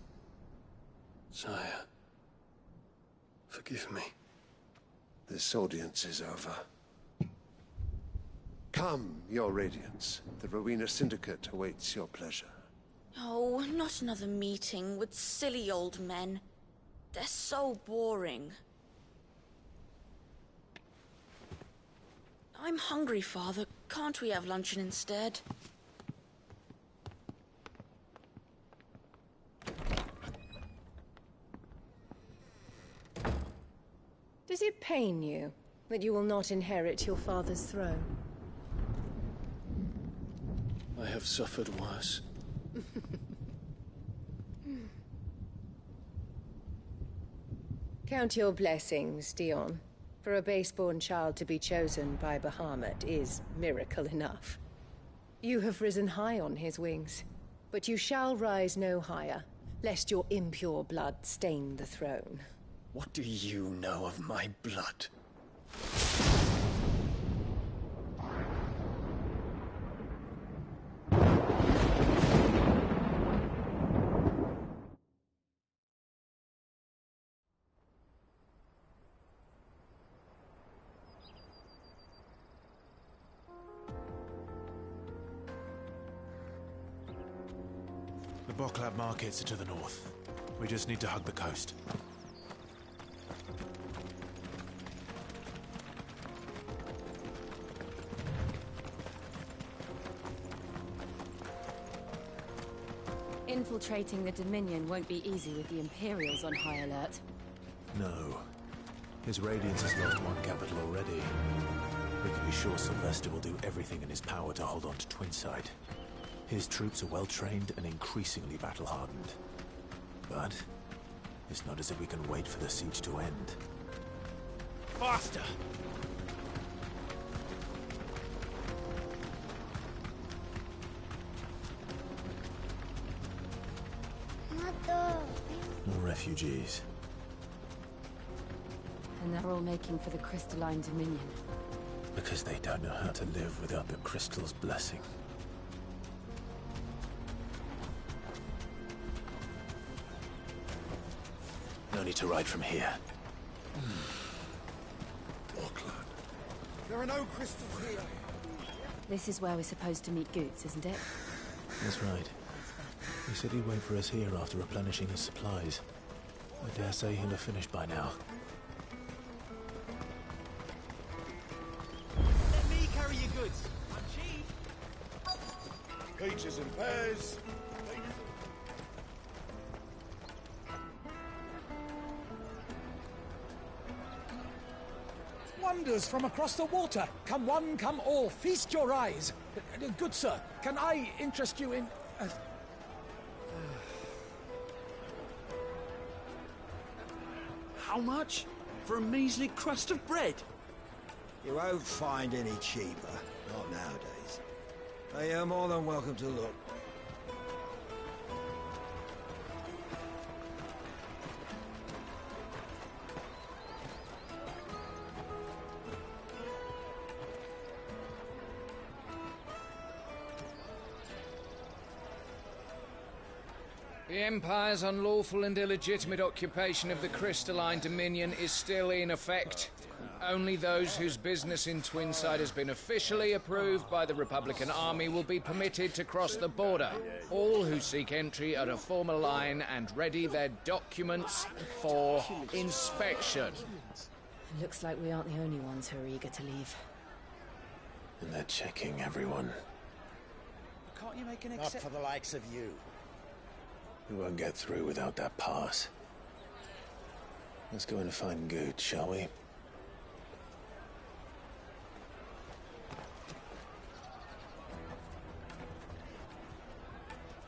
Sire, forgive me. This audience is over. Come, your Radiance. The Rowena Syndicate awaits your pleasure. Oh, not another meeting with silly old men. They're so boring. I'm hungry, Father. Can't we have luncheon instead? Does it pain you that you will not inherit your father's throne? I have suffered worse. Count your blessings, Dion. For a base-born child to be chosen by Bahamut is miracle enough. You have risen high on his wings, but you shall rise no higher, lest your impure blood stain the throne. What do you know of my blood? The Boklab markets are to the north. We just need to hug the coast. Infiltrating the Dominion won't be easy with the Imperials on high alert. No. His Radiance has lost one capital already. We can be sure Sylvester will do everything in his power to hold on to Twinside. His troops are well-trained and increasingly battle-hardened. But it's not as if we can wait for the siege to end. Faster! More refugees. And they're all making for the Crystalline Dominion. Because they don't know how to live without the Crystal's blessing. No need to ride from here. There are no crystals here. This is where we're supposed to meet Goots, isn't it? That's right. He said he'd wait for us here after replenishing his supplies. I dare say he'll have finished by now. Let me carry your goods. I'm cheap. Peaches and pears. Wonders from across the water. Come one, come all. Feast your eyes. Good sir, can I interest you in... How much? For a measly crust of bread? You won't find any cheaper. Not nowadays. But you're more than welcome to look. The Empire's unlawful and illegitimate occupation of the Crystalline Dominion is still in effect. Only those whose business in Twinside has been officially approved by the Republican Army will be permitted to cross the border. All who seek entry are to form a line and ready their documents for inspection. It looks like we aren't the only ones who are eager to leave. And they're checking everyone. Can't you make an Not for the likes of you. We won't get through without that pass. Let's go in and find Good, shall we?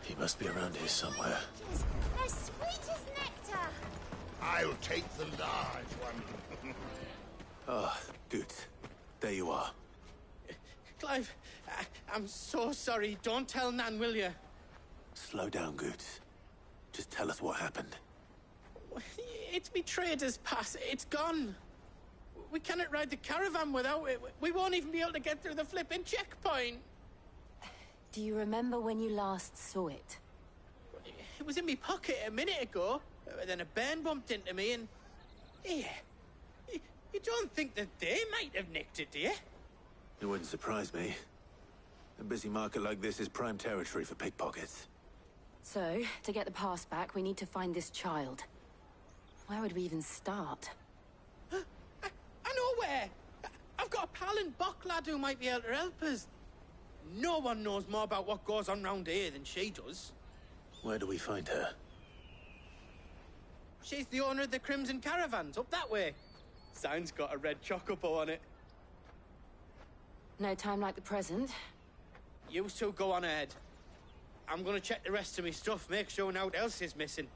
He must be around here somewhere. They're sweet as nectar. I'll take the large one. Ah, good. There you are. Clive, I'm so sorry. Don't tell Nan, will you? Slow down, Goods. Just tell us what happened. It's me trader's pass. It's gone. We cannot ride the caravan without it. We won't even be able to get through the flipping checkpoint. Do you remember when you last saw it? It was in my pocket a minute ago. Then a bairn bumped into me and... Yeah. You don't think that they might have nicked it, do you? It wouldn't surprise me. A busy market like this is prime territory for pickpockets. So, to get the pass back, we need to find this child. Where would we even start? I know where! I've got a pal in Bocklad who might be able to help us. No one knows more about what goes on round here than she does. Where do we find her? She's the owner of the Crimson Caravans, up that way. Sign's got a red chocobo on it. No time like the present. You two go on ahead. I'm gonna check the rest of my stuff, make sure naught else is missing.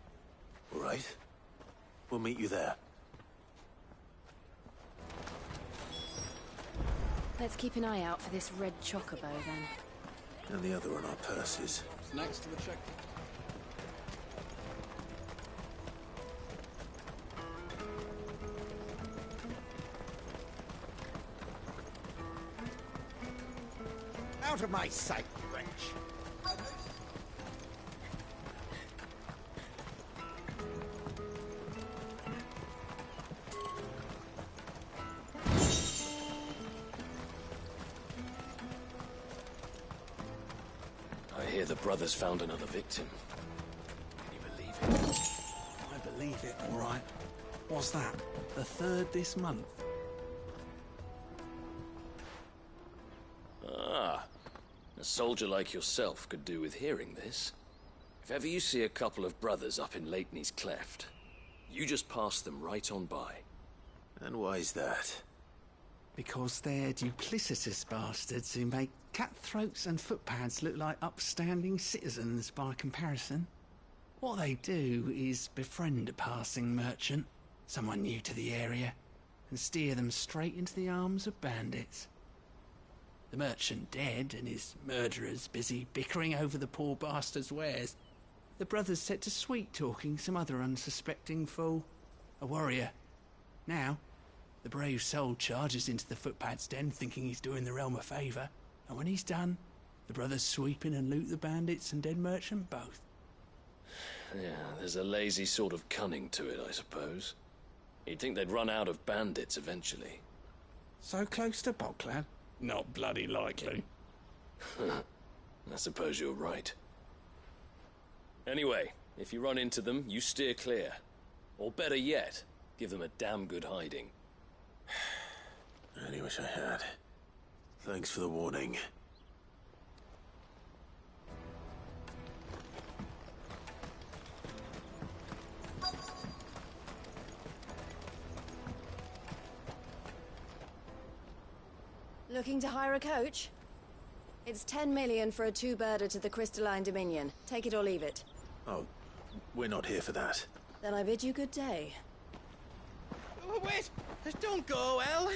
All right. We'll meet you there. Let's keep an eye out for this red chocobo, then. And the other on our purses. It's next to the check. Out of my sight, wretch. I hear the brothers found another victim. Can you believe it? I believe it, all right. What's that? The third this month? Ah, a soldier like yourself could do with hearing this. If ever you see a couple of brothers up in Lateney's Cleft, you just pass them right on by. And why is that? Because they're duplicitous bastards who make cutthroats and footpads look like upstanding citizens by comparison. What they do is befriend a passing merchant, someone new to the area, and steer them straight into the arms of bandits. The merchant dead and his murderers busy bickering over the poor bastard's wares. The brothers set to sweet-talking some other unsuspecting fool, a warrior. Now, the brave soul charges into the footpad's den thinking he's doing the realm a favour, and when he's done, the brothers sweep in and loot the bandits and dead merchant both. Yeah, there's a lazy sort of cunning to it, I suppose. You'd think they'd run out of bandits eventually. So close to Bocklad? Not bloody likely. I suppose you're right. Anyway, if you run into them, you steer clear. Or better yet, give them a damn good hiding. I only wish I had. Thanks for the warning. Looking to hire a coach? It's 10 million for a two-birder to the Crystalline Dominion. Take it or leave it. Oh, we're not here for that. Then I bid you good day. Oh, wait! Don't go, El!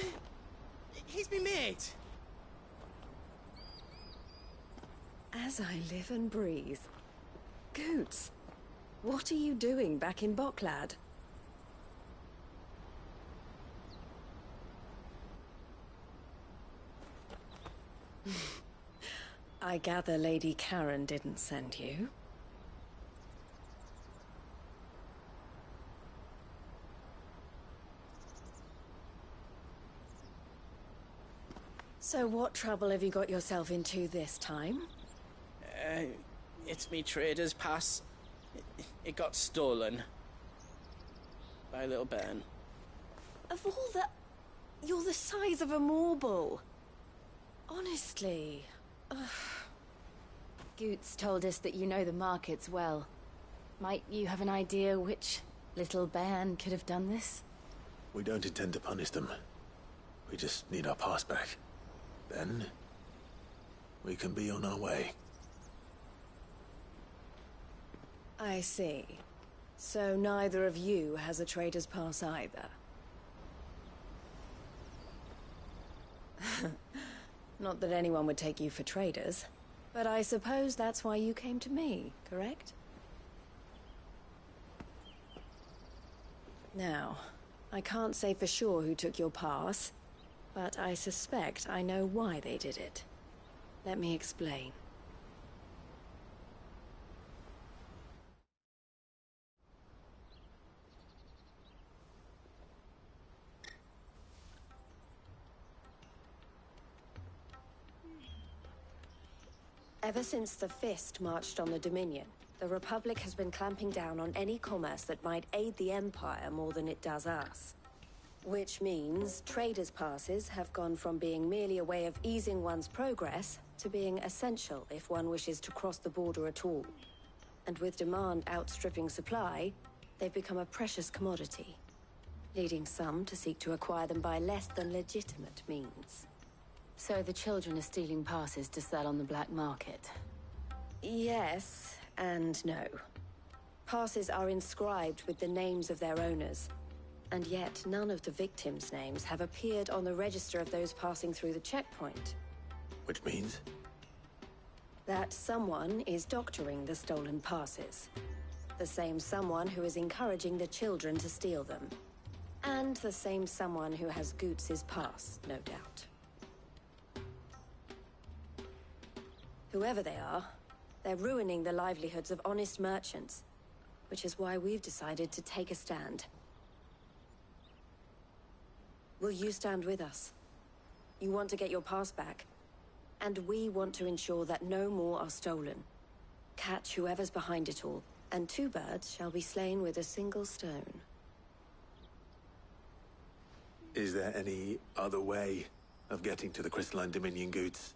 He's me mate. As I live and breathe. Goots, what are you doing back in Boklad? I gather Lady Karen didn't send you. So what trouble have you got yourself into this time? It's me trader's pass. It got stolen. By a little bairn. Of all the... You're the size of a marble. Honestly. Ugh. Goots told us that you know the markets well. Might you have an idea which little bairn could have done this? We don't intend to punish them. We just need our pass back. Then, we can be on our way. I see. So neither of you has a trader's pass either. Not that anyone would take you for traders, but I suppose that's why you came to me, correct? Now, I can't say for sure who took your pass, but I suspect I know why they did it. Let me explain. Ever since the Fist marched on the Dominion, the Republic has been clamping down on any commerce that might aid the Empire more than it does us. Which means traders' passes have gone from being merely a way of easing one's progress to being essential if one wishes to cross the border at all. And with demand outstripping supply, they've become a precious commodity, leading some to seek to acquire them by less than legitimate means. So the children are stealing passes to sell on the black market? Yes, and no. Passes are inscribed with the names of their owners, and yet none of the victims' names have appeared on the register of those passing through the checkpoint. Which means? That someone is doctoring the stolen passes. The same someone who is encouraging the children to steal them. And the same someone who has Goots' pass, no doubt. Whoever they are, they're ruining the livelihoods of honest merchants, which is why we've decided to take a stand. Will you stand with us? You want to get your pass back, and we want to ensure that no more are stolen. Catch whoever's behind it all, and two birds shall be slain with a single stone. Is there any other way of getting to the Crystalline Dominion, Goots?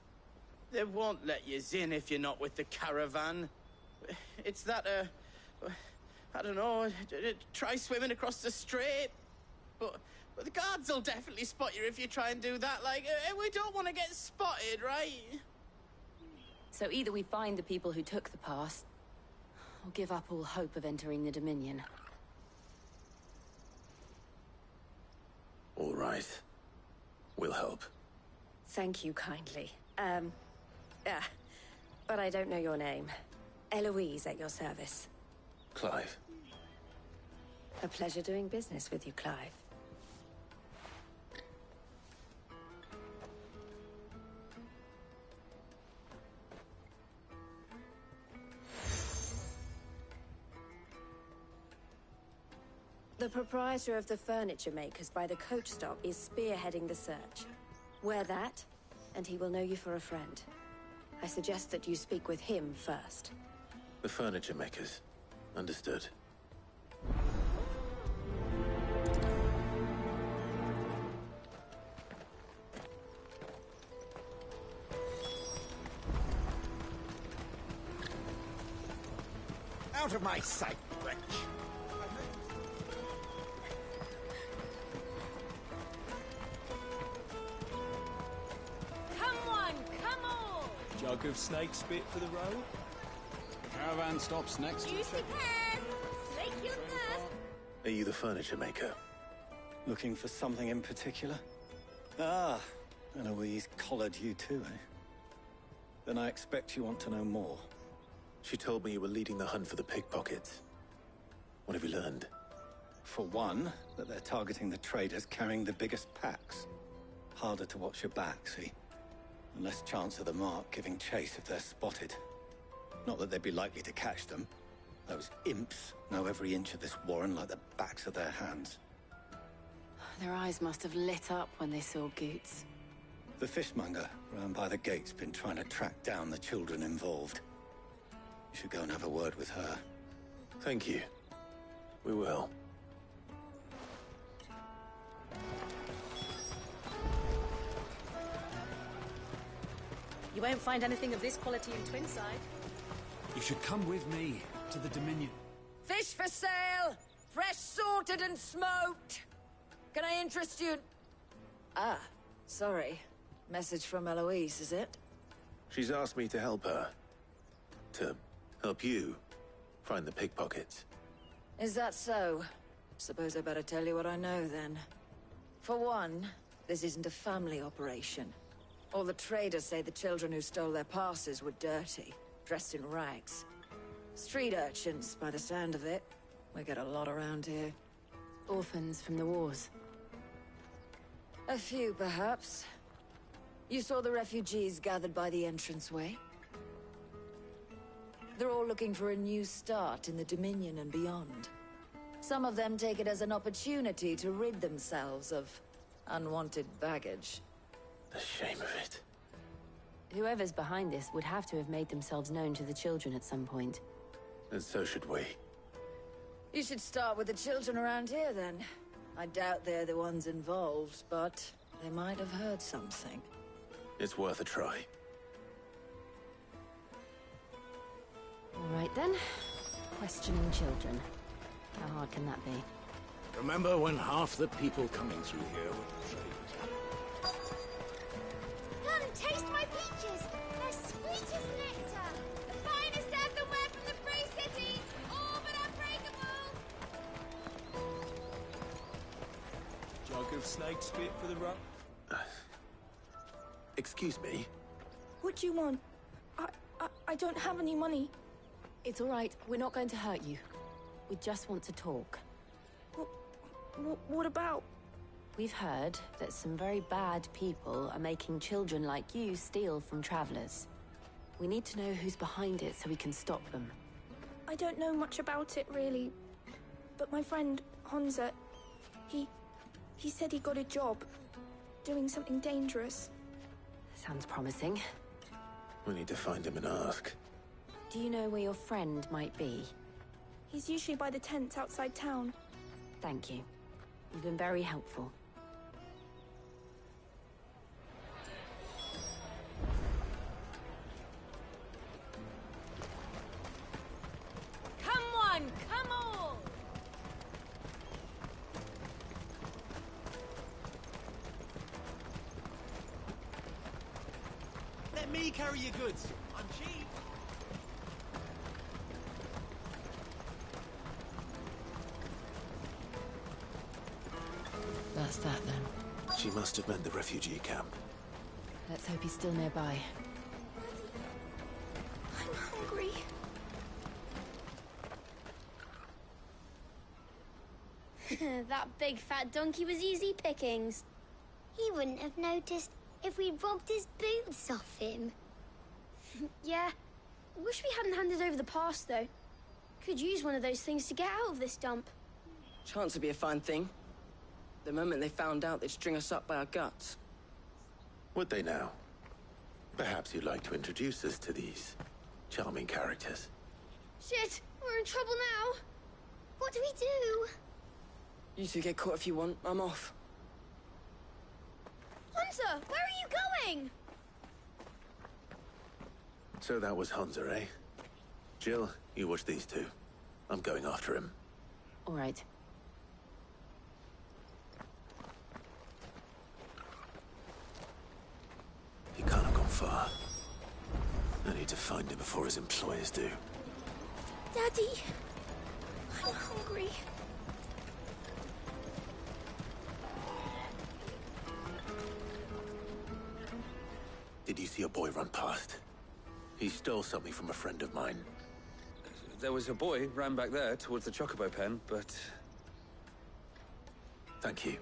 They won't let you in if you're not with the caravan. It's that, I don't know, try swimming across the strait. But the guards will definitely spot you if you try and do that. Like, we don't want to get spotted, right? So either we find the people who took the pass, or give up all hope of entering the Dominion. All right. We'll help. Thank you kindly. But I don't know your name. Eloise at your service. Clive. A pleasure doing business with you, Clive. The proprietor of the furniture makers by the coach stop is spearheading the search. Wear that, and he will know you for a friend. I suggest that you speak with him first. The furniture makers. Understood. Out of my sight, wretch! Jug of snake spit for the road? Caravan stops next. Juicy pears! Slake your thirst! Are you the furniture maker? Looking for something in particular? Ah, Eloise collared you too, eh? Then I expect you want to know more. She told me you were leading the hunt for the pickpockets. What have you learned? For one, that they're targeting the traders carrying the biggest packs. Harder to watch your back, see? And less chance of the mark giving chase if they're spotted. Not that they'd be likely to catch them. Those imps know every inch of this warren like the backs of their hands. Their eyes must have lit up when they saw Goots. The fishmonger round by the gate's been trying to track down the children involved. You should go and have a word with her. Thank you. We will. You won't find anything of this quality in Twinside. You should come with me to the Dominion. Fish for sale! Fresh sorted and smoked! Can I interest you? Ah, sorry. Message from Eloise, is it? She's asked me to help her. To help you find the pickpockets. Is that so? Suppose I better tell you what I know, then. For one, this isn't a family operation. All the traders say the children who stole their passes were dirty, dressed in rags. Street urchins, by the sound of it. We get a lot around here. Orphans from the wars. A few, perhaps. You saw the refugees gathered by the entranceway? They're all looking for a new start in the Dominion and beyond. Some of them take it as an opportunity to rid themselves of unwanted baggage. The shame of it. Whoever's behind this would have to have made themselves known to the children at some point. And so should we. You should start with the children around here, then. I doubt they're the ones involved, but they might have heard something. It's worth a try. All right, then. Questioning children. How hard can that be? Remember when half the people coming through here were traders? Come, taste my peaches! They're sweet as nectar! The finest earthenware from the Free City! All but unbreakable! Jug of snake spit for the rub? Excuse me? What do you want? I don't have any money. It's all right. We're not going to hurt you. We just want to talk. What about? We've heard that some very bad people are making children like you steal from travelers. We need to know who's behind it so we can stop them. I don't know much about it, really. But my friend, Honza, he said he got a job doing something dangerous. Sounds promising. We need to find him and ask. Do you know where your friend might be? He's usually by the tents outside town. Thank you. You've been very helpful. Come on, come on! Let me carry your goods. I'm cheap. That's that, then. She must have meant the refugee camp. Let's hope he's still nearby. I'm hungry. That big fat donkey was easy pickings. He wouldn't have noticed if we'd robbed his boots off him. Yeah. Wish we hadn't handed over the pass, though. Could use one of those things to get out of this dump. Chance would be a fine thing. The moment they found out, they'd string us up by our guts. Would they now? Perhaps you'd like to introduce us to these charming characters. Shit, we're in trouble now. What do we do? You two get caught if you want. I'm off. Hunter, where are you going? So that was Hunter, eh? Jill, you watch these two. I'm going after him. All right. He can't have gone far. I need to find him before his employers do. Daddy, I'm hungry. did you see a boy run past? He stole something from a friend of mine. There was a boy ran back there towards the Chocobo pen, but... Thank you.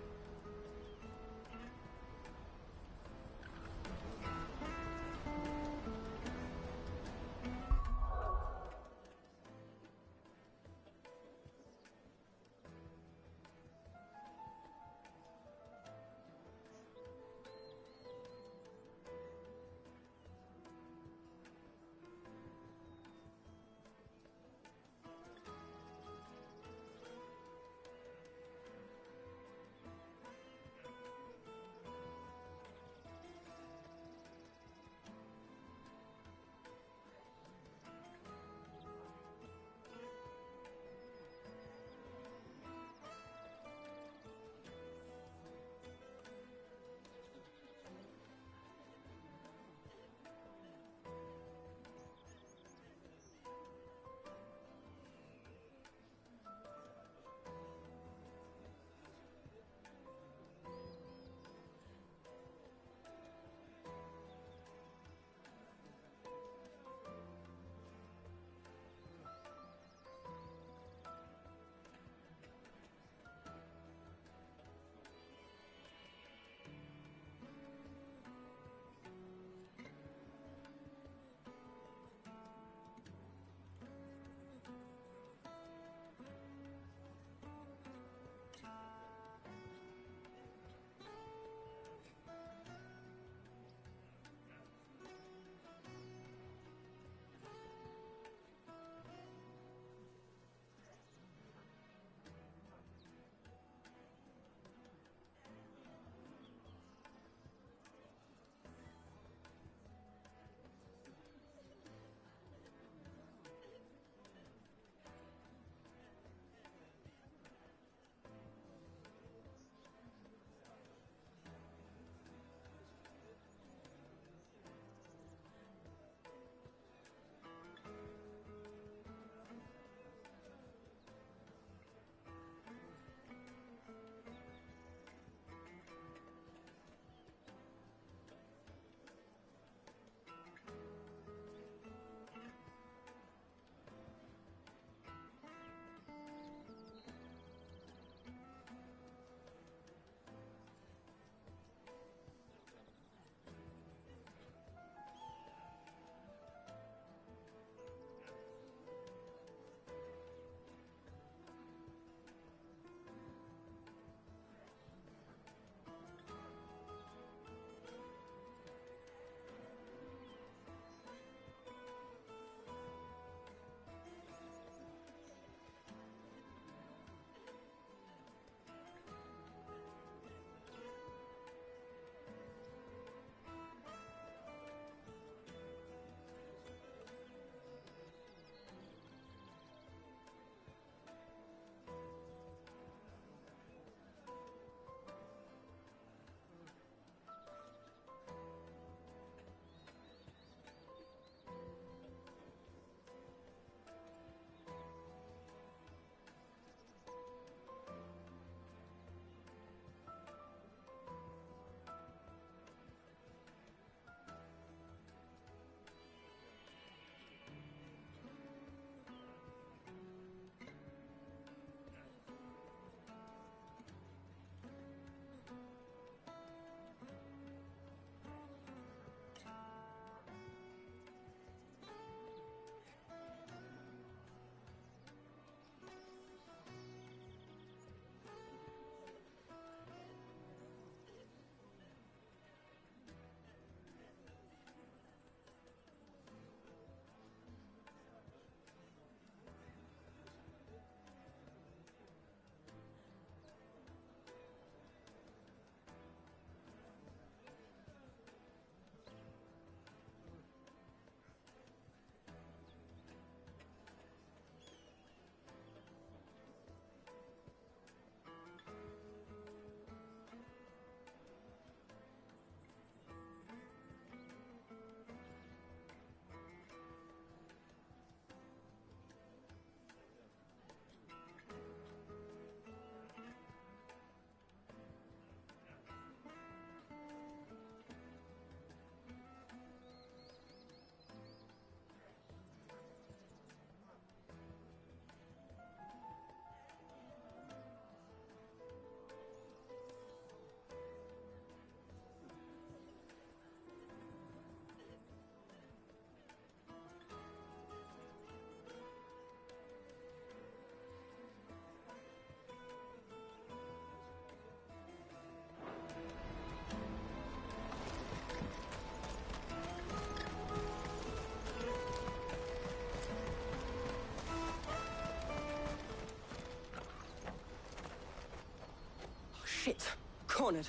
Shit. Cornered.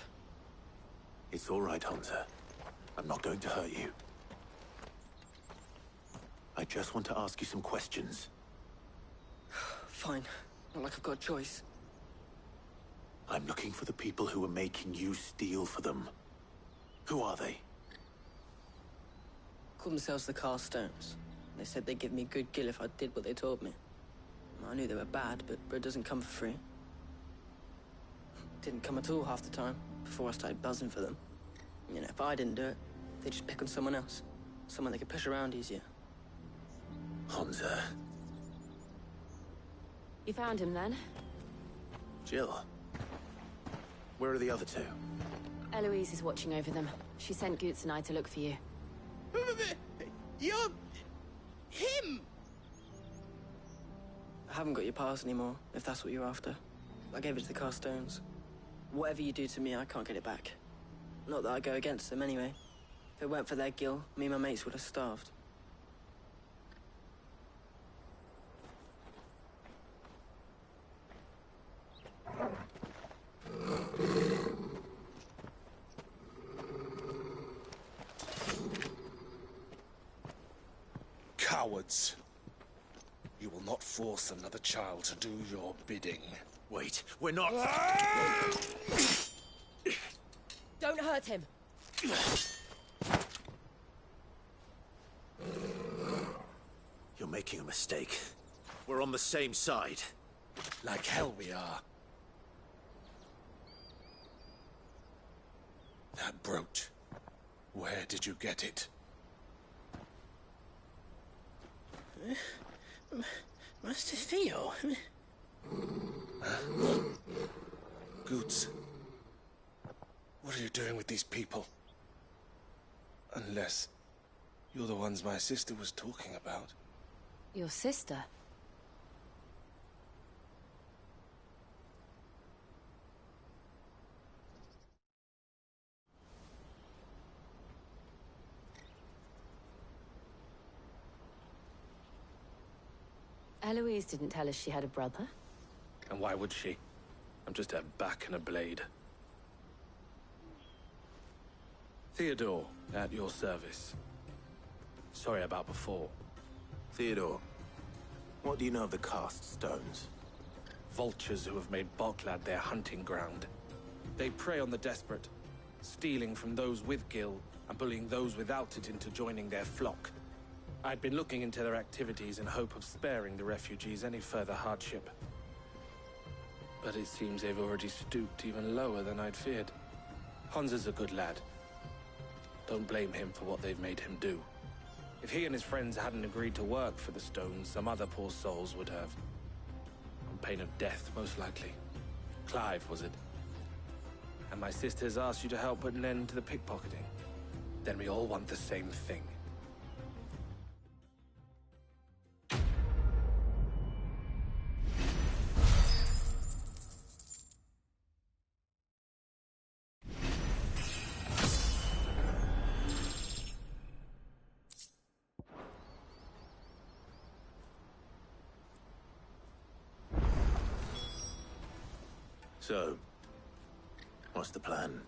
It's all right, Hansa. I'm not going to hurt you. I just want to ask you some questions. Fine. Not like I've got a choice. I'm looking for the people who are making you steal for them. Who are they? Called themselves the Carstones. They said they'd give me good gill if I did what they told me. I knew they were bad, but bread doesn't come for free. Didn't come at all half the time, before I started buzzing for them. You know, if I didn't do it, they'd just pick on someone else. Someone they could push around easier. Hansa. You found him then? Jill. Where are the other two? Eloise is watching over them. She sent Goots and I to look for you. You're... him! I haven't got your pass anymore, if that's what you're after. I gave it to the Carstones. Whatever you do to me, I can't get it back. Not that I go against them anyway. If it weren't for their gill, me and my mates would have starved. Cowards. You will not force another child to do your bidding. Wait, we're not... Don't hurt him. You're making a mistake. We're on the same side. Like hell we are. That brooch. Where did you get it? Master Theo? Goots. What are you doing with these people? Unless you're the ones my sister was talking about. Your sister? Eloise didn't tell us she had a brother. And why would she? I'm just a back and a blade. Theodore, at your service. Sorry about before. Theodore, what do you know of the Cast Stones? Vultures who have made Boklad their hunting ground. They prey on the desperate, stealing from those with gil and bullying those without it into joining their flock. I'd been looking into their activities in hope of sparing the refugees any further hardship. But it seems they've already stooped even lower than I'd feared. Hansa's a good lad. Don't blame him for what they've made him do. If he and his friends hadn't agreed to work for the Stones, some other poor souls would have. On pain of death, most likely. Clive, was it? And my sisters asked you to help put an end to the pickpocketing. Then we all want the same thing. So, what's the plan?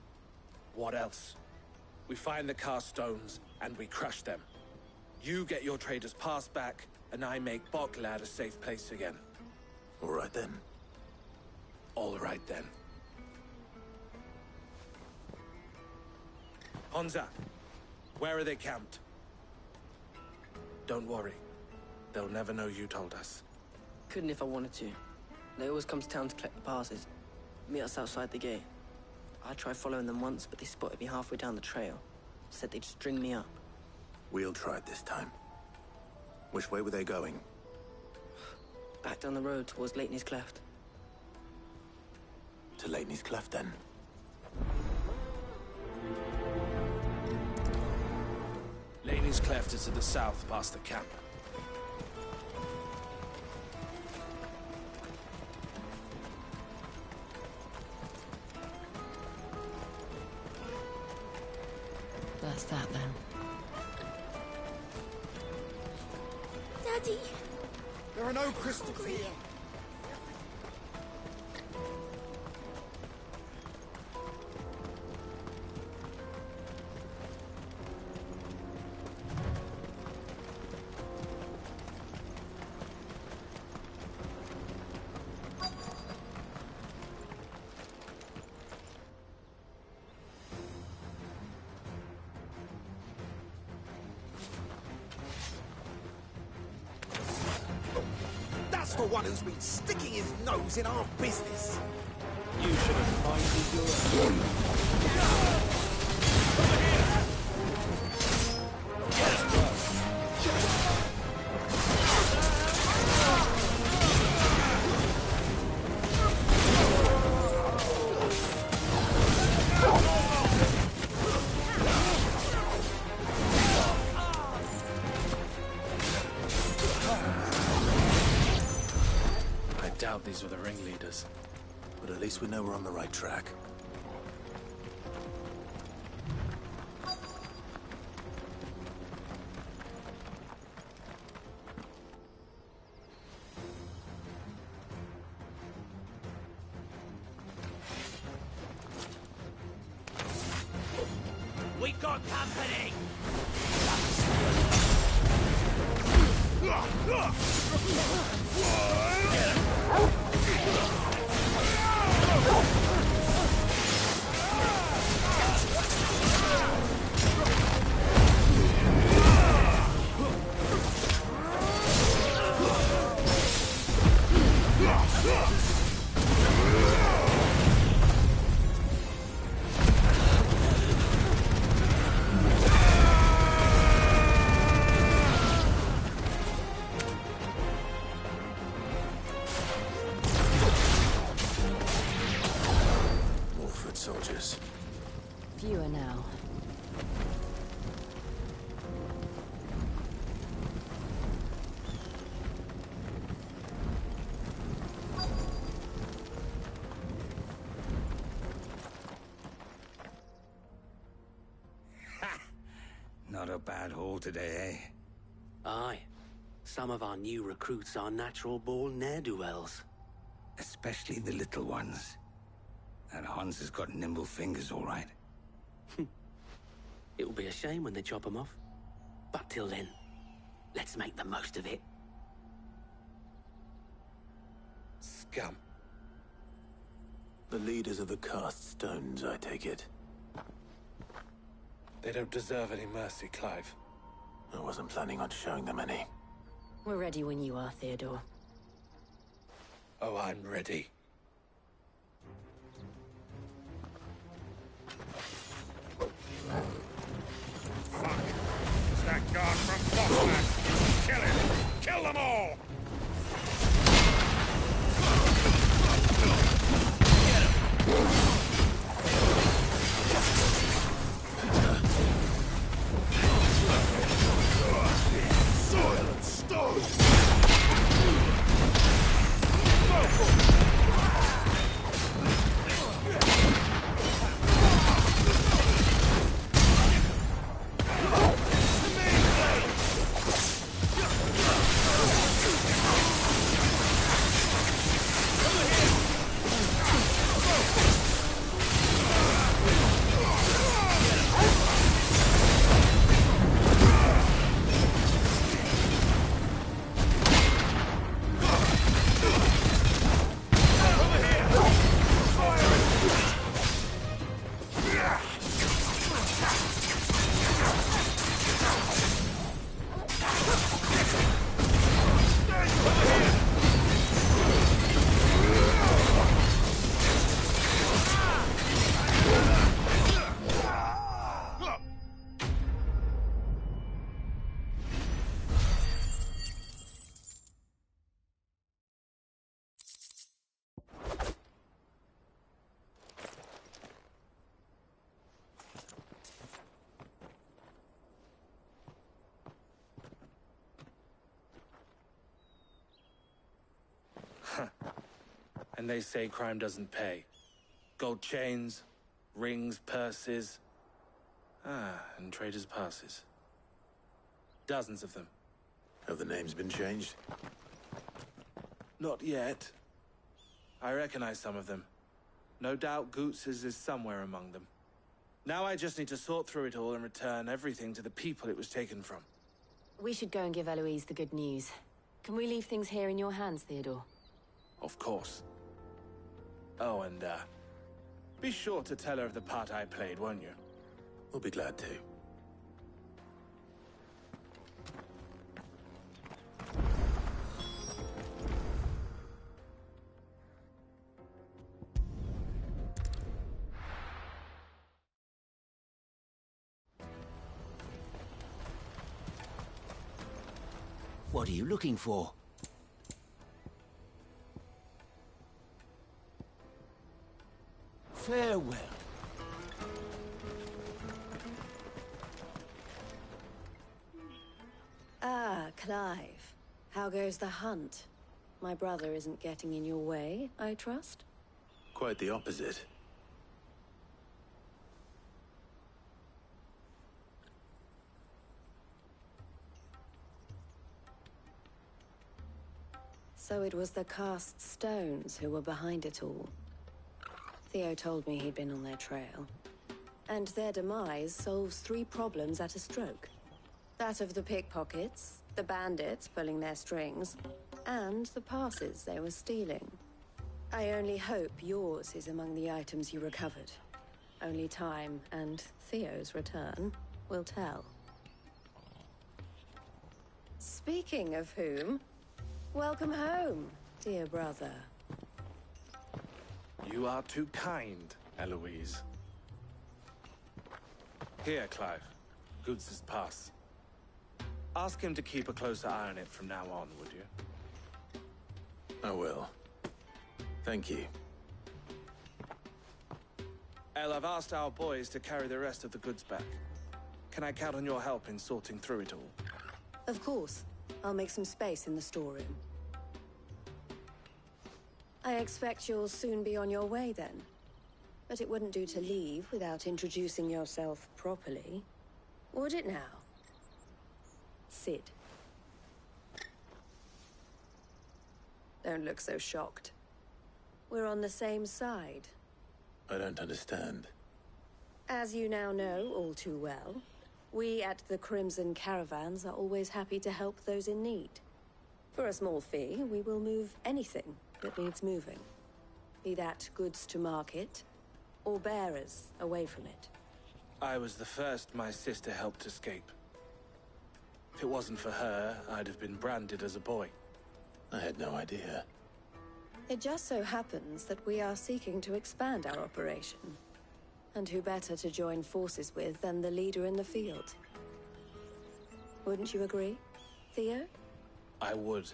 What else? We find the Carstones, and we crush them. You get your trader's pass back, and I make Boklad a safe place again. All right then. All right then. Hansa, where are they camped? Don't worry. They'll never know you told us. Couldn't if I wanted to. They always come to town to collect the passes. Meet us outside the gate. I tried following them once, but they spotted me halfway down the trail. Said they'd string me up. We'll try it this time. Which way were they going? Back down the road towards Leitney's Cleft. To Leitney's Cleft, then. Leitney's Cleft is to the south, past the camp. That's that, then. Daddy! There are no crystals here. one who's been sticking his nose in our business. You should have minded your own. I doubt these were the ringleaders. But at least we know we're on the right track. We got company! Soldiers. Fewer now. Not a bad haul today, eh? Aye. Some of our new recruits are natural-born ne'er-do-wells. Especially the little ones. That Hans has got nimble fingers, all right. It will be a shame when they chop them off. But till then, let's make the most of it. Scum. The leaders of the cast stones, I take it. They don't deserve any mercy, Clive. I wasn't planning on showing them any. We're ready when you are, Theodore. Oh, I'm ready. Fuck. It's that guard from Bossman. Kill him. Kill them all. Soil and stone. And they say crime doesn't pay. Gold chains, rings, purses. And traders' passes. Dozens of them. Have the names been changed? Not yet. I recognize some of them. No doubt Goots's is somewhere among them. Now I just need to sort through it all and return everything to the people it was taken from. We should go and give Eloise the good news. Can we leave things here in your hands, Theodore? Of course. Oh, and, be sure to tell her of the part I played, won't you? We'll be glad to. What are you looking for? Farewell. Ah, Clive. How goes the hunt? My brother isn't getting in your way, I trust? Quite the opposite. So it was the cast stones who were behind it all. Theo told me he'd been on their trail. And their demise solves 3 problems at a stroke. That of the pickpockets, the bandits pulling their strings, and the passes they were stealing. I only hope yours is among the items you recovered. Only time and Theo's return will tell. Speaking of whom, welcome home, dear brother. You are too kind, Eloise. Here, Clive. Goods' pass. Ask him to keep a closer eye on it from now on, would you? I will. Thank you. El, I've asked our boys to carry the rest of the goods back. Can I count on your help in sorting through it all? Of course. I'll make some space in the storeroom. I expect you'll soon be on your way then. But it wouldn't do to leave without introducing yourself properly. Would it now? Sid. Don't look so shocked. We're on the same side. I don't understand. As you now know all too well, we at the Crimson Caravans are always happy to help those in need. For a small fee, we will move anything that needs moving. Be that goods to market, or bearers away from it. I was the first my sister helped escape. If it wasn't for her, I'd have been branded as a boy. I had no idea. It just so happens that we are seeking to expand our operation. And who better to join forces with than the leader in the field? Wouldn't you agree, Theo? I would.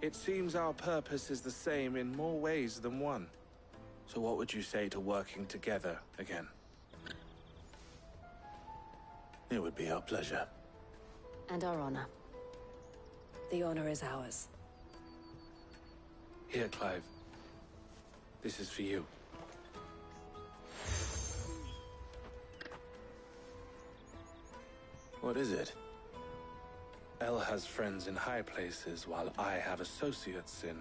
It seems our purpose is the same in more ways than one. So what would you say to working together again? It would be our pleasure. And our honor. The honor is ours. Here, Clive. This is for you. What is it? El has friends in high places, while I have associates in,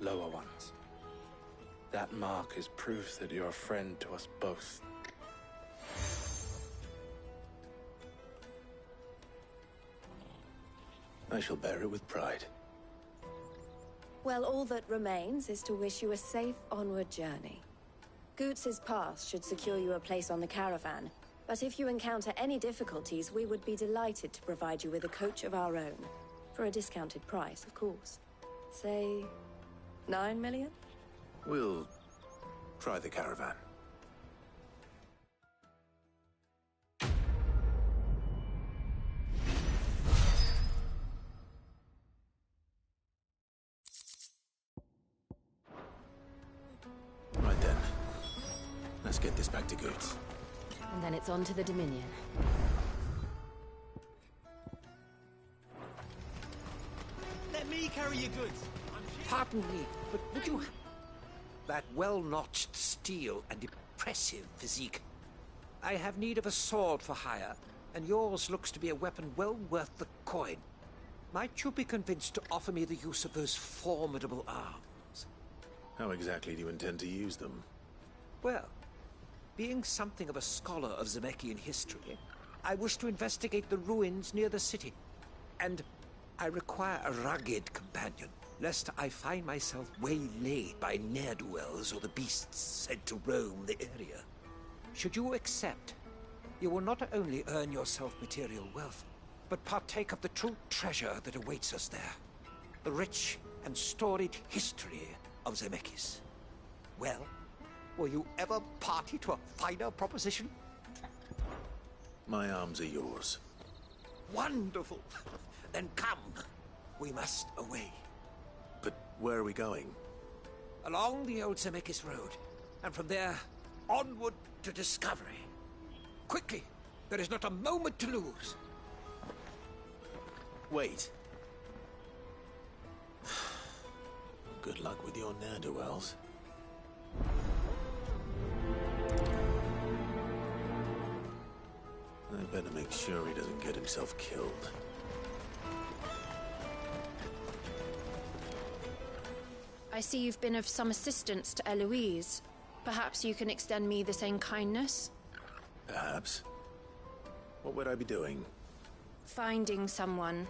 lower ones. That mark is proof that you're a friend to us both. I shall bear it with pride. Well, all that remains is to wish you a safe onward journey. Goots' pass should secure you a place on the caravan, but if you encounter any difficulties, we would be delighted to provide you with a coach of our own. For a discounted price, of course. Say, 9 million? We'll try the caravan. Right then. Let's get this back to Goots. And then it's on to the Dominion. Let me carry your goods. Pardon me, but would you... That well-notched steel and impressive physique. I have need of a sword for hire, and yours looks to be a weapon well worth the coin. Might you be convinced to offer me the use of those formidable arms? How exactly do you intend to use them? Well, being something of a scholar of Zemeckis history, I wish to investigate the ruins near the city. And I require a rugged companion, lest I find myself waylaid by ne'er-do-wells or the beasts said to roam the area. Should you accept, you will not only earn yourself material wealth, but partake of the true treasure that awaits us there. The rich and storied history of Zemeckis. Well, were you ever party to a finer proposition? My arms are yours. Wonderful! Then come. We must away. But where are we going? Along the old Zemeckis Road, and from there, onward to discovery. Quickly! There is not a moment to lose. Wait. Good luck with your ne'er-do-wells. I'd better make sure he doesn't get himself killed. I see you've been of some assistance to Eloise. Perhaps you can extend me the same kindness? Perhaps. What would I be doing? Finding someone.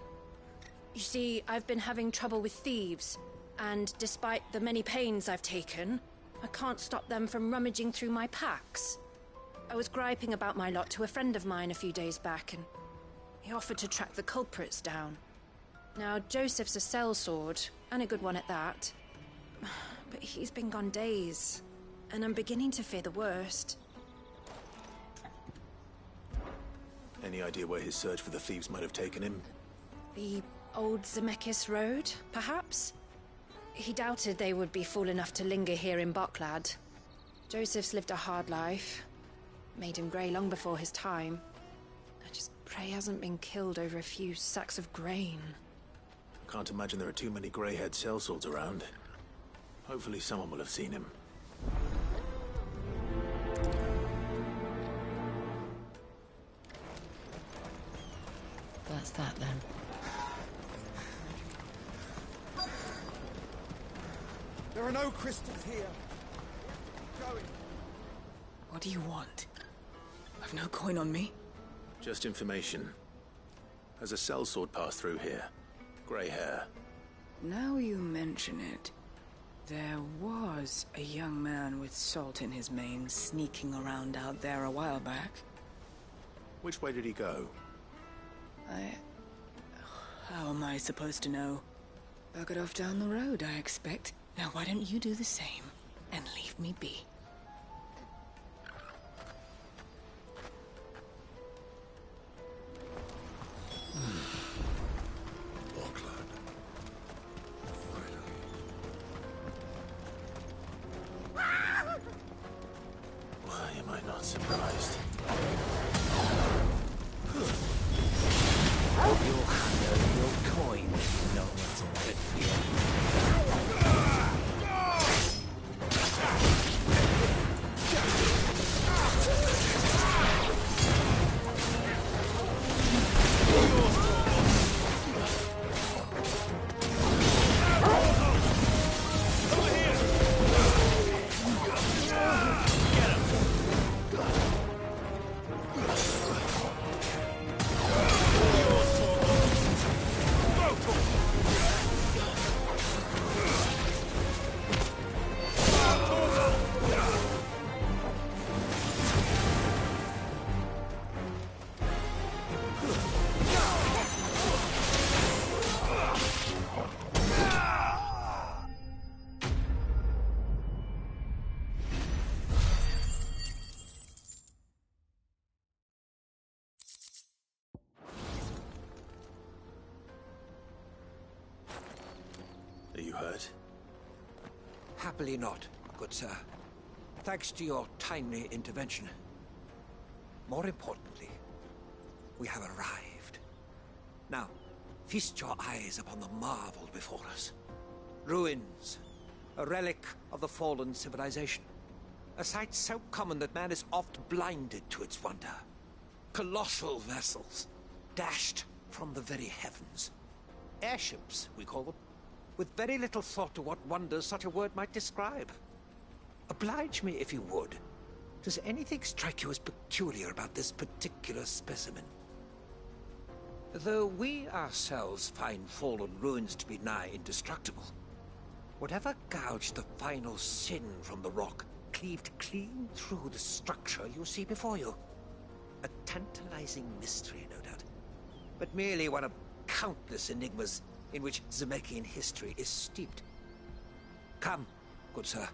You see, I've been having trouble with thieves, and despite the many pains I've taken, I can't stop them from rummaging through my packs. I was griping about my lot to a friend of mine a few days back, and he offered to track the culprits down. Now, Joseph's a sellsword, and a good one at that. But he's been gone days, and I'm beginning to fear the worst. Any idea where his search for the thieves might have taken him? The old Zemeckis Road, perhaps? He doubted they would be fool enough to linger here in Boklad. Joseph's lived a hard life. Made him grey long before his time. I just pray he hasn't been killed over a few sacks of grain. Can't imagine there are too many grey-haired sellswords around. Hopefully someone will have seen him. That's that then. There are no crystals here. Going. What do you want? I've no coin on me. Just information. Has a sellsword passed through here? Grey hair. Now you mention it, there was a young man with salt in his mane sneaking around out there a while back. Which way did he go? How am I supposed to know? Buggered off down the road, I expect. Now why don't you do the same and leave me be? Why am I not surprised? You'll handle your coin if you know what's in it for you. Are you hurt? Happily not, good sir. Thanks to your timely intervention. More importantly, we have arrived. Now, feast your eyes upon the marvel before us. Ruins, a relic of the fallen civilization. A sight so common that man is oft blinded to its wonder. Colossal vessels, dashed from the very heavens. Airships, we call them, with very little thought to what wonders such a word might describe. Oblige me, if you would. Does anything strike you as peculiar about this particular specimen? Though we ourselves find fallen ruins to be nigh indestructible, whatever gouged the final sin from the rock cleaved clean through the structure you see before you. A tantalizing mystery, no doubt, but merely one of countless enigmas in which Zemeckis history is steeped. Come, good sir.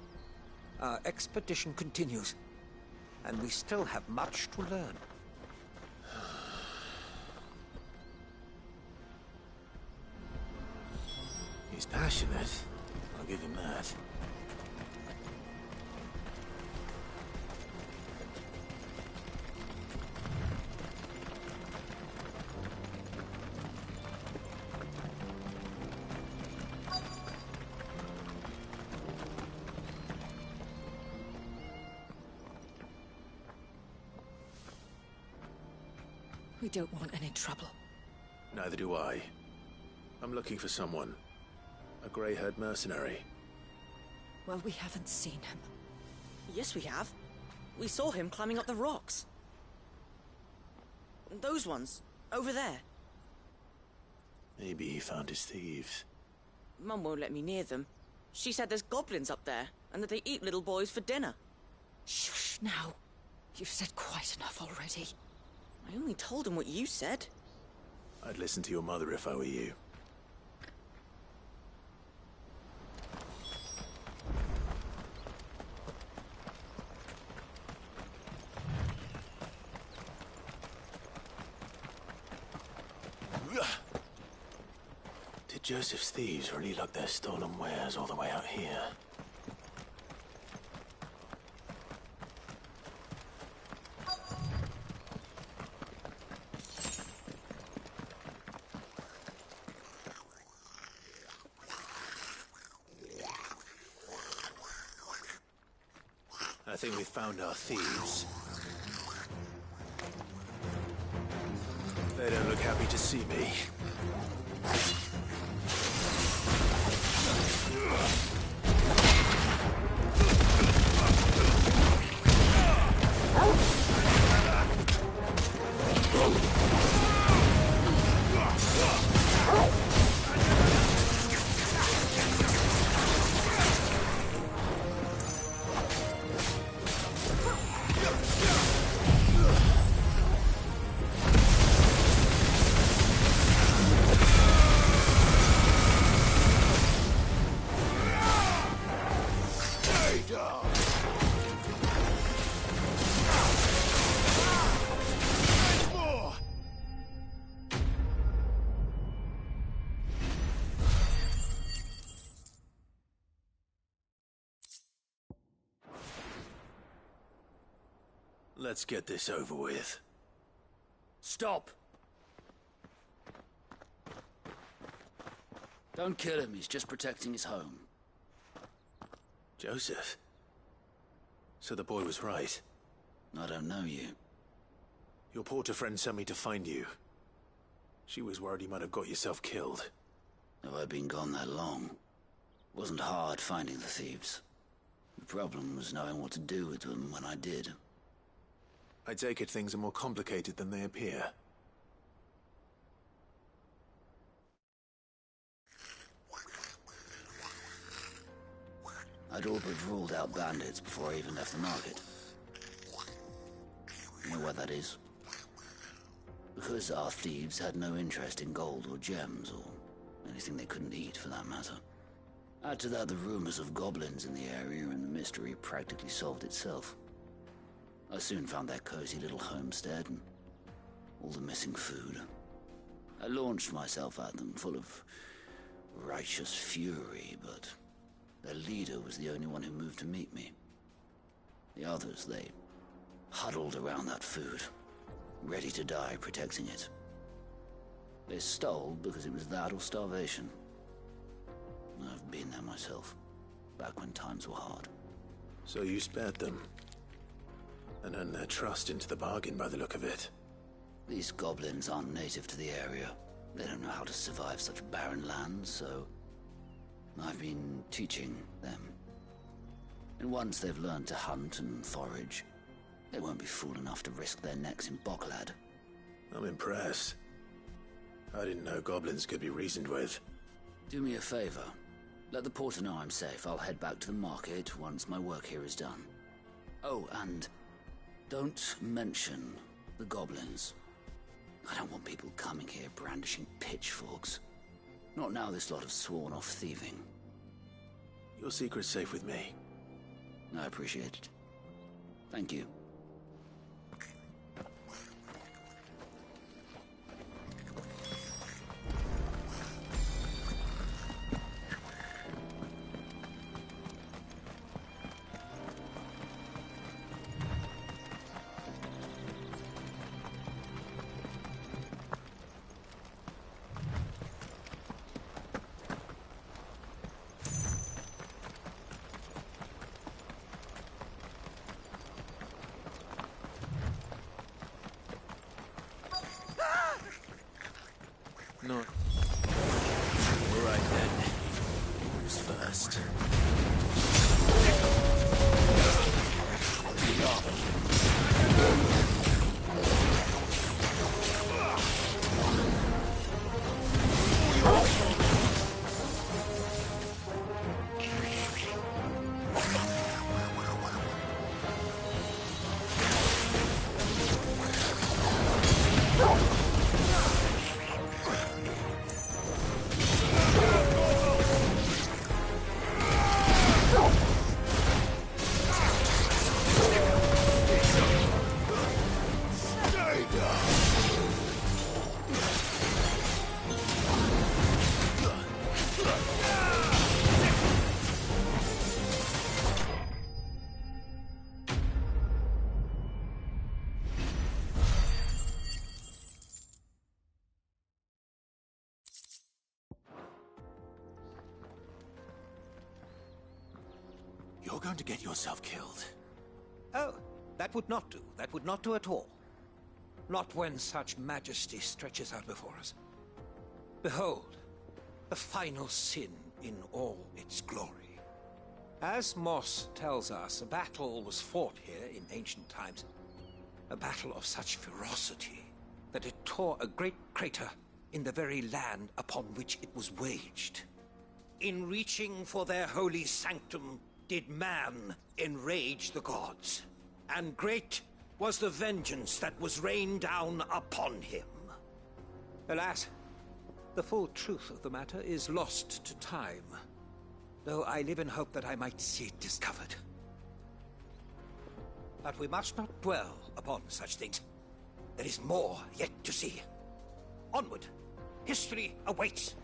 Our expedition continues, and we still have much to learn. He's passionate. I'll give him that. We don't want any trouble. Neither do I. I'm looking for someone. A grey-haired mercenary. Well, we haven't seen him. Yes, we have. We saw him climbing up the rocks. Those ones, over there. Maybe he found his thieves. Mum won't let me near them. She said there's goblins up there, and that they eat little boys for dinner. Shush now. You've said quite enough already. I only told him what you said. I'd listen to your mother if I were you. Did Joseph's thieves really lug their stolen wares all the way out here? I think we found our thieves. They don't look happy to see me. Let's get this over with. Stop! Don't kill him, he's just protecting his home. Joseph? So the boy was right. I don't know you. Your porter friend sent me to find you. She was worried you might have got yourself killed. Have I been gone that long? It wasn't hard finding the thieves. The problem was knowing what to do with them when I did. I take it things are more complicated than they appear. I'd all but ruled out bandits before I even left the market. You know why that is? Because our thieves had no interest in gold or gems, or anything they couldn't eat for that matter. Add to that the rumors of goblins in the area, and the mystery practically solved itself. I soon found their cozy little homestead and all the missing food. I launched myself at them, full of righteous fury, but their leader was the only one who moved to meet me. The others, they huddled around that food, ready to die protecting it. They stole because it was that or starvation. I've been there myself, back when times were hard. So you spared them? And earned their trust into the bargain by the look of it. These goblins aren't native to the area. They don't know how to survive such barren lands, so I've been teaching them. And once they've learned to hunt and forage, they won't be fool enough to risk their necks in Boklad. I'm impressed. I didn't know goblins could be reasoned with. Do me a favor. Let the porter know I'm safe. I'll head back to the market once my work here is done. Oh, and don't mention the goblins. I don't want people coming here brandishing pitchforks. Not now this lot have sworn off thieving. Your secret's safe with me. I appreciate it. Thank you. No. All right then. Who's first? You're going to get yourself killed. Oh, that would not do. That would not do at all. Not when such majesty stretches out before us. Behold, the final sin in all its glory. As Moss tells us, a battle was fought here in ancient times. A battle of such ferocity that it tore a great crater in the very land upon which it was waged. In reaching for their holy sanctum, did man enrage the gods, and great was the vengeance that was rained down upon him. Alas, the full truth of the matter is lost to time, though I live in hope that I might see it discovered. But we must not dwell upon such things. There is more yet to see. Onward! History awaits!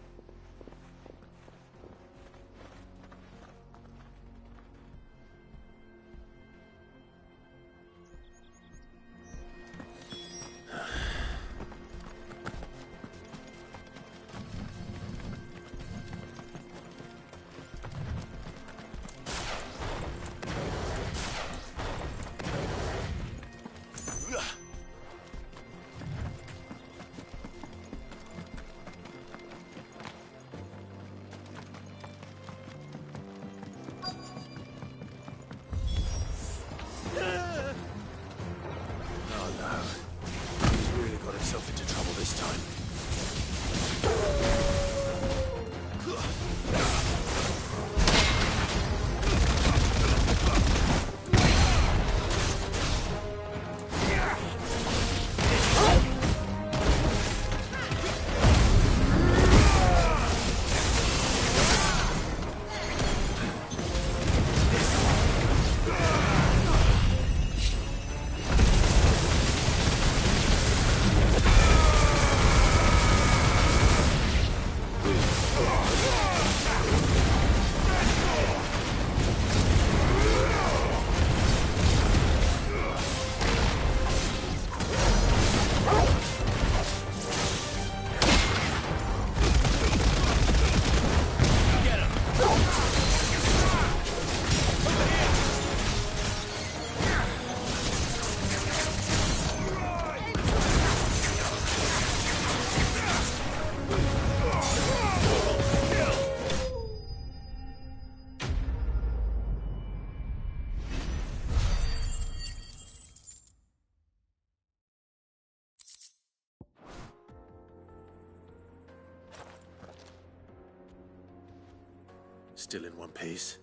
Still in one piece?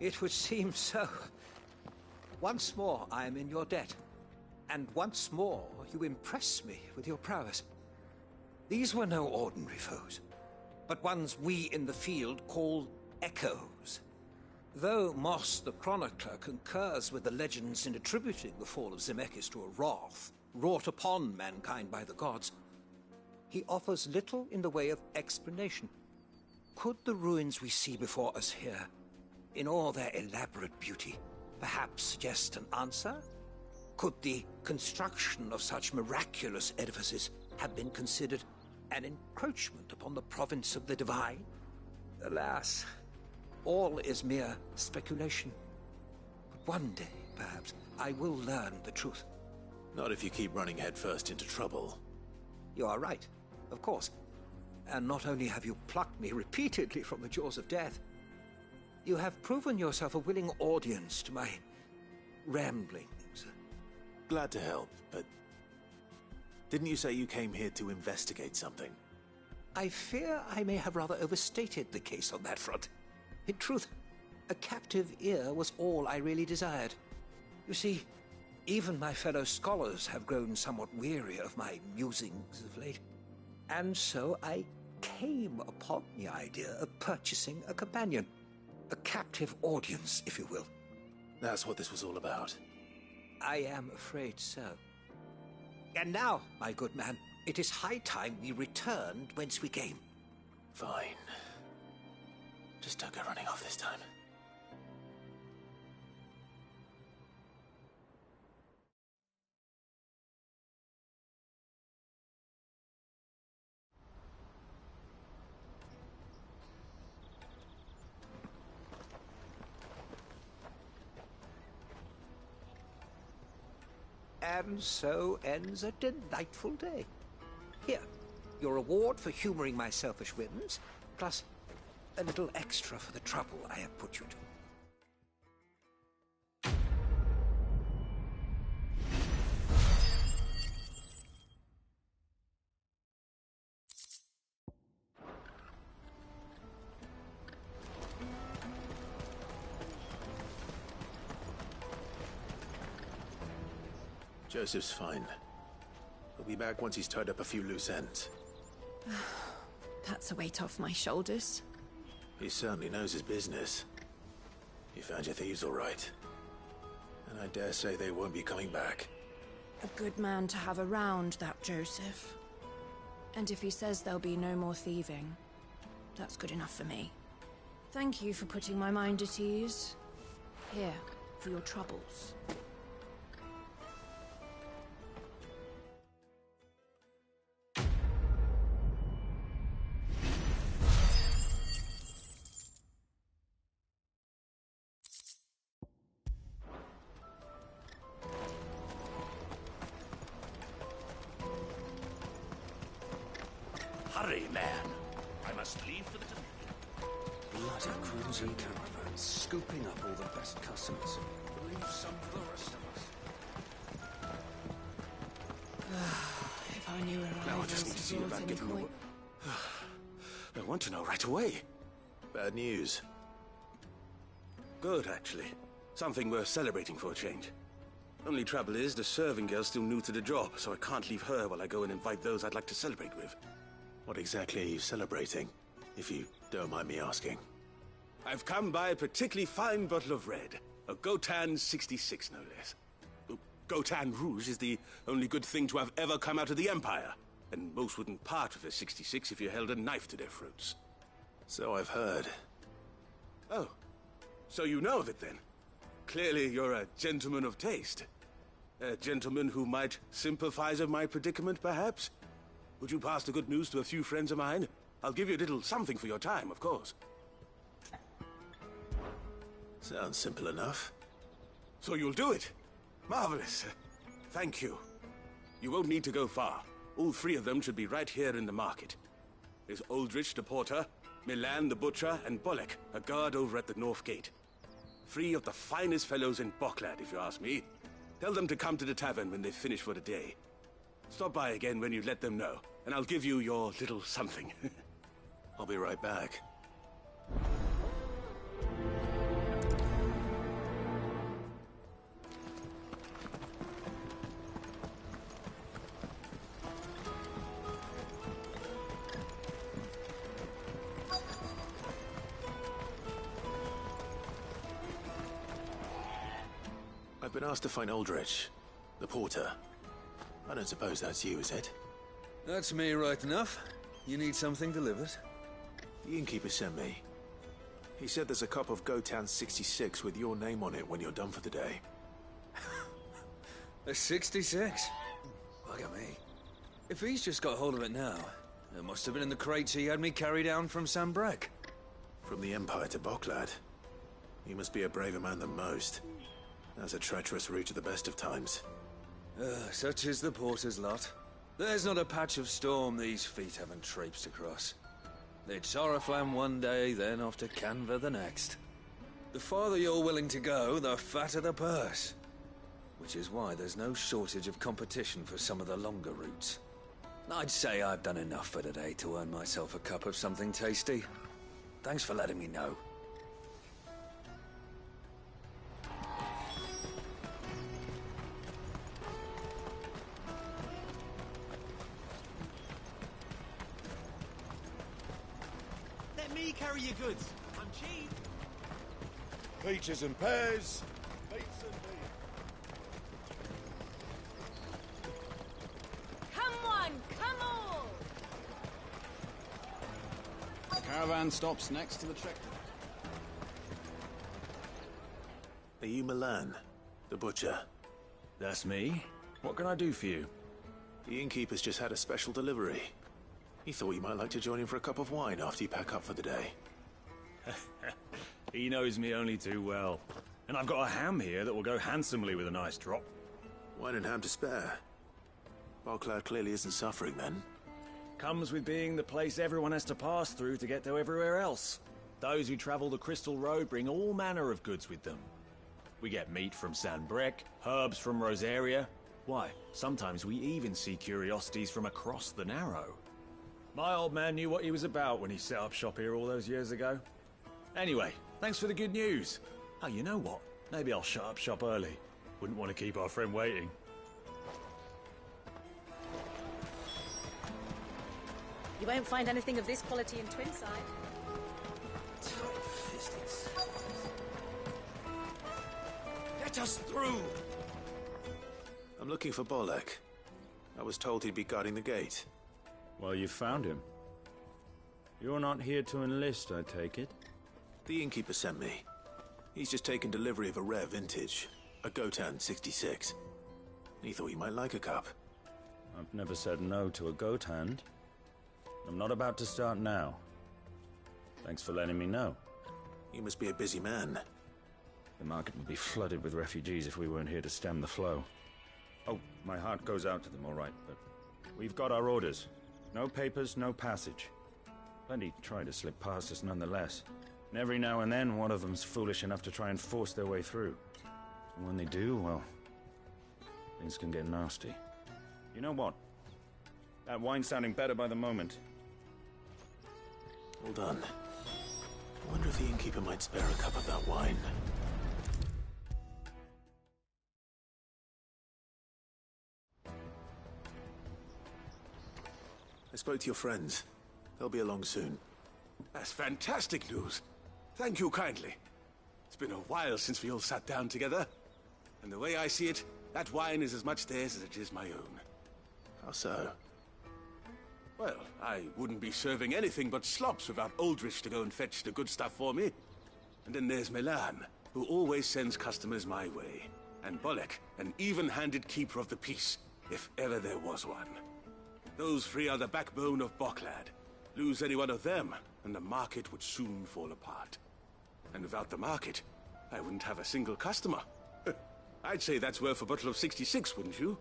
It would seem so. Once more I am in your debt. And once more you impress me with your prowess. These were no ordinary foes, but ones we in the field call echoes. Though Moss the Chronicler concurs with the legends in attributing the fall of Zemeckis to a wrath wrought upon mankind by the gods, he offers little in the way of explanation. Could the ruins we see before us here, in all their elaborate beauty, perhaps suggest an answer? Could the construction of such miraculous edifices have been considered an encroachment upon the province of the divine? Alas, all is mere speculation. But one day, perhaps, I will learn the truth. Not if you keep running headfirst into trouble. You are right, of course. And not only have you plucked me repeatedly from the jaws of death, you have proven yourself a willing audience to my ramblings. Glad to help, but didn't you say you came here to investigate something? I fear I may have rather overstated the case on that front. In truth, a captive ear was all I really desired. You see, even my fellow scholars have grown somewhat weary of my musings of late. And so I came upon the idea of purchasing a companion. A captive audience, if you will. That's what this was all about. I am afraid so. And now, my good man, it is high time we returned whence we came. Fine. Just don't go running off this time. And so ends a delightful day. Here, your reward for humoring my selfish whims, plus a little extra for the trouble I have put you to. Joseph's fine. He'll be back once he's tied up a few loose ends. That's a weight off my shoulders. He certainly knows his business. You found your thieves all right. And I dare say they won't be coming back. A good man to have around, that Joseph. And if he says there'll be no more thieving, that's good enough for me. Thank you for putting my mind at ease. Here, for your troubles. Hurry, man. I must leave for the Dominion. Bloody crimson caravan, scooping up all the best customers. Leave some for the rest of us. If I knew where Now I just need to see about giving them I want to know right away. Bad news. Good, actually. Something worth celebrating for a change. Only trouble is, the serving girl's still new to the job, so I can't leave her while I go and invite those I'd like to celebrate with. What exactly are you celebrating, if you don't mind me asking? I've come by a particularly fine bottle of red. A Gotan 66, no less. Gotan Rouge is the only good thing to have ever come out of the Empire. And most wouldn't part with a 66 if you held a knife to their throats. So I've heard. Oh, so you know of it then? Clearly you're a gentleman of taste. A gentleman who might sympathize with my predicament, perhaps? Would you pass the good news to a few friends of mine? I'll give you a little something for your time, of course. Sounds simple enough. So you'll do it? Marvelous. Thank you. You won't need to go far. All three of them should be right here in the market. There's Aldrich the porter, Milan the butcher, and Bolek, a guard over at the north gate. Three of the finest fellows in Boklad, if you ask me. Tell them to come to the tavern when they've finished for the day. Stop by again when you let them know, and I'll give you your little something. I'll be right back. I've been asked to find Aldrich, the porter. I don't suppose that's you, is it? That's me right enough. You need something delivered? The innkeeper sent me. He said there's a cup of Gotan 66 with your name on it when you're done for the day. A 66? Bugger me. If he's just got hold of it now, it must have been in the crates he had me carry down from Sambrek. From the Empire to Boklad. You must be a braver man than most. That's a treacherous route at the best of times. Such is the porter's lot. There's not a patch of storm these feet haven't traipsed across. It's Oriflamme one day, then off to Canva the next. The farther you're willing to go, the fatter the purse. Which is why there's no shortage of competition for some of the longer routes. I'd say I've done enough for today to earn myself a cup of something tasty. Thanks for letting me know. Let me carry your goods. I'm cheap. Peaches and pears. Beets and Come on, come on! The caravan stops next to the tractor. Are you Milan, the butcher? That's me. What can I do for you? The innkeeper's just had a special delivery. He thought you might like to join him for a cup of wine after you pack up for the day. He knows me only too well. And I've got a ham here that will go handsomely with a nice drop. Wine and ham to spare. Bocklad clearly isn't suffering then. Comes with being the place everyone has to pass through to get to everywhere else. Those who travel the Crystal Road bring all manner of goods with them. We get meat from San Brec, herbs from Rosaria. Why, sometimes we even see curiosities from across the Narrow. My old man knew what he was about when he set up shop here all those years ago. Anyway, thanks for the good news. Oh, you know what? Maybe I'll shut up shop early. Wouldn't want to keep our friend waiting. You won't find anything of this quality in Twinside. Tight-fisted. Let us through! I'm looking for Bolek. I was told he'd be guarding the gate. Well, you found him. You're not here to enlist, I take it? The innkeeper sent me. He's just taken delivery of a rare vintage, a Gotan 66. He thought you might like a cup. I've never said no to a goat hand. I'm not about to start now. Thanks for letting me know. You must be a busy man. The market would be flooded with refugees if we weren't here to stem the flow. Oh, my heart goes out to them, all right, but we've got our orders. No papers, no passage. Plenty try to slip past us nonetheless. And every now and then, one of them's foolish enough to try and force their way through. And when they do, well, things can get nasty. You know what? That wine's sounding better by the moment. Hold on. I wonder if the innkeeper might spare a cup of that wine. I spoke to your friends. They'll be along soon. That's fantastic news. Thank you kindly. It's been a while since we all sat down together. And the way I see it, that wine is as much theirs as it is my own. How so? Well, I wouldn't be serving anything but slops without Aldrich to go and fetch the good stuff for me. And then there's Milan, who always sends customers my way. And Bolek, an even-handed keeper of the peace, if ever there was one. Those three are the backbone of Bocklad. Lose any one of them, and the market would soon fall apart. And without the market, I wouldn't have a single customer. I'd say that's worth a bottle of 66, wouldn't you?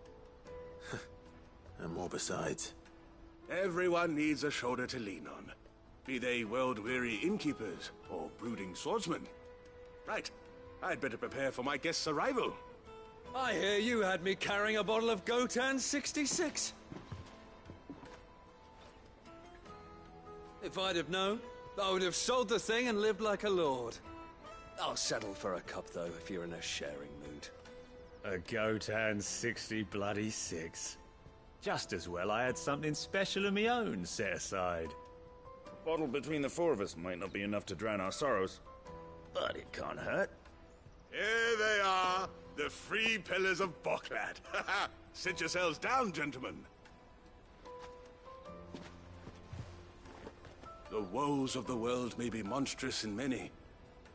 And more besides. Everyone needs a shoulder to lean on. Be they world-weary innkeepers or brooding swordsmen. Right, I'd better prepare for my guest's arrival. I hear you had me carrying a bottle of Gotan 66. If I'd have known, I would have sold the thing and lived like a lord. I'll settle for a cup, though, if you're in a sharing mood. A Gotan 66. Just as well I had something special of my own set aside. A bottle between the four of us might not be enough to drown our sorrows, but it can't hurt. Here they are, the three pillars of Bocklad. Sit yourselves down, gentlemen. The woes of the world may be monstrous in many,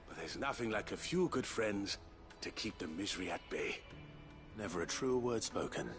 but there's nothing like a few good friends to keep the misery at bay. Never a truer word spoken.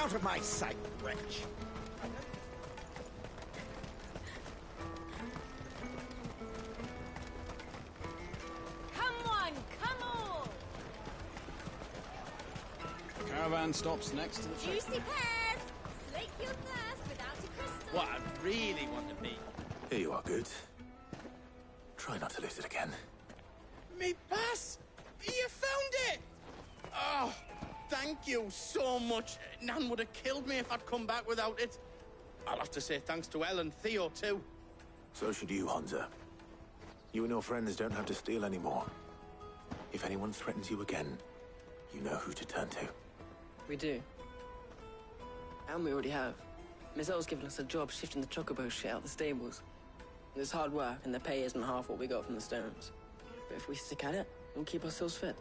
Out of my sight, wretch! Come on, come on! The caravan stops next to the trek. Juicy pears! Slake your thirst without a crystal. What I really want to be. Here you are, Goods. Try not to lose it again. Me pass! You found it! Oh, thank you so much. Nan would have killed me if I'd come back without it. I'll have to say thanks to Elle and Theo, too. So should you, Hansa. You and your friends don't have to steal anymore. If anyone threatens you again, you know who to turn to. We do. And we already have. Miss Elle's given us a job shifting the chocobo shit out the stables. It's hard work, and the pay isn't half what we got from the stones. But if we stick at it, we'll keep ourselves fit.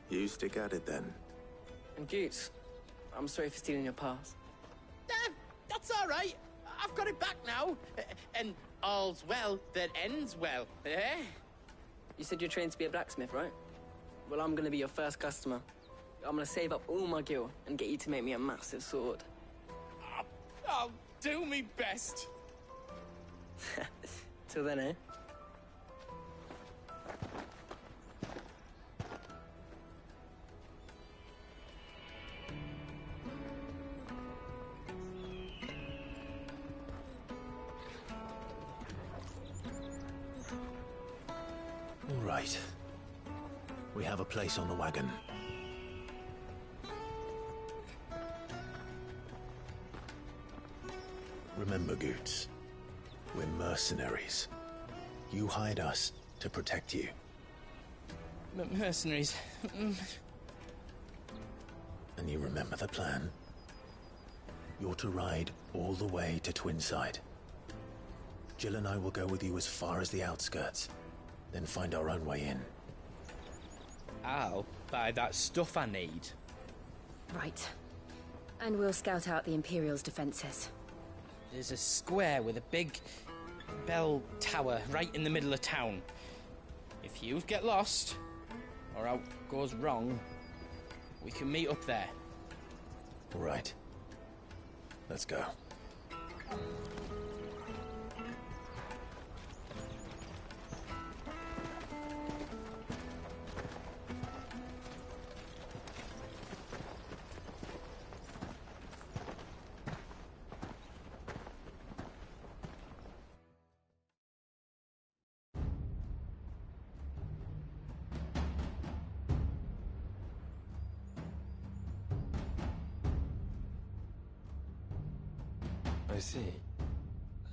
You stick at it, then. And Goots, I'm sorry for stealing your pass. That's all right. I've got it back now. And all's well that ends well, eh? You said you're trained to be a blacksmith, right? Well, I'm gonna be your first customer. I'm gonna save up all my gil and get you to make me a massive sword. I'll do me best. Till then, eh? All right. We have a place on the wagon. Remember, Goots, we're mercenaries. You hide us to protect you. Mercenaries. And you remember the plan? You're to ride all the way to Twinside. Jill and I will go with you as far as the outskirts, then find our own way in. I'll buy that stuff I need. Right. And we'll scout out the Imperial's defenses. There's a square with a big bell tower right in the middle of town. If you get lost, or out goes wrong, we can meet up there. All right. Let's go. I see.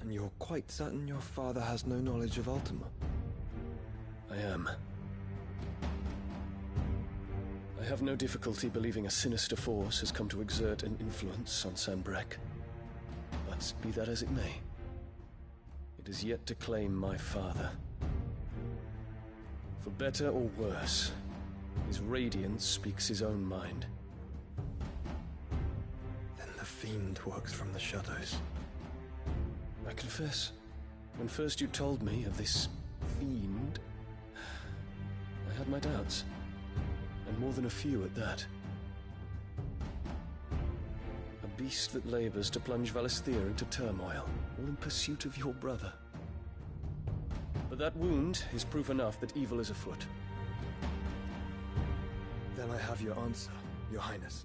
And you're quite certain your father has no knowledge of Ultima? I am. I have no difficulty believing a sinister force has come to exert an influence on Sanbreque. But be that as it may, it is yet to claim my father. For better or worse, his radiance speaks his own mind. Then the fiend works from the shadows. I confess, when first you told me of this fiend, I had my doubts, and more than a few at that. A beast that labors to plunge Valisthea into turmoil, all in pursuit of your brother. But that wound is proof enough that evil is afoot. Then I have your answer, Your Highness.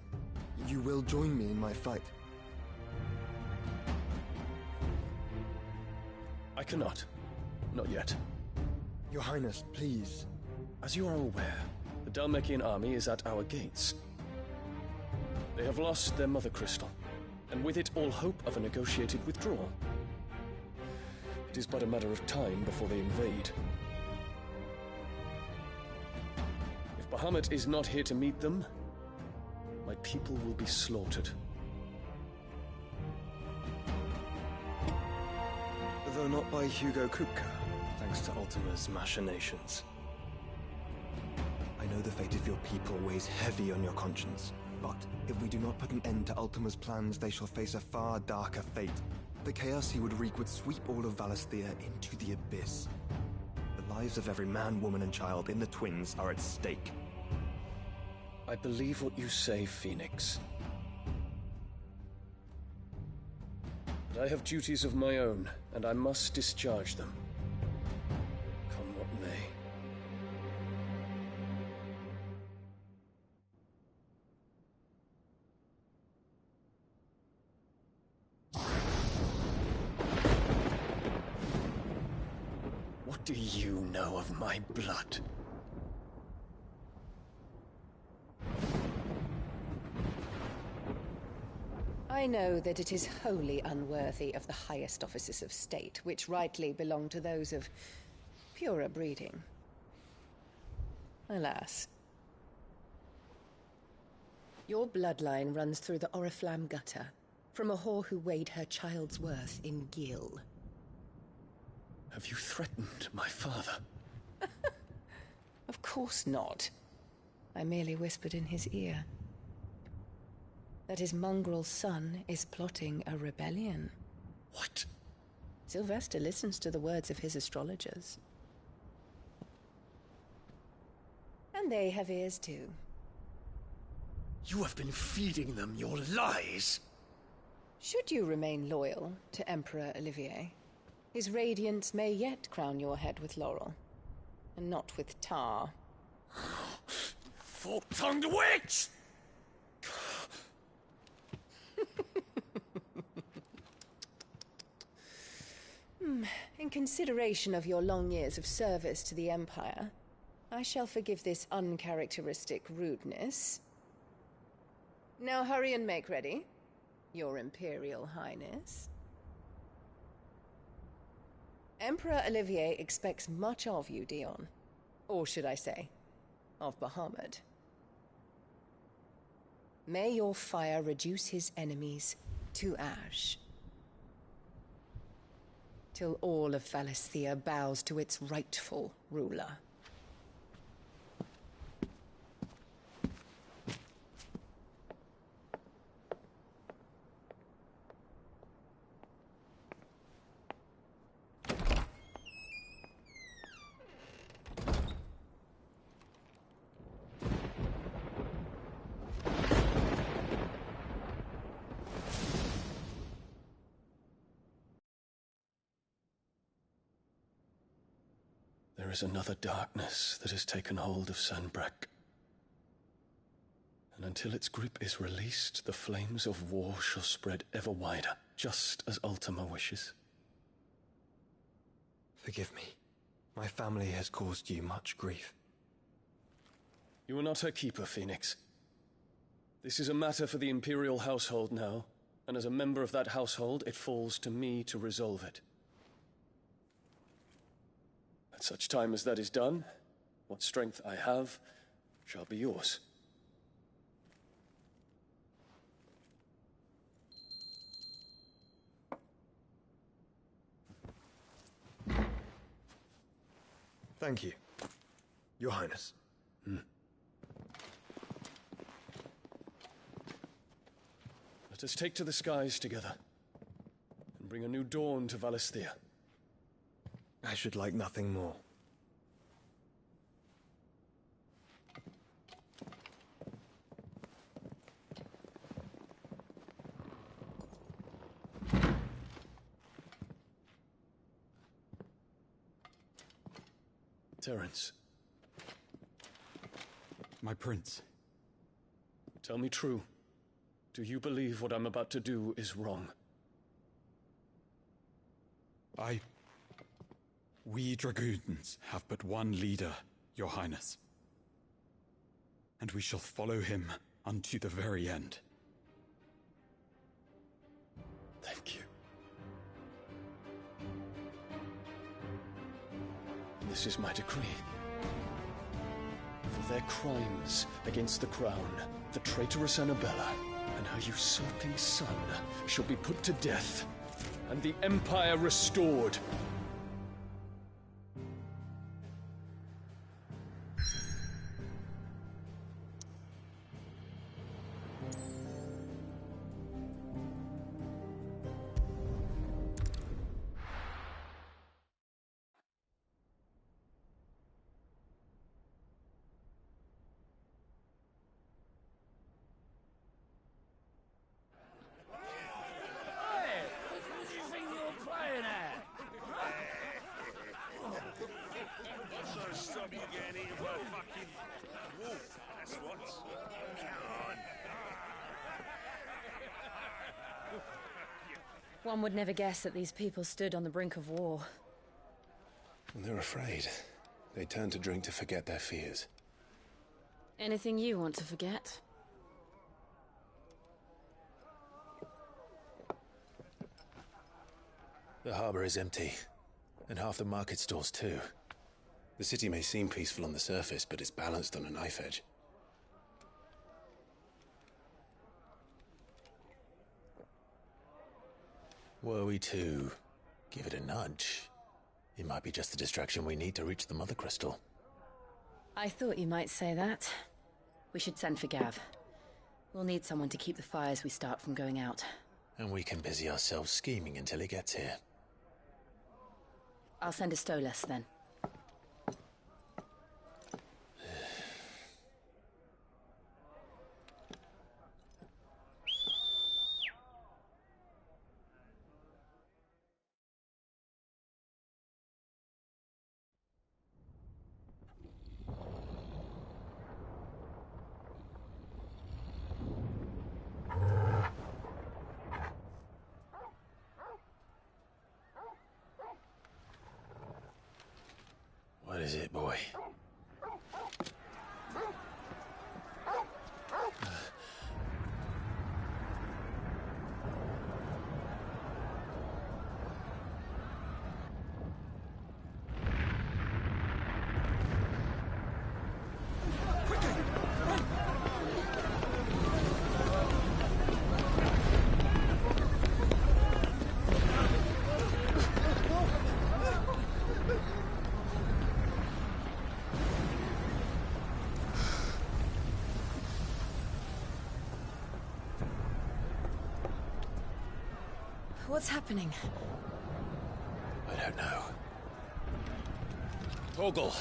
You will join me in my fight. I cannot. Not yet. Your Highness, please. As you are aware, the Dhalmekian army is at our gates. They have lost their mother crystal, and with it all hope of a negotiated withdrawal. It is but a matter of time before they invade. If Bahamut is not here to meet them, my people will be slaughtered. Though not by Hugo Kupka, thanks to Ultima's machinations. I know the fate of your people weighs heavy on your conscience, but if we do not put an end to Ultima's plans, they shall face a far darker fate. The chaos he would wreak would sweep all of Valisthea into the abyss. The lives of every man, woman, and child in the Twins are at stake. I I believe what you say, Phoenix. But I have duties of my own, and I must discharge them. Come what may. What do you know of my blood? I know that it is wholly unworthy of the highest offices of state, which rightly belong to those of purer breeding. Alas. Your bloodline runs through the Oriflamme gutter, from a whore who weighed her child's worth in gil. Have you threatened my father? Of course not. I merely whispered in his ear that his mongrel son is plotting a rebellion. What? Sylvester listens to the words of his astrologers. And they have ears too. You have been feeding them your lies! Should you remain loyal to Emperor Olivier, his radiance may yet crown your head with laurel, and not with tar. Fork-tongued witch! In consideration of your long years of service to the Empire, I shall forgive this uncharacteristic rudeness. Now hurry and make ready, Your Imperial Highness. Emperor Olivier expects much of you, Dion. Or should I say, of Bahamut. May your fire reduce his enemies to ash, till all of Valisthea bows to its rightful ruler. There is another darkness that has taken hold of Sanbreque. And until its grip is released, the flames of war shall spread ever wider, just as Ultima wishes. Forgive me. My family has caused you much grief. You are not her keeper, Phoenix. This is a matter for the Imperial household now, and as a member of that household, it falls to me to resolve it. At such time as that is done, what strength I have shall be yours. Thank you, Your Highness. Let us take to the skies together, and bring a new dawn to Valisthea. I should like nothing more. Terence. My prince. Tell me true. Do you believe what I'm about to do is wrong? We dragoons have but one leader, Your Highness. And we shall follow him unto the very end. Thank you. This is my decree. For their crimes against the crown, the traitorous Annabella and her usurping son shall be put to death, and the Empire restored. So stop you getting eaten by a fucking wolf. That's what. Come on. One would never guess that these people stood on the brink of war. When they're afraid, they turn to drink to forget their fears. Anything you want to forget? The harbor is empty, and half the market stalls too. The city may seem peaceful on the surface, but it's balanced on a knife edge. Were we to give it a nudge, it might be just the distraction we need to reach the Mother Crystal. I thought you might say that. We should send for Gav. We'll need someone to keep the fires we start from going out. And we can busy ourselves scheming until he gets here. I'll send a Stolas then. What is it, boy? What's happening? I don't know. Torgal!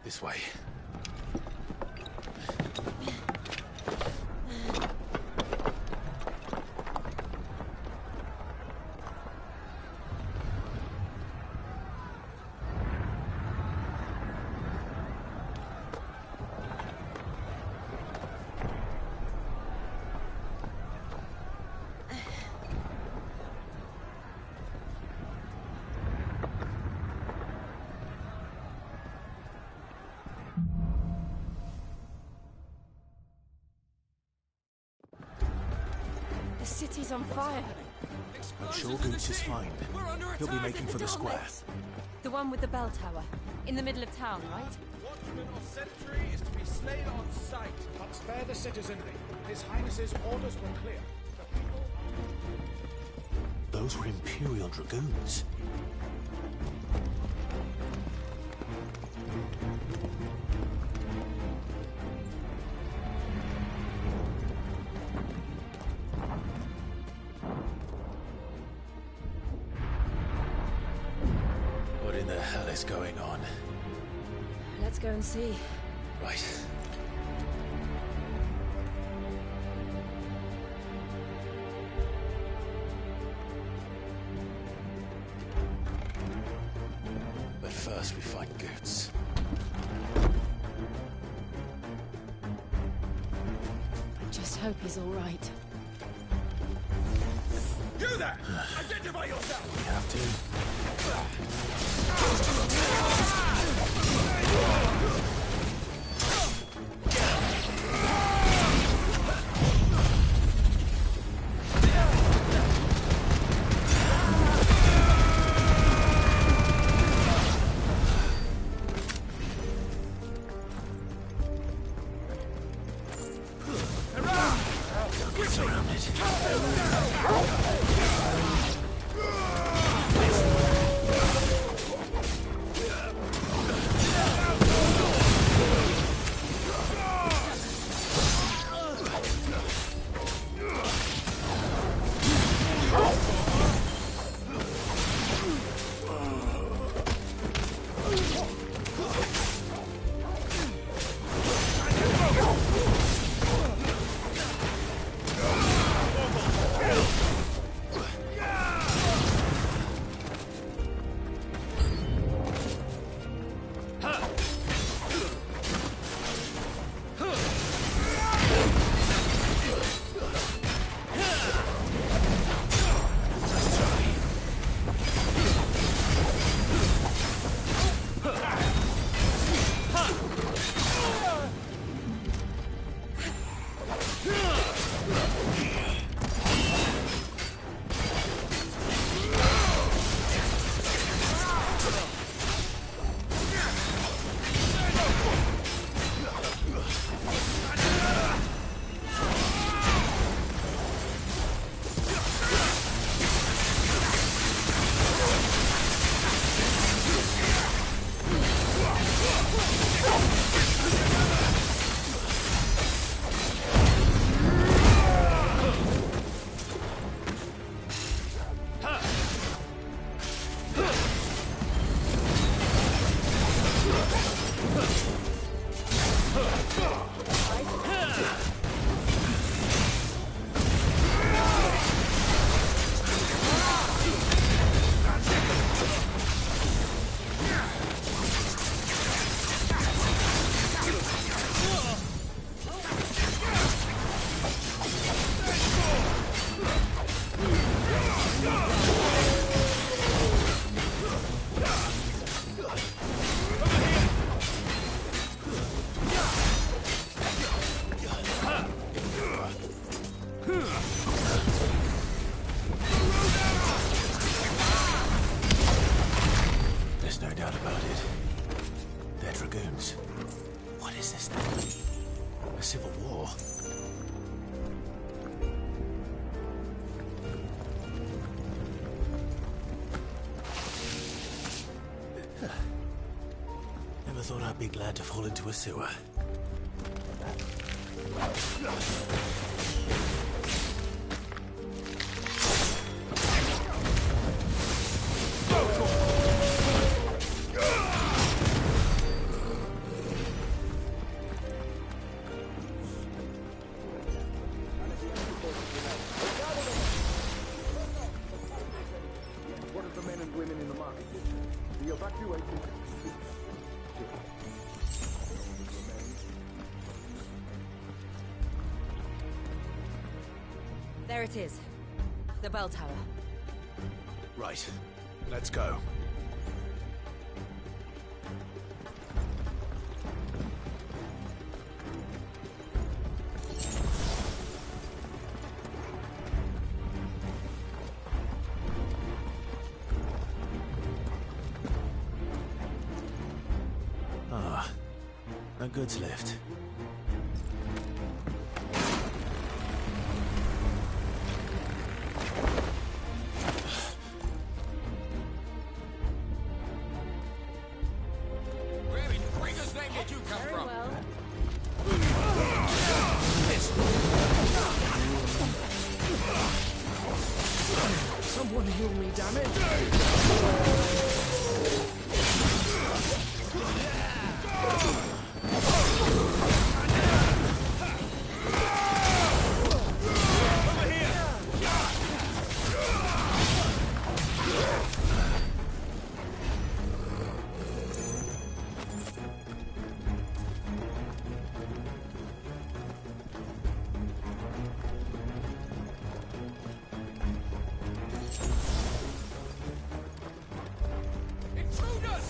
This way. The city's on fire. I'm sure Gooch is fine. He'll be making for the square. The one with the bell tower. In the middle of town, right? Watchman or sentry is to be slain on sight. But spare the citizenry. His Highness's orders were clear. Those were Imperial Dragoons. What in the hell is going on? Let's go and see. Right. But first we find Goots. I just hope he's all right. You there! Identify yourself! We have to. A civil war? Never thought I'd be glad to fall into a sewer. What of the men and women in the market district? The evacuation. There it is. The bell tower. Right. Let's go. Ah, a goods lift. Where in Gringer's name did you come from? Someone heal me, damn it! Intruders!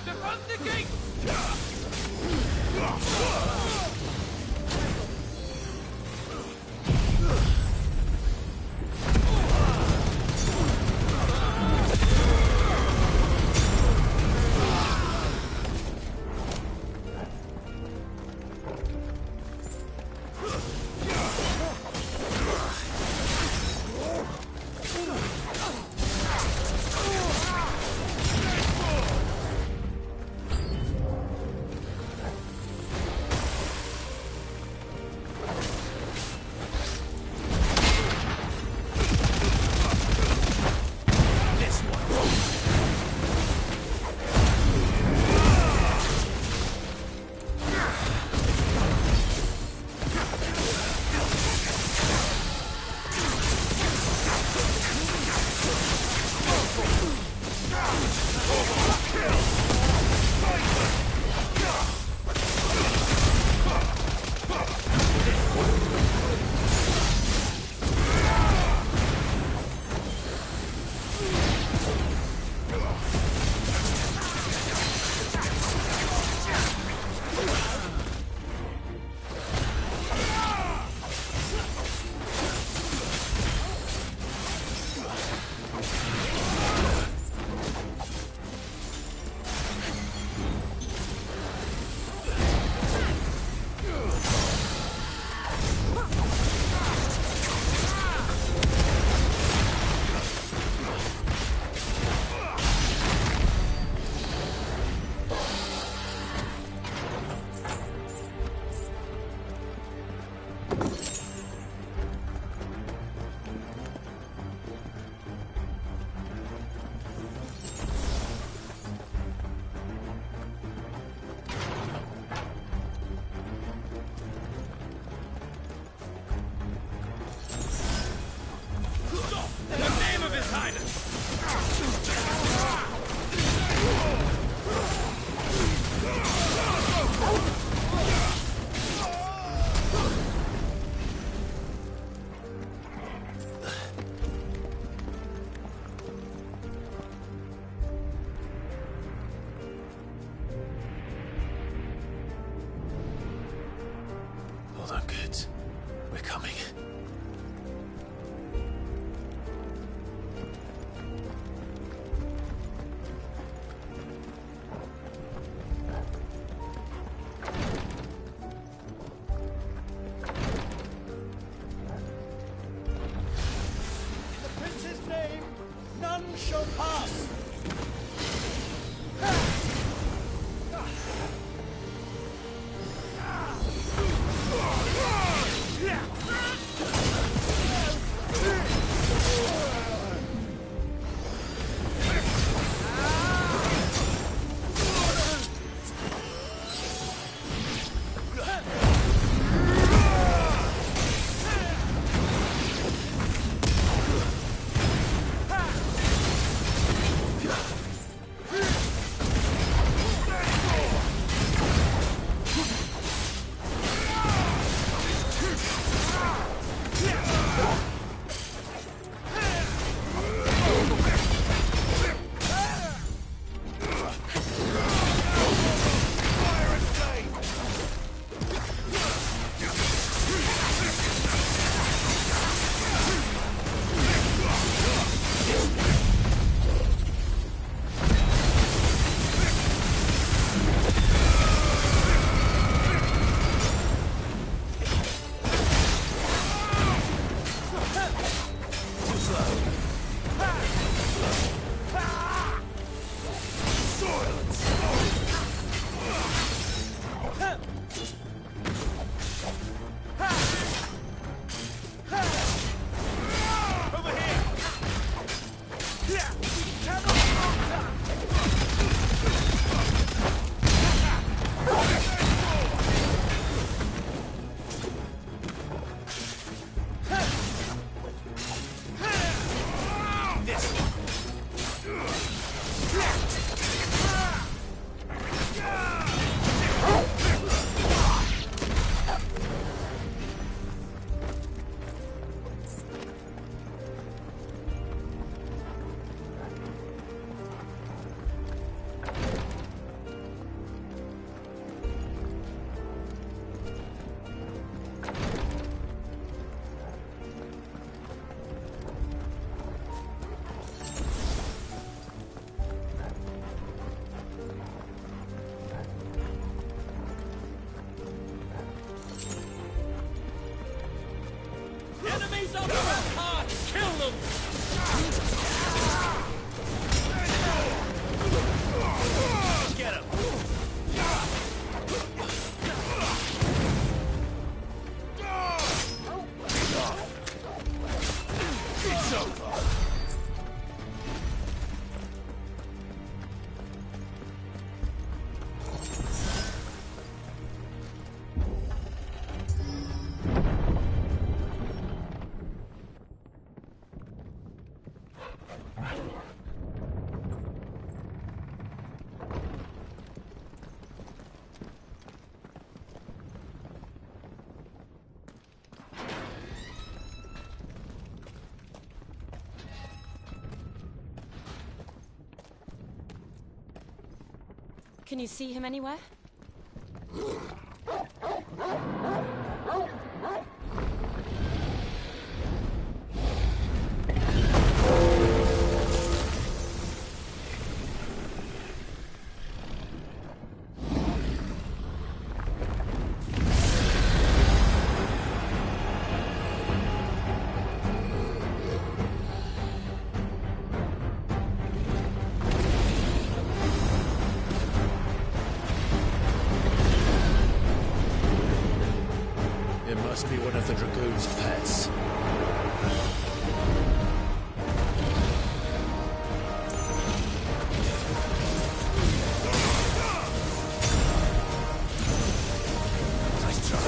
Defend the gate! In the name of His Highness! Hold on, kids. We're coming. Can you see him anywhere? It must be one of the Dragoon's pets. Nice try.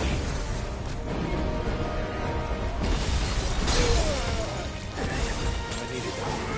I needed that.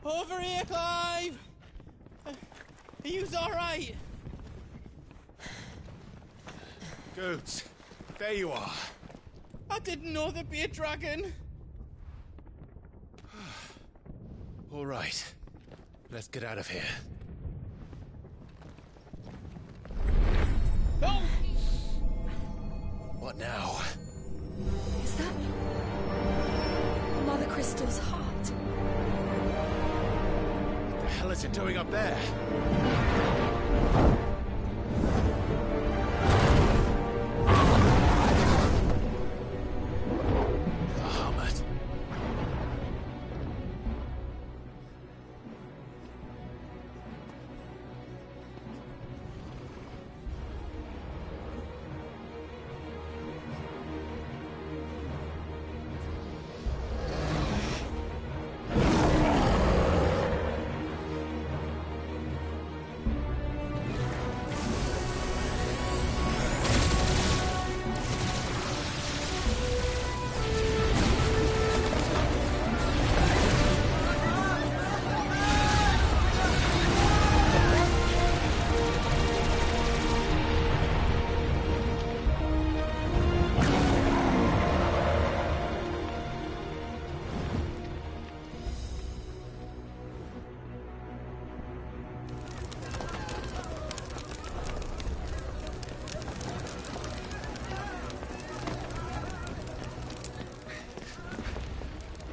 Over here, Clive! Are you alright? Goods, there you are. I didn't know there'd be a dragon. All right, let's get out of here. Oh! What now? Is that Mother Crystal's heart? What the hell is it doing up there? Bahamut.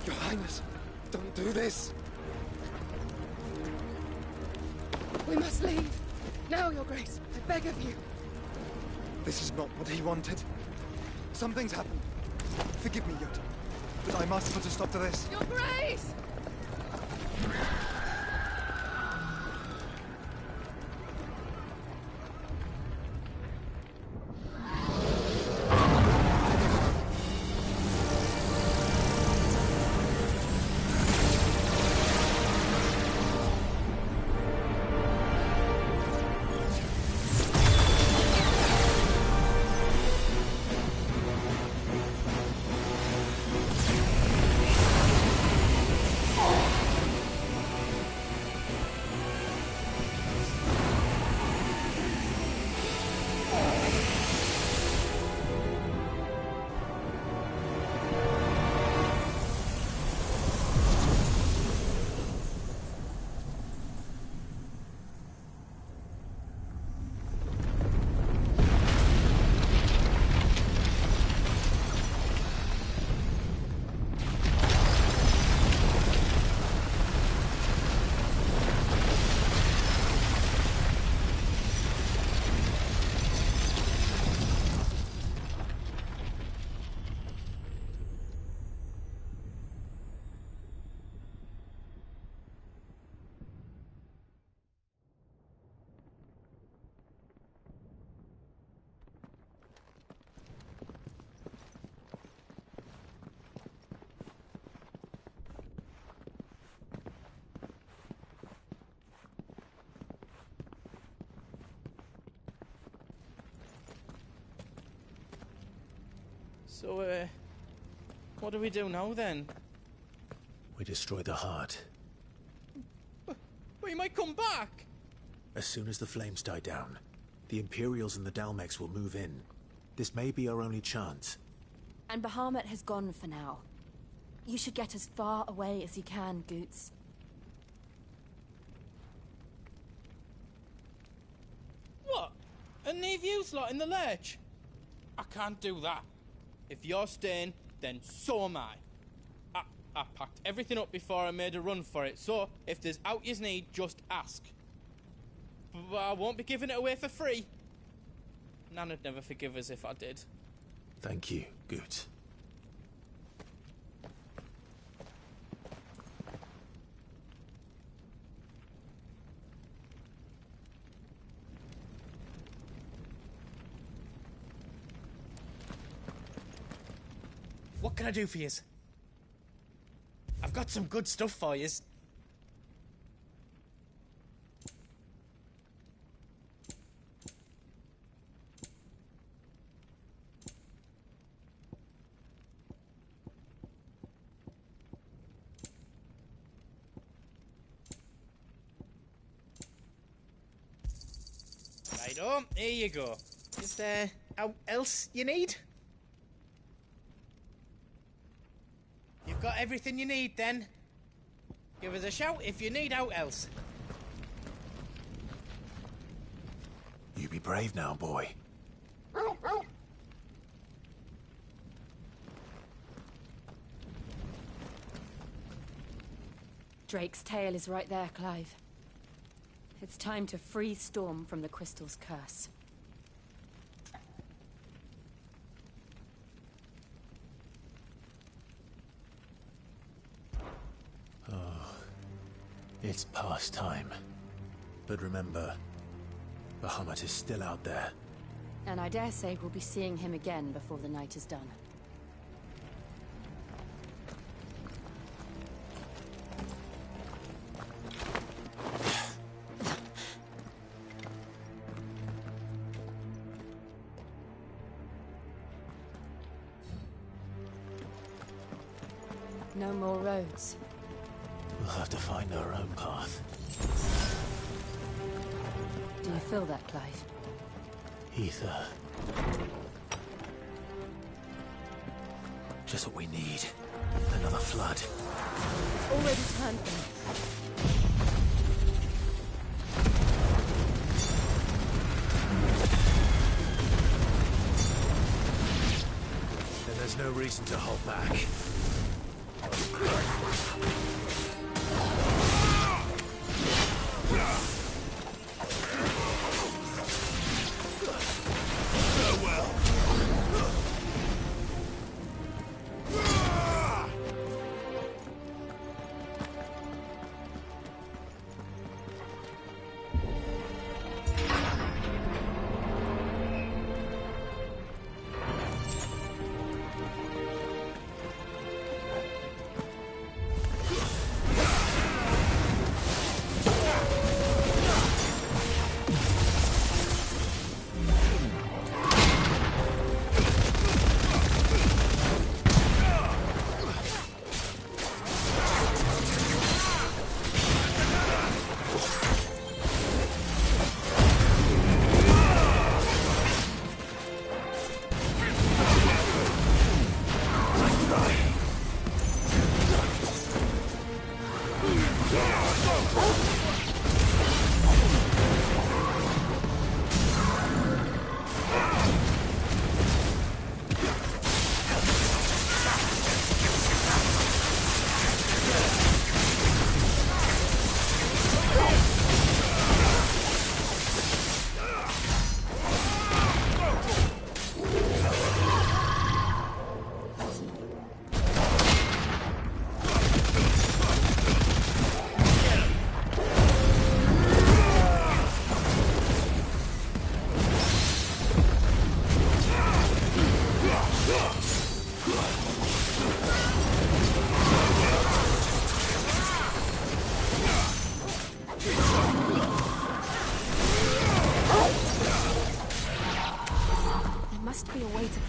Your Highness, don't do this. We must leave. Now, Your Grace. I beg of you. This is not what he wanted. Something's happened. Forgive me, Yoda, but I must put a stop to this. Your Grace! So, what do we do now, then? We destroy the heart. We might come back! As soon as the flames die down, the Imperials and the Dalmex will move in. This may be our only chance. And Bahamut has gone for now. You should get as far away as you can, Goots. What? And leave you lot in the lurch? I can't do that. If you're staying, then so am I. I packed everything up before I made a run for it, so if there's out yous need, just ask. But I won't be giving it away for free. Nan'd never forgive us if I did. Thank you, Goots. What can I do for yous? I've got some good stuff for yous. Right on, here you go. Is there else you need? You've got everything you need then. Give us a shout if you need out else. You be brave now, boy. Drake's tail is right there, Clive. It's time to free Storm from the crystal's curse. Oh, it's past time. But remember, Bahamut is still out there. And I dare say we'll be seeing him again before the night is done. No more roads. We'll have to find our own path. Do you feel that, Clive? Ether. Just what we need. Another flood. It's already turned them. Then there's no reason to hold back.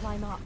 Climb up.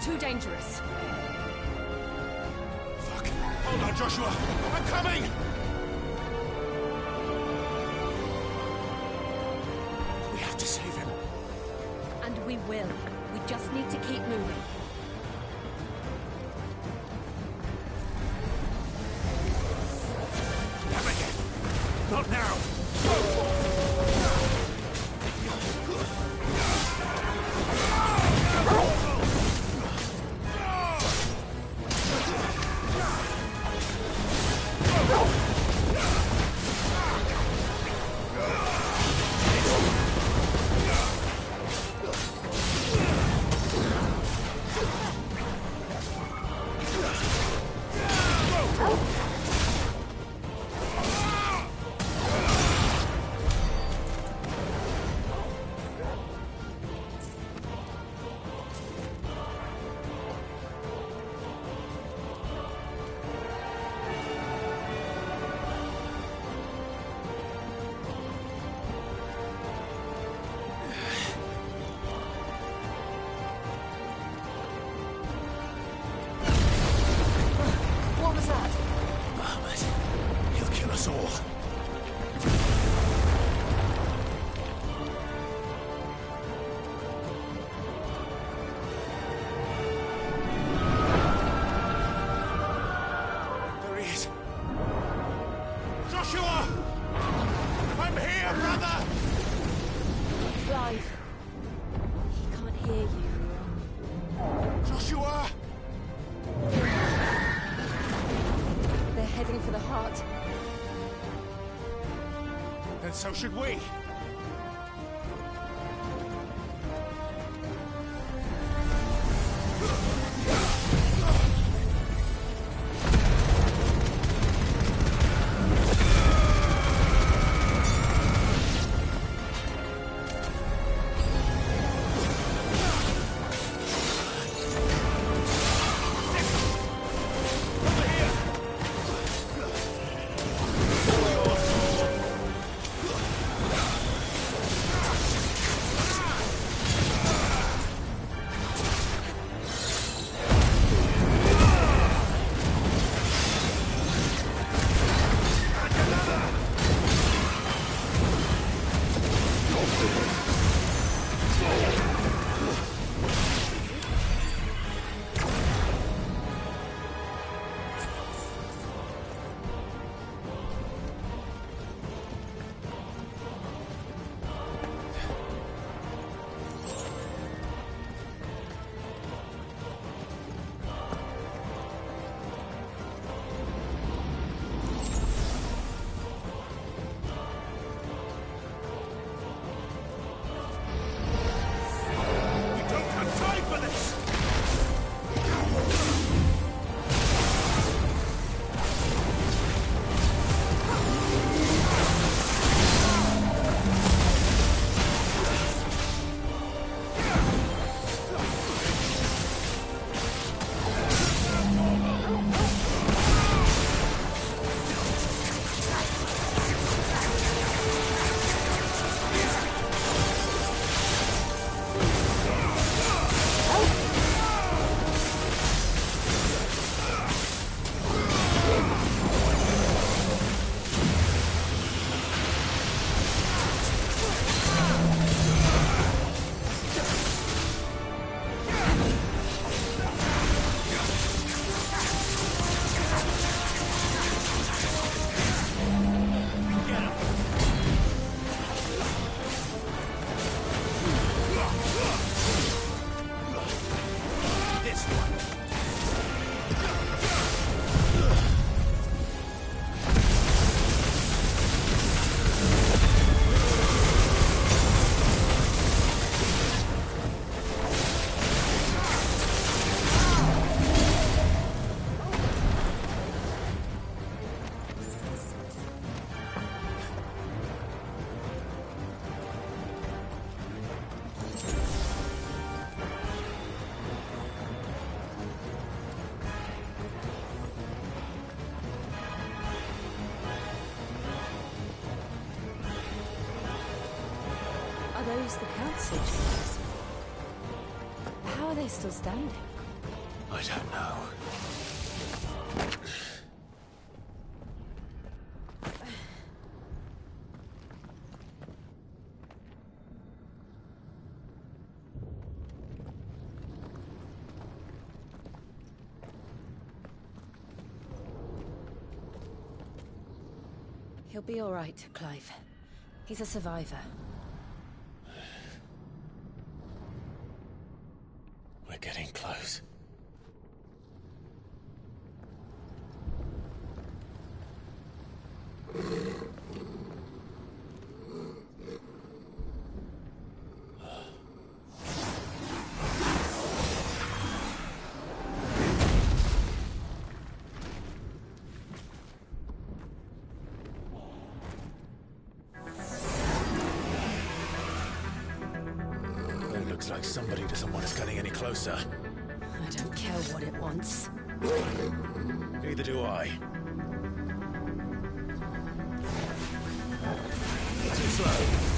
Too dangerous. Fuck. Hold on, Joshua. I'm coming! We have to save him. And we will. We just need to keep moving. Never again. Not now. heart. Then so should we. Those the council chambers. How are they still standing? I don't know. He'll be all right, Clive. He's a survivor. We're getting close. It looks like somebody doesn't want us getting any closer. I don't care what it wants. Neither do I. Too slow.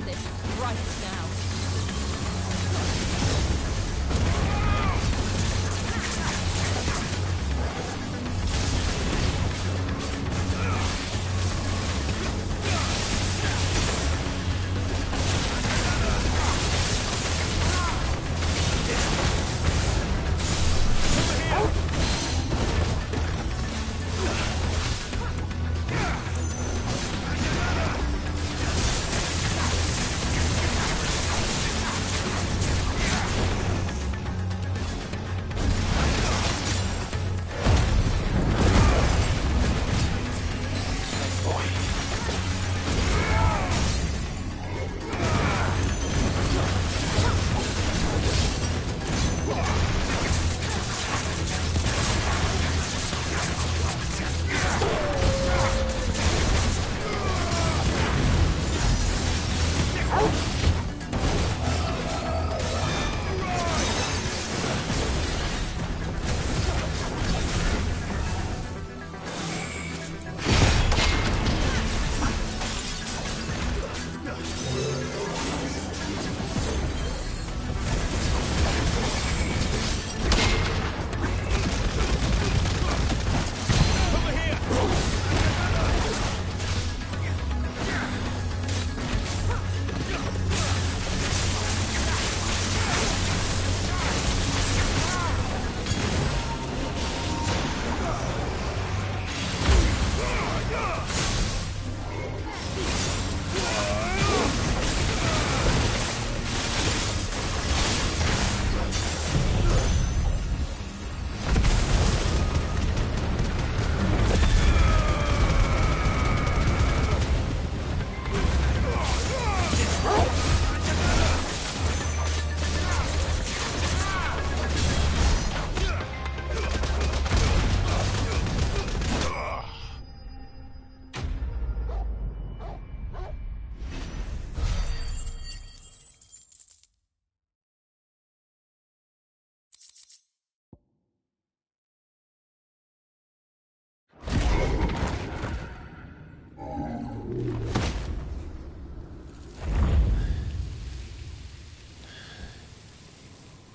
this right now.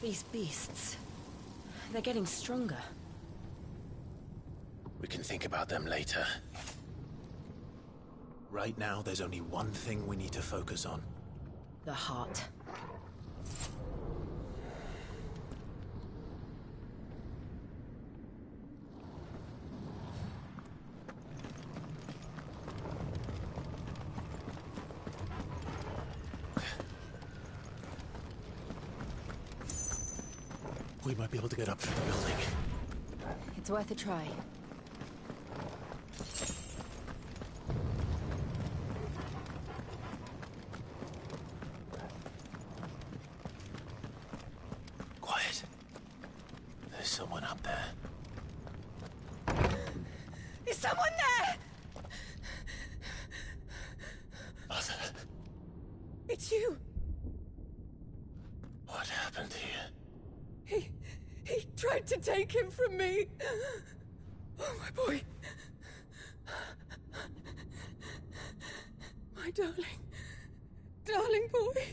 These beasts, they're getting stronger. We can think about them later. Right now, there's only one thing we need to focus on. The heart. We might be able to get up through the building. It's worth a try. Quiet. There's someone up there. Is someone there? Mother. It's you. What happened here? He tried to take him from me. Oh, my boy. My darling boy.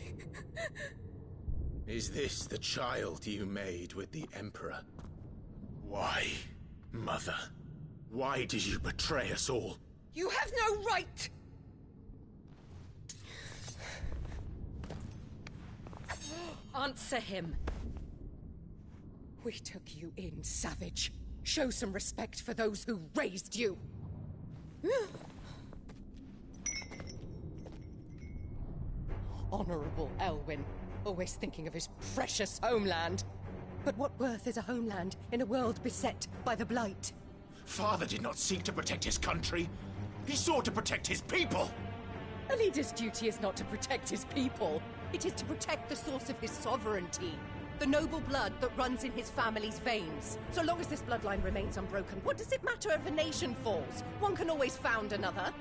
Is this the child you made with the Emperor? Why, Mother? Why did you betray us all? You have no right! Answer him. We took you in, savage. Show some respect for those who raised you. Honorable Elwyn, always thinking of his precious homeland. But what worth is a homeland in a world beset by the Blight? Father did not seek to protect his country. He sought to protect his people. A leader's duty is not to protect his people. It is to protect the source of his sovereignty. The noble blood that runs in his family's veins. So long as this bloodline remains unbroken, what does it matter if a nation falls? One can always found another.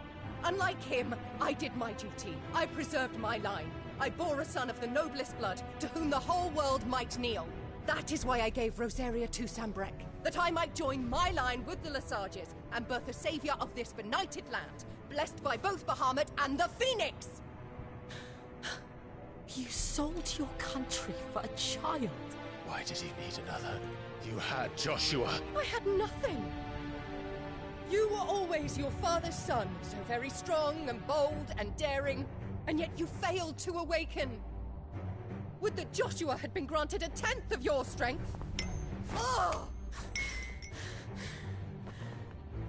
Unlike him, I did my duty. I preserved my line. I bore a son of the noblest blood, to whom the whole world might kneel. That is why I gave Rosaria to Sambrek, that I might join my line with the Lesages and birth a savior of this benighted land, blessed by both Bahamut and the Phoenix! You sold your country for a child. Why did he need another? You had Joshua. I had nothing. You were always your father's son, so very strong and bold and daring, and yet you failed to awaken. Would that Joshua had been granted 1/10 of your strength? Oh!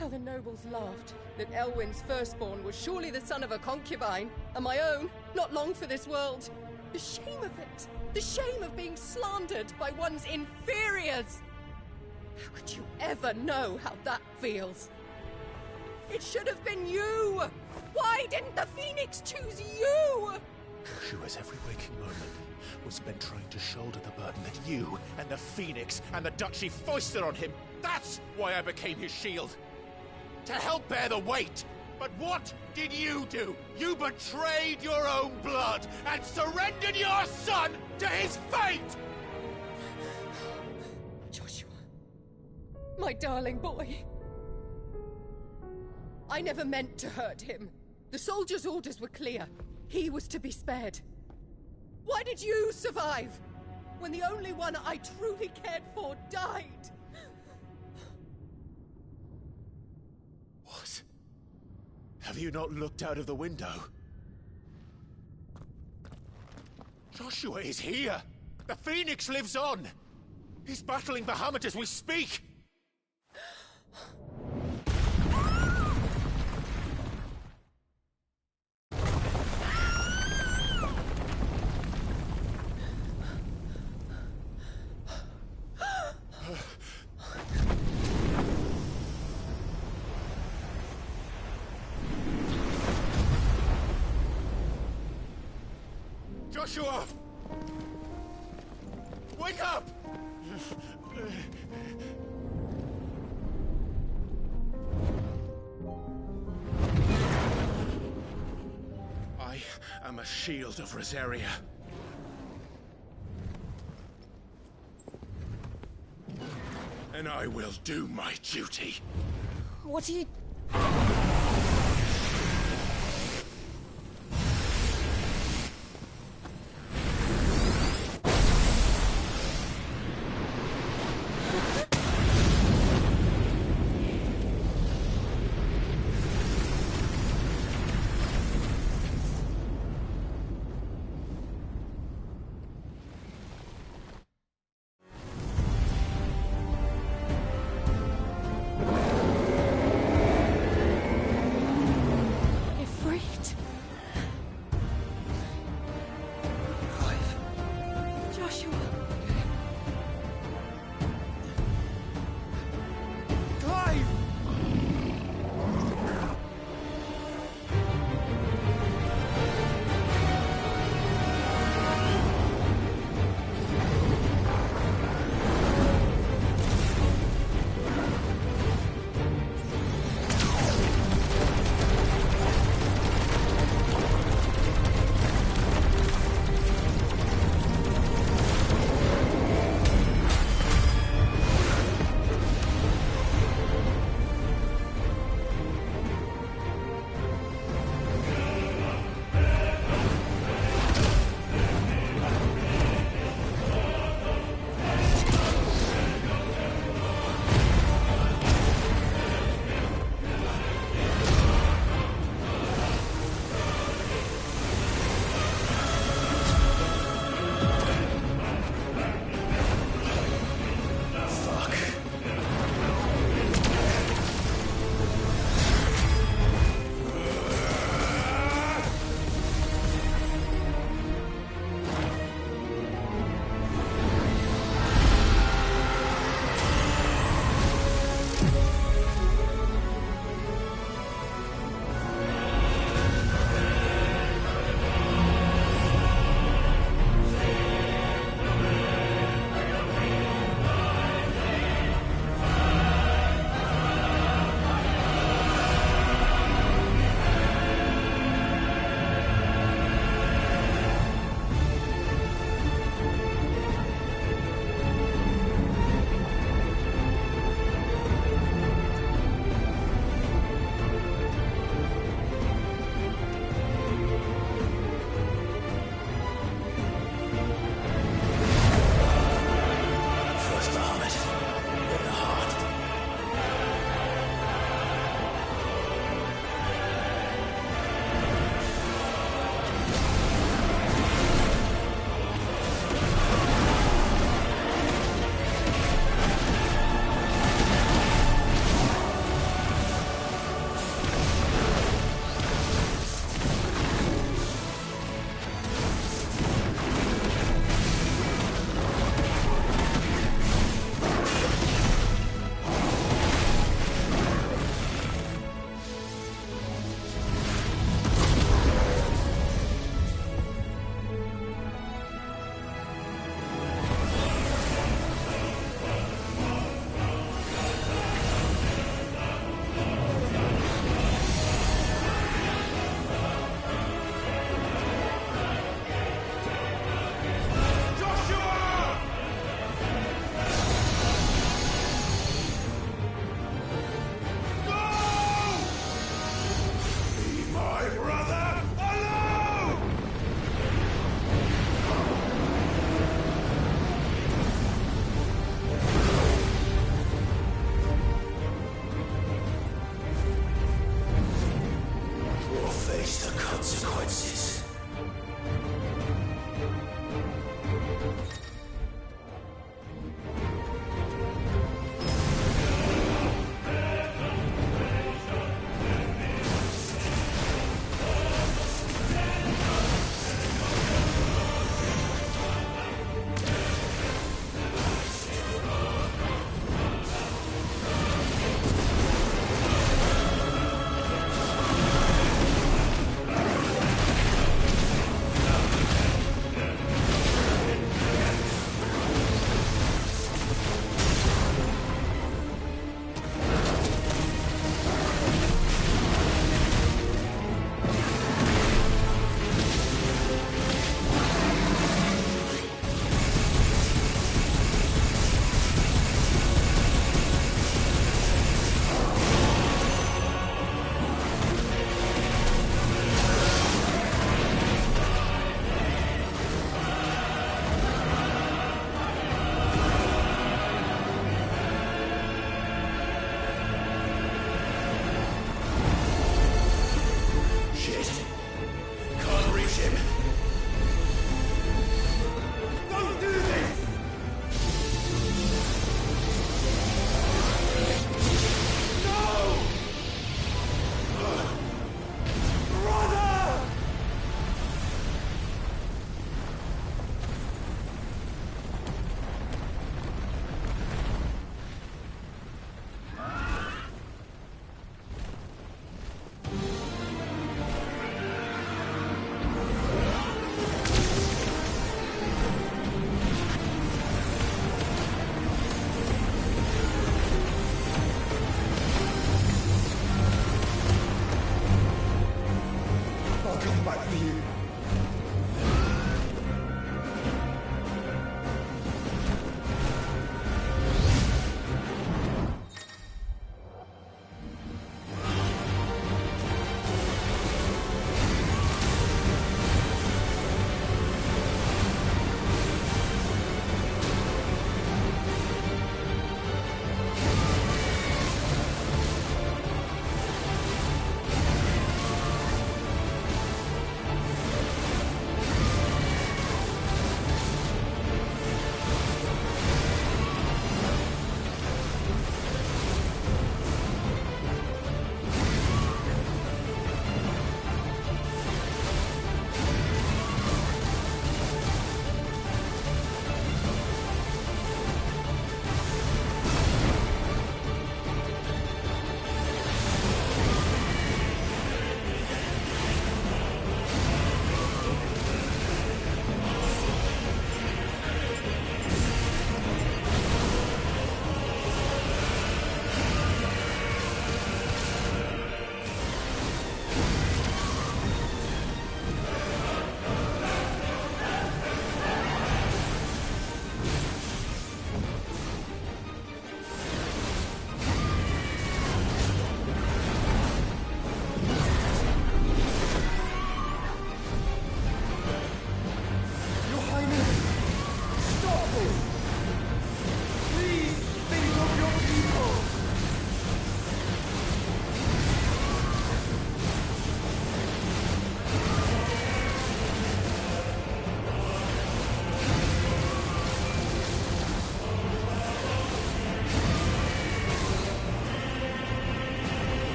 How the nobles laughed that Elwyn's firstborn was surely the son of a concubine, and my own, not long for this world. The shame of it! The shame of being slandered by one's inferiors! How could you ever know how that feels? It should have been you! Why didn't the Phoenix choose you? Joshua's every waking moment was spent trying to shoulder the burden that you and the Phoenix and the Duchy foisted on him. That's why I became his shield. To help bear the weight. But what did you do? You betrayed your own blood and surrendered your son to his fate! Joshua. My darling boy. I never meant to hurt him. The soldiers' orders were clear. He was to be spared. Why did you survive when the only one I truly cared for died? What? Have you not looked out of the window? Joshua is here! The Phoenix lives on! He's battling Bahamut as we speak! Joshua! Wake up! I am a shield of Rosaria. And I will do my duty. What are you...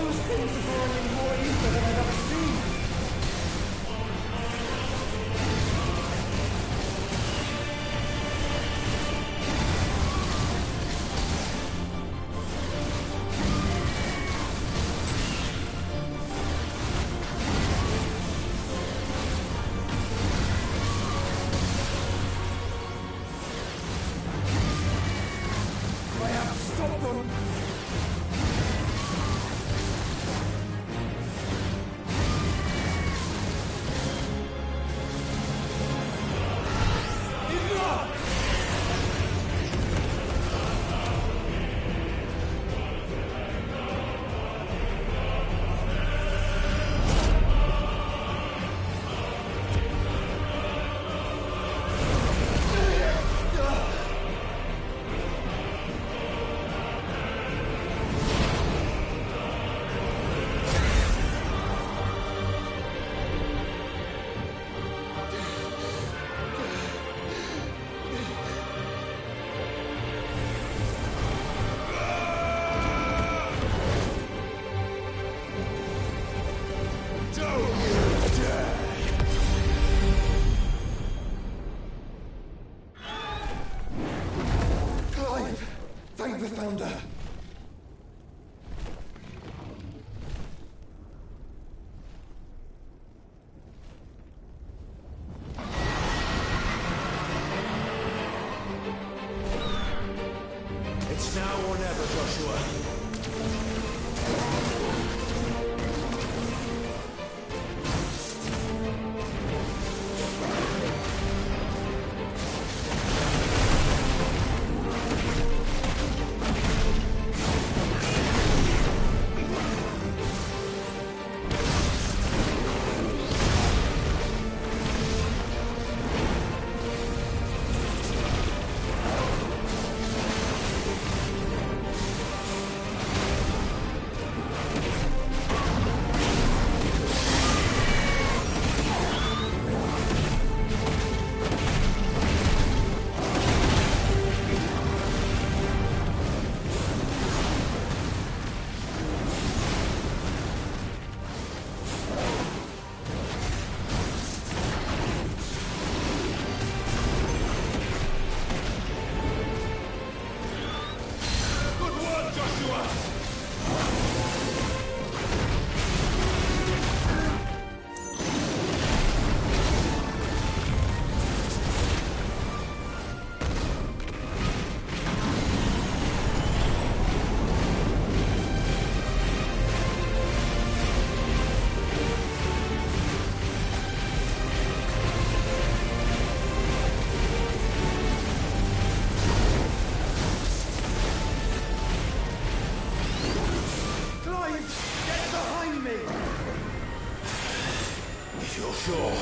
Those things are growing in more ether than I've ever seen. I have to stop them. Clive! Thank the Founder! It's now or never, Joshua. You're sure?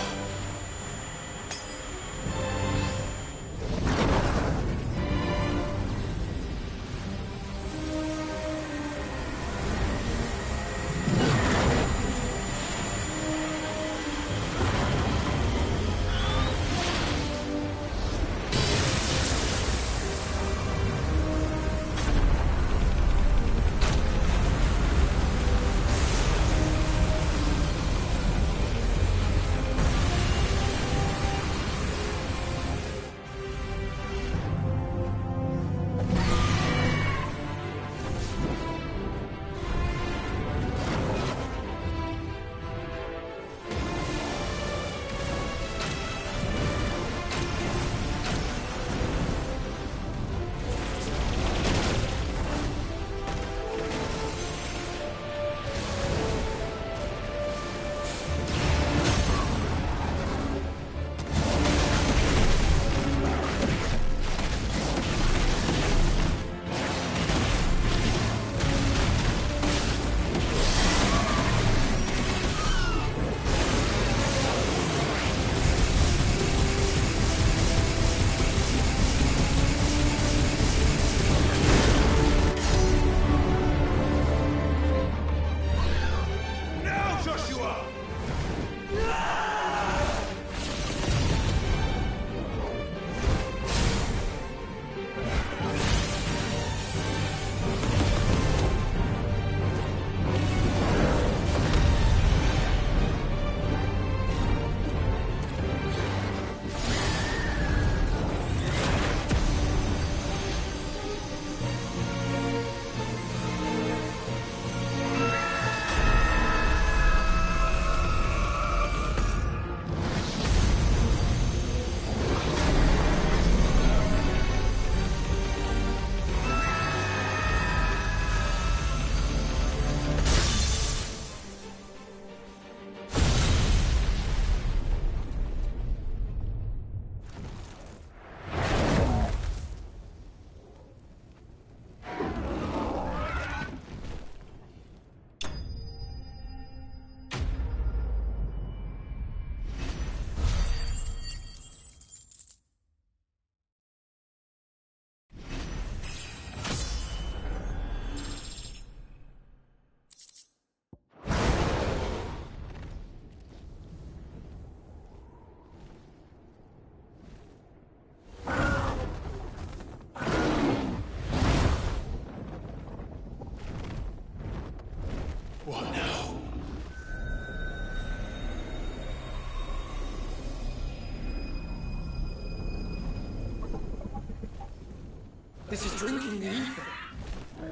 This is drinking the ether.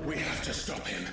We have to stop him.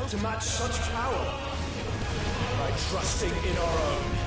To match such power by trusting in our own.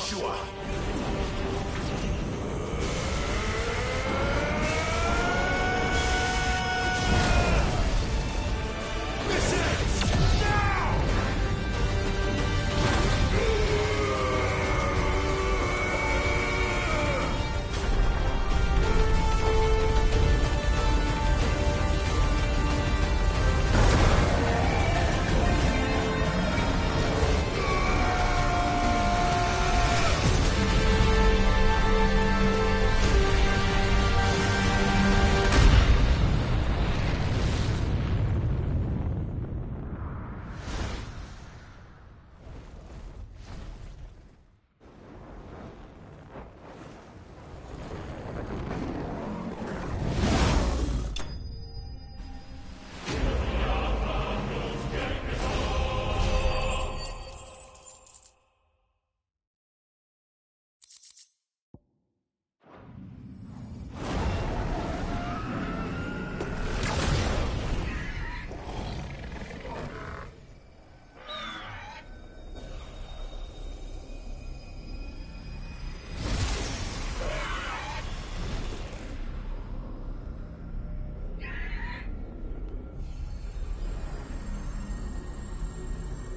Joshua!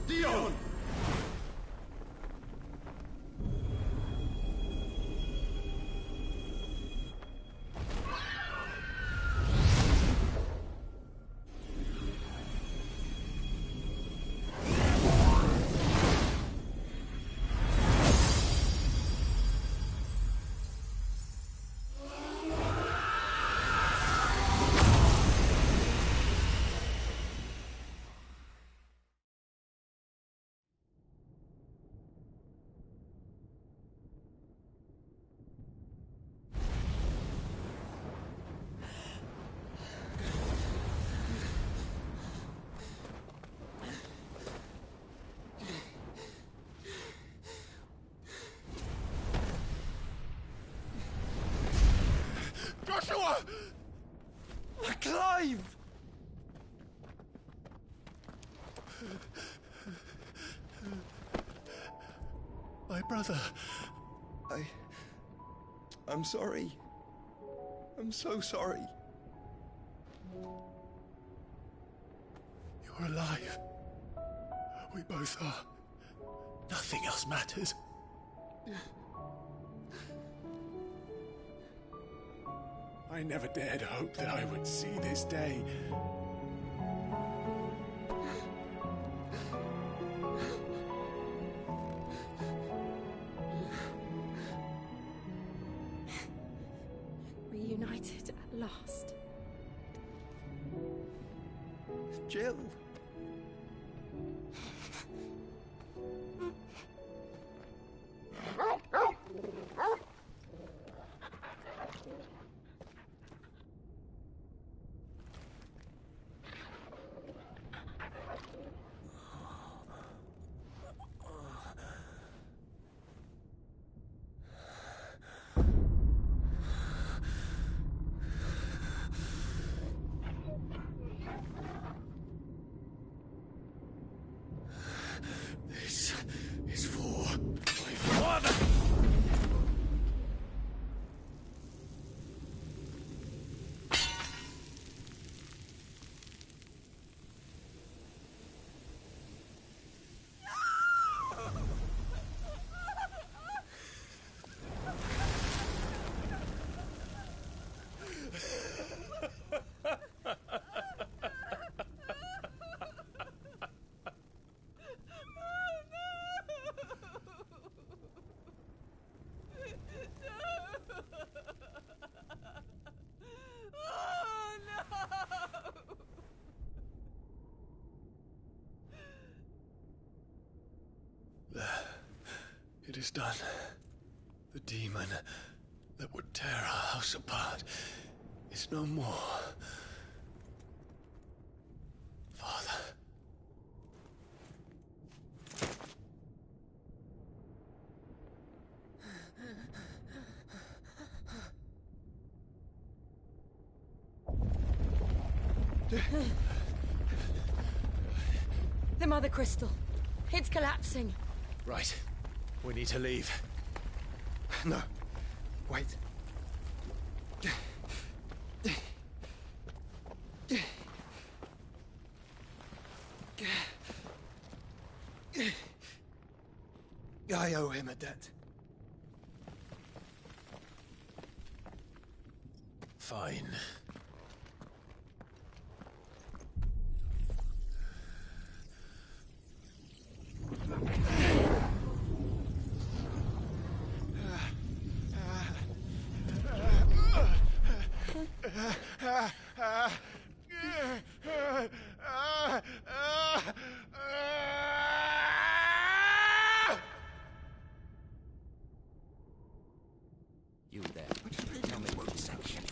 Dion! Joshua! Clive! My brother. I'm sorry. I'm so sorry. You're alive. We both are. Nothing else matters. I never dared hope that I would see this day. Reunited at last. Jill. This is for my father! It is done. The demon that would tear our house apart is no more. Father. The Mother Crystal. It's collapsing. Right. We need to leave. No. Wait. I owe him a debt. Fine. You there. Tell me what section.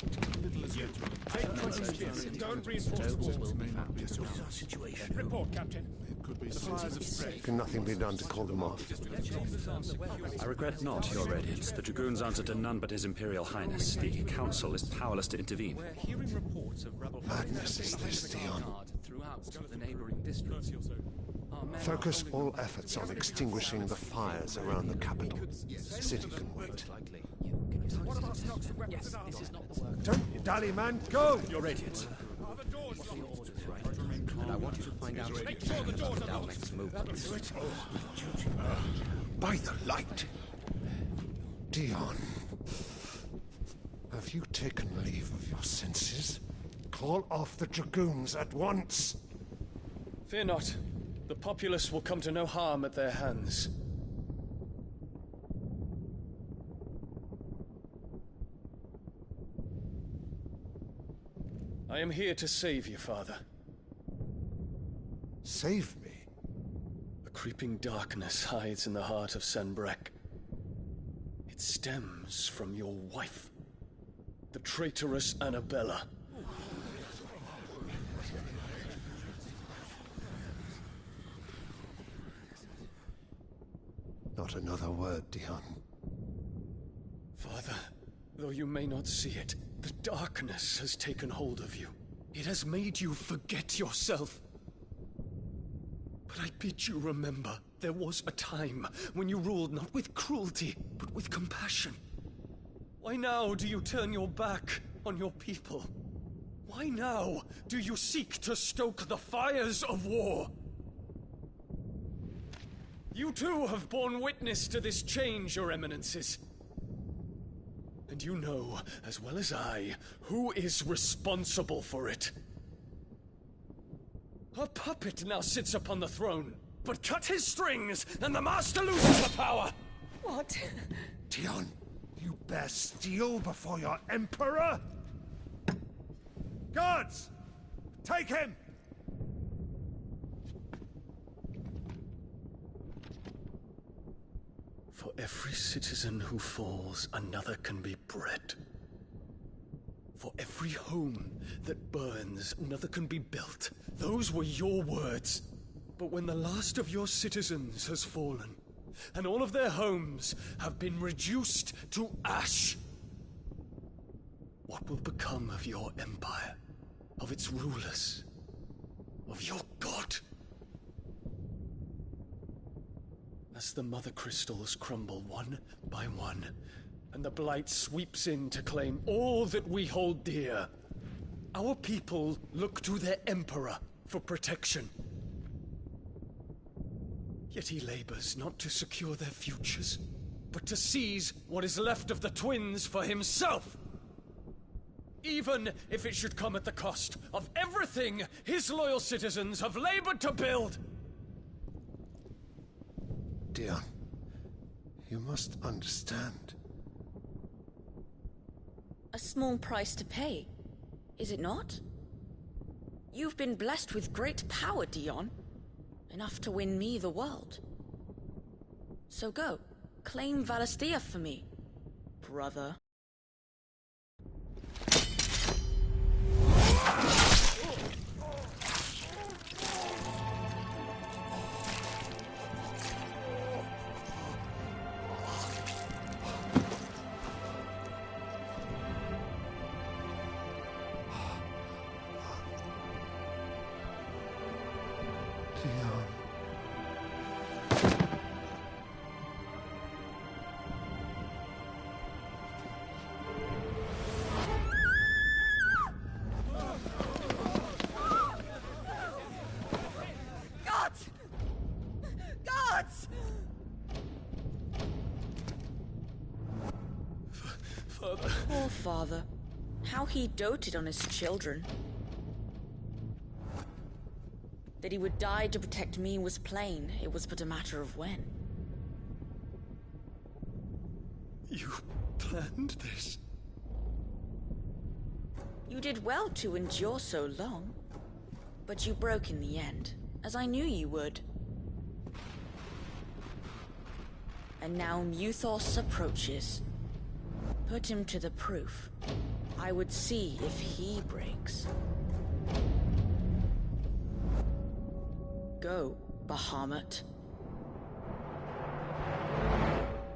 Don't reinforce the walls. What is our situation? Report, Captain. Can nothing be done to call them off? I regret not, Your Radiance. The Dragoons answer to none but His Imperial Highness. The Council is powerless to intervene. We're hearing reports of rebel Madness is this, Dion. throughout the neighboring districts. Focus all efforts on extinguishing the fires around the capital. The city can wait. Don't you dally, man! Go! Your Radiance. And I want you to find out our next move. By the light! Dion, have you taken leave of your senses? Call off the Dragoons at once! Fear not. The populace will come to no harm at their hands. I am here to save you, Father. Save me? A creeping darkness hides in the heart of Sanbrek. It stems from your wife, the traitorous Annabella. Not another word, Dion. Father, though you may not see it, the darkness has taken hold of you. It has made you forget yourself. But I bid you remember, there was a time when you ruled not with cruelty, but with compassion. Why now do you turn your back on your people? Why now do you seek to stoke the fires of war? You too have borne witness to this change, Your Eminences. And you know, as well as I, who is responsible for it. A puppet now sits upon the throne, but cut his strings, and the master loses the power! What? Dion, you bear steel before your Emperor? Guards! Take him! For every citizen who falls, another can be bred. For every home that burns, another can be built. Those were your words. But when the last of your citizens has fallen, and all of their homes have been reduced to ash, what will become of your empire, of its rulers, of your god? As the Mother Crystals crumble one by one, and the Blight sweeps in to claim all that we hold dear, our people look to their Emperor for protection. Yet he labors not to secure their futures, but to seize what is left of the twins for himself! Even if it should come at the cost of everything his loyal citizens have labored to build! Dion, you must understand. A small price to pay, is it not? You've been blessed with great power, Dion. Enough to win me the world. So go, claim Valisthea for me, brother. Poor father. How he doted on his children. That he would die to protect me was plain. It was but a matter of when. You planned this? You did well to endure so long. But you broke in the end, as I knew you would. And now Muthos approaches. Put him to the proof. I would see if he breaks. Go, Bahamut.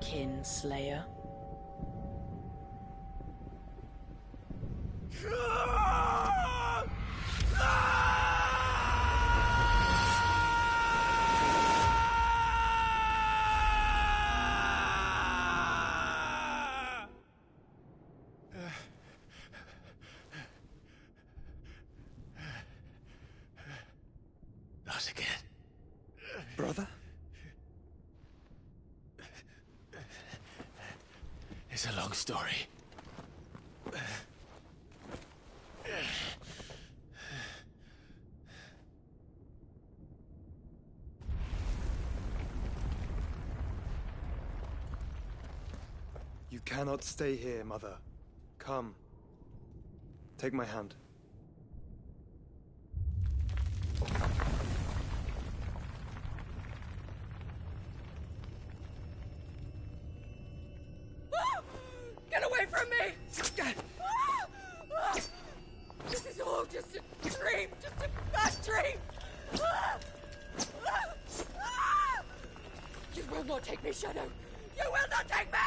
Kinslayer. Not again. Brother? It's a long story. You cannot stay here, Mother. Come. Take my hand. Get away from me! This is all just a dream, just a bad dream! You will not take me, Shadow! You will not take me!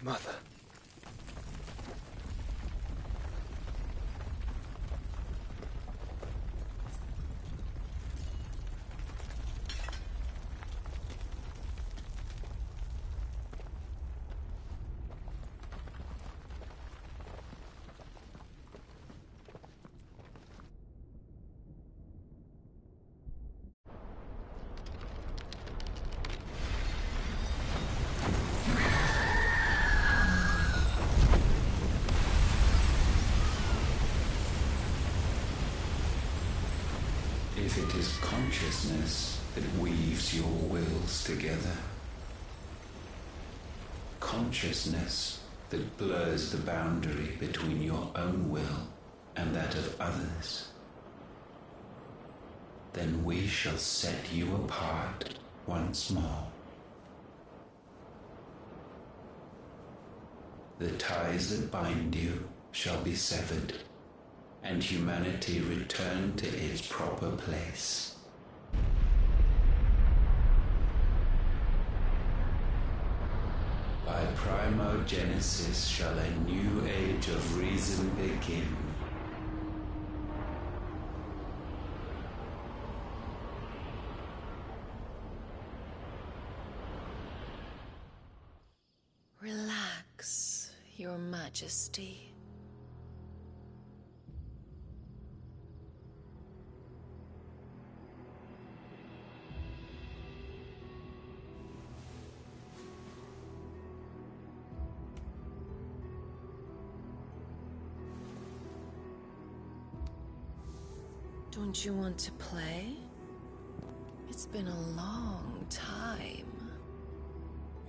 Mother. If it is consciousness that weaves your wills together, consciousness that blurs the boundary between your own will and that of others, then we shall set you apart once more. The ties that bind you shall be severed, and humanity return to its proper place. By primogenesis shall a new age of reason begin. Relax, Your Majesty. Don't you want to play? It's been a long time.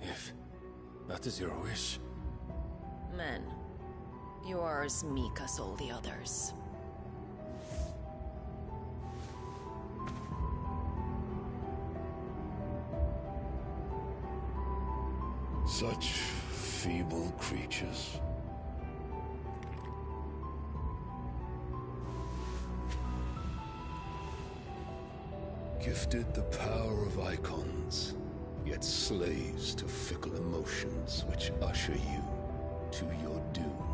If that is your wish. Men, you are as meek as all the others. Such feeble creatures. Gifted the power of icons, yet slaves to fickle emotions which usher you to your doom.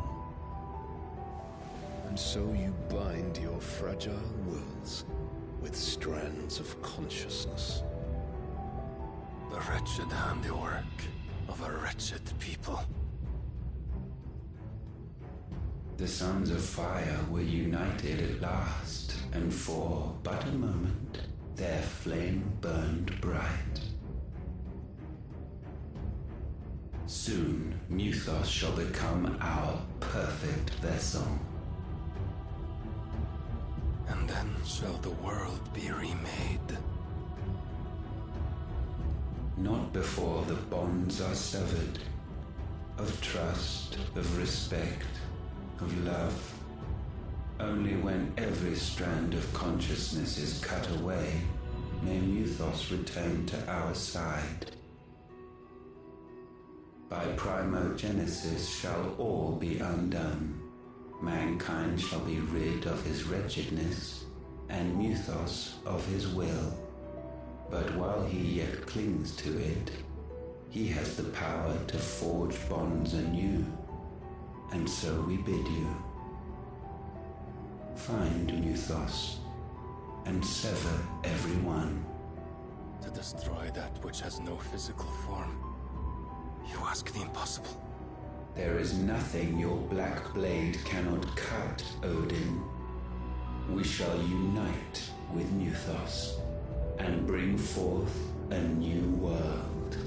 And so you bind your fragile wills with strands of consciousness. The wretched handiwork of a wretched people. The sons of fire were united at last, and for but a moment their flame burned bright. Soon Muthos shall become our perfect vessel. And then shall the world be remade. Not before the bonds are severed, of trust, of respect, of love. Only when every strand of consciousness is cut away, may Muthos return to our side. By primogenesis shall all be undone. Mankind shall be rid of his wretchedness, and Muthos of his will. But while he yet clings to it, he has the power to forge bonds anew. And so we bid you, find Muthos, and sever every one. To destroy that which has no physical form, you ask the impossible. There is nothing your black blade cannot cut, Odin. We shall unite with Muthos, and bring forth a new world.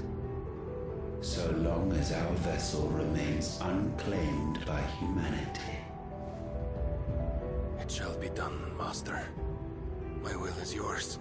So long as our vessel remains unclaimed by humanity. It shall be done, Master. My will is yours.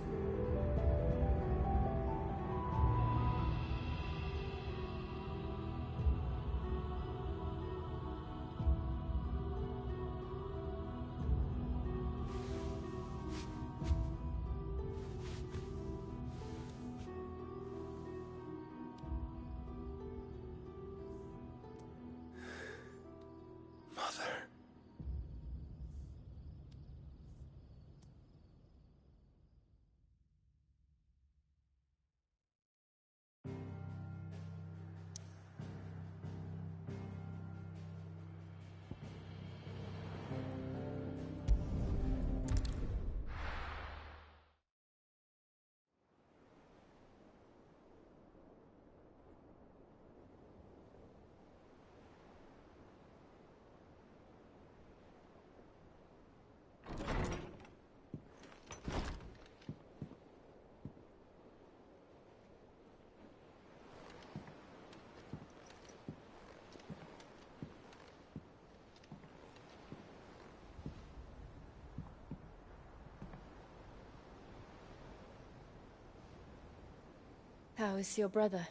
How is your brother?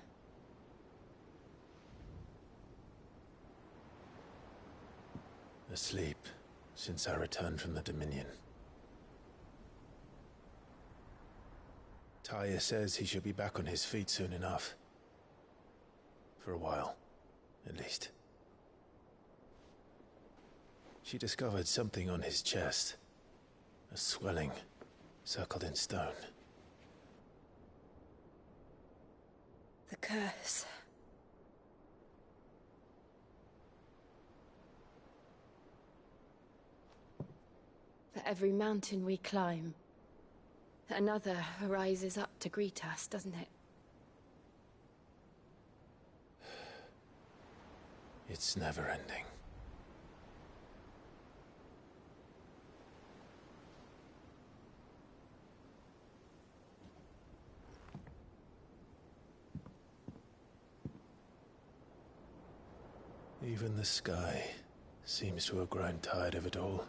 Asleep since I returned from the Dominion. Taya says he should be back on his feet soon enough. For a while, at least. She discovered something on his chest. A swelling, circled in stone. The curse. For every mountain we climb, another rises up to greet us, doesn't it? It's never ending. Even the sky seems to have grown tired of it all.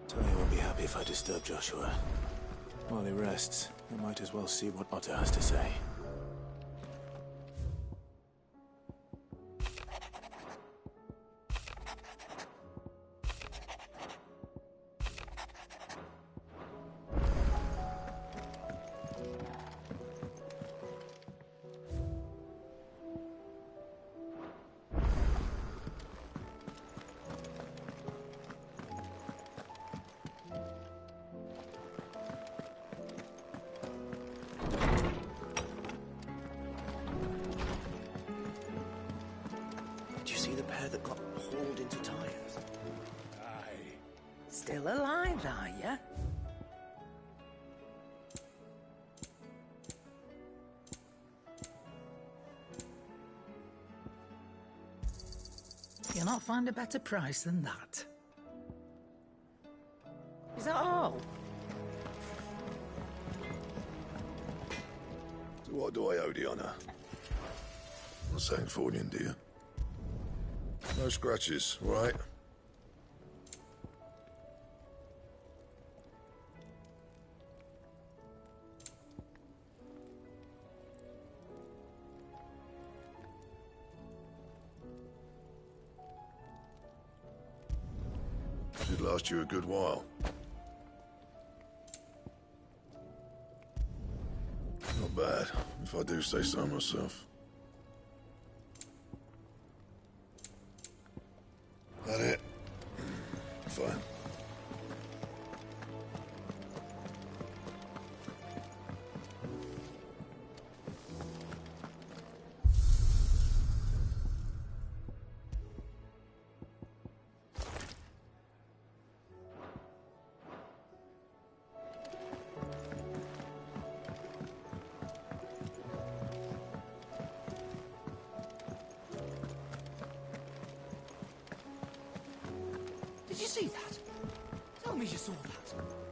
Tony won't be happy if I disturb Joshua. While he rests, I might as well see what Otter has to say. pair that got hauled into tires. Aye. Still alive, are ya? You'll not find a better price than that. Is that all? So what do I owe the honour? Not saying Fornian, do you? No scratches, right? Should last you a good while. Not bad, if I do say so myself. That it? Fine. Did you see that? Tell me you saw that.